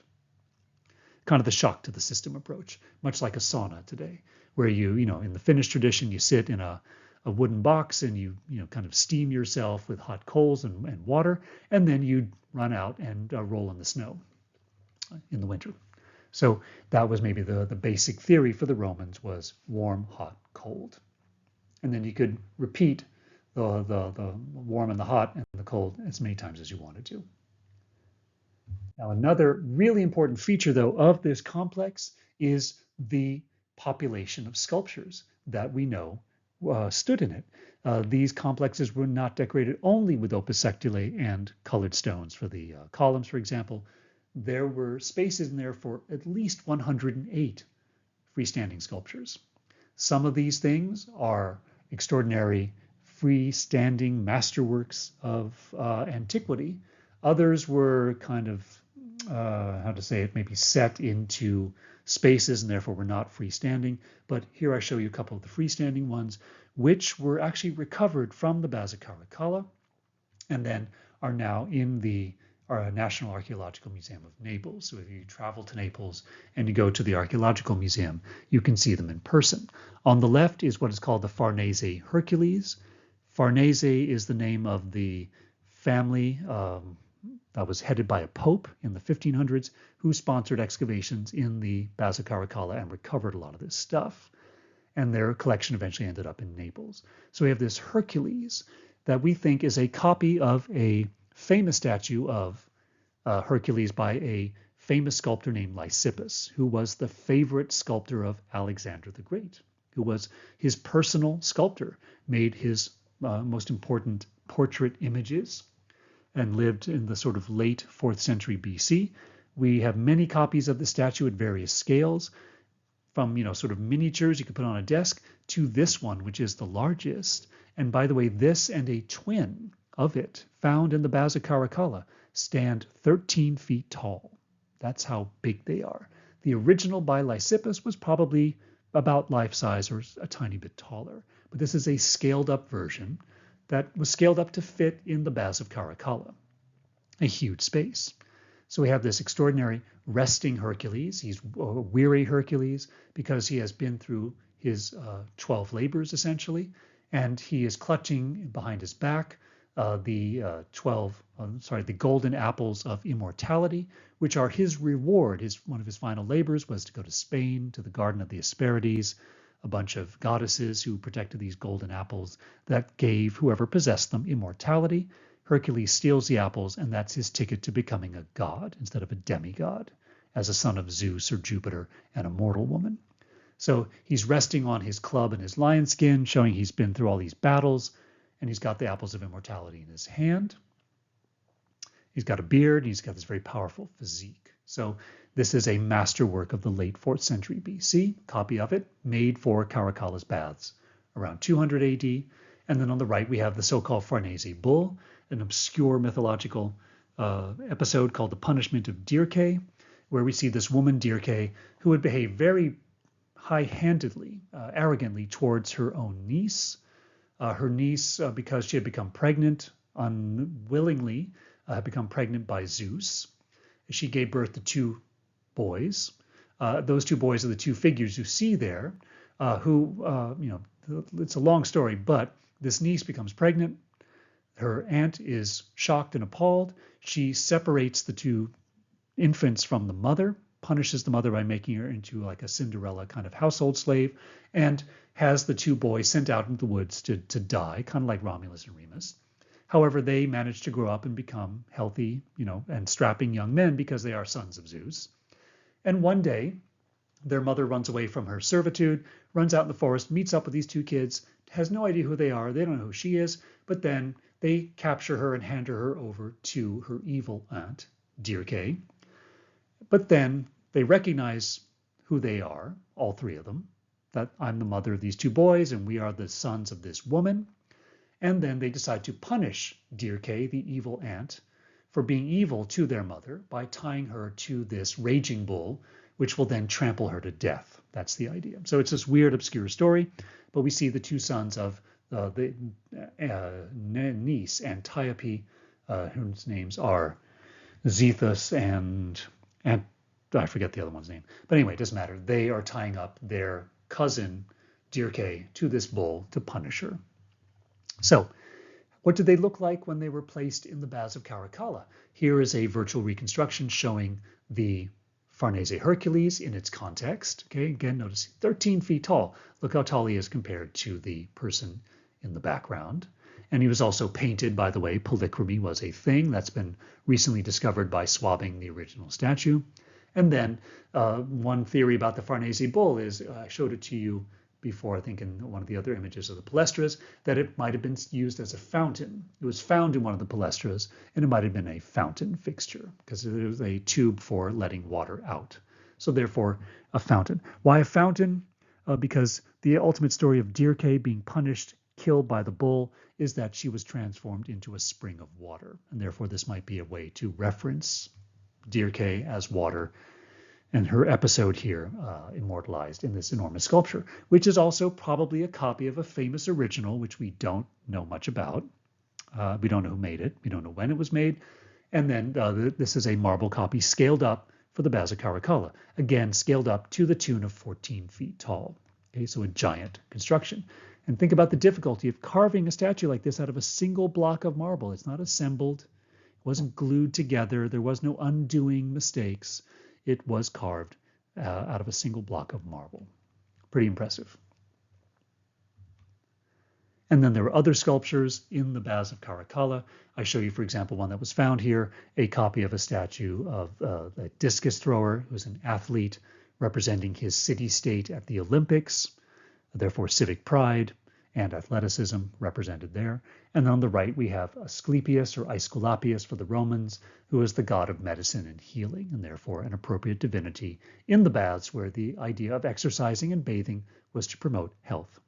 A: Kind of the shock to the system approach, much like a sauna today, where in the Finnish tradition, you sit in a wooden box and you kind of steam yourself with hot coals and water, and then you run out and roll in the snow in the winter. So that was maybe the basic theory for the Romans, was warm, hot, cold. And then you could repeat the warm and the hot and the cold as many times as you wanted to. Now, another really important feature, though, of this complex is the population of sculptures that we know stood in it. These complexes were not decorated only with opus sectile and colored stones for the columns, for example. There were spaces in there for at least 108 freestanding sculptures. Some of these things are extraordinary freestanding masterworks of antiquity. Others were kind of, maybe set into spaces and therefore were not freestanding. But here I show you a couple of the freestanding ones, which were actually recovered from the Baza Caracalla and then are now in the National Archaeological Museum of Naples. So if you travel to Naples and you go to the Archaeological Museum, you can see them in person. On the left is what is called the Farnese Hercules. Farnese is the name of the family that was headed by a pope in the 1500s who sponsored excavations in the Baza Caracalla and recovered a lot of this stuff. And their collection eventually ended up in Naples. So we have this Hercules that we think is a copy of a famous statue of Hercules by a famous sculptor named Lysippus, who was the favorite sculptor of Alexander the Great, who was his personal sculptor, made his most important portrait images, and lived in the sort of late 4th century BC. We have many copies of the statue at various scales, from sort of miniatures you could put on a desk to this one, which is the largest. And by the way, this and a twin of it found in the Baza Caracalla stand 13 feet tall. That's how big they are. The original by Lysippus was probably about life size or a tiny bit taller. But this is a scaled up version that was scaled up to fit in the Baths of Caracalla, a huge space. So we have this extraordinary resting Hercules. He's a weary Hercules because he has been through his 12 labors, essentially, and he is clutching behind his back the golden apples of immortality, which are his reward. One of his final labors was to go to Spain, to the Garden of the Hesperides, a bunch of goddesses who protected these golden apples that gave whoever possessed them immortality. Hercules steals the apples, and that's his ticket to becoming a god instead of a demigod, as a son of Zeus or Jupiter and a mortal woman. So he's resting on his club and his lion skin, showing he's been through all these battles, and he's got the apples of immortality in his hand. He's got a beard, and he's got this very powerful physique. So this is a masterwork of the late 4th century BC, copy of it, made for Caracalla's baths around 200 AD. And then on the right, we have the so-called Farnese bull, an obscure mythological episode called The Punishment of Dirce, where we see this woman, Dirce, who would behave very high-handedly, arrogantly towards her own niece. Her niece, because she had become pregnant unwillingly, had become pregnant by Zeus. She gave birth to 2 boys. Those 2 boys are the 2 figures you see there, it's a long story, but this niece becomes pregnant. Her aunt is shocked and appalled. She separates the 2 infants from the mother, punishes the mother by making her into like a Cinderella kind of household slave, and has the 2 boys sent out into the woods to die, kind of like Romulus and Remus. However, they manage to grow up and become healthy, and strapping young men because they are sons of Zeus. And one day, their mother runs away from her servitude, runs out in the forest, meets up with these 2 kids, has no idea who they are, they don't know who she is, but then they capture her and hand her over to her evil aunt, Dirce. But then they recognize who they are, all 3 of them, that I'm the mother of these 2 boys and we are the sons of this woman. And then they decide to punish Dirce, the evil aunt, for being evil to their mother by tying her to this raging bull, which will then trample her to death. That's the idea. So it's this weird, obscure story, but we see the 2 sons of the niece, Antiope, whose names are Zethus and I forget the other one's name. But anyway, it doesn't matter. They are tying up their cousin, Dirce, to this bull to punish her. So what did they look like when they were placed in the baths of Caracalla? Here is a virtual reconstruction showing the Farnese Hercules in its context. Okay, again, notice 13 feet tall. Look how tall he is compared to the person in the background. And he was also painted, by the way. Polychromy was a thing that's been recently discovered by swabbing the original statue. And then one theory about the Farnese bull is, I showed it to you before, I think in one of the other images of the Palestras, that it might have been used as a fountain. It was found in one of the Palestras, and it might have been a fountain fixture because it was a tube for letting water out. So therefore, a fountain. Why a fountain? Because the ultimate story of Dirce being punished, killed by the bull, is that she was transformed into a spring of water. And therefore, this might be a way to reference Dirce as water, and her episode here immortalized in this enormous sculpture, which is also probably a copy of a famous original, which we don't know much about. We don't know who made it. We don't know when it was made. And then this is a marble copy scaled up for the Baths of Caracalla. Again, scaled up to the tune of 14 feet tall. Okay, so a giant construction. And think about the difficulty of carving a statue like this out of a single block of marble. It's not assembled. It wasn't glued together. There was no undoing mistakes. It was carved out of a single block of marble. Pretty impressive. And then there were other sculptures in the Baths of Caracalla. I show you, for example, one that was found here, a copy of a statue of a discus thrower who was an athlete representing his city-state at the Olympics, therefore civic pride and athleticism represented there. And on the right, we have Asclepius or Aesculapius for the Romans, who is the god of medicine and healing, and therefore an appropriate divinity in the baths where the idea of exercising and bathing was to promote health.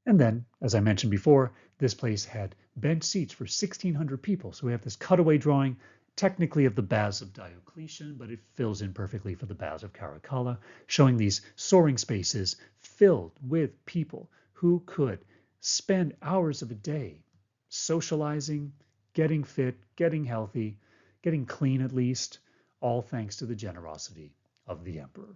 A: And then, as I mentioned before, this place had bench seats for 1,600 people. So we have this cutaway drawing, technically of the Baths of Diocletian, but it fills in perfectly for the Baths of Caracalla, showing these soaring spaces filled with people who could spend hours of a day socializing, getting fit, getting healthy, getting clean at least, all thanks to the generosity of the emperor.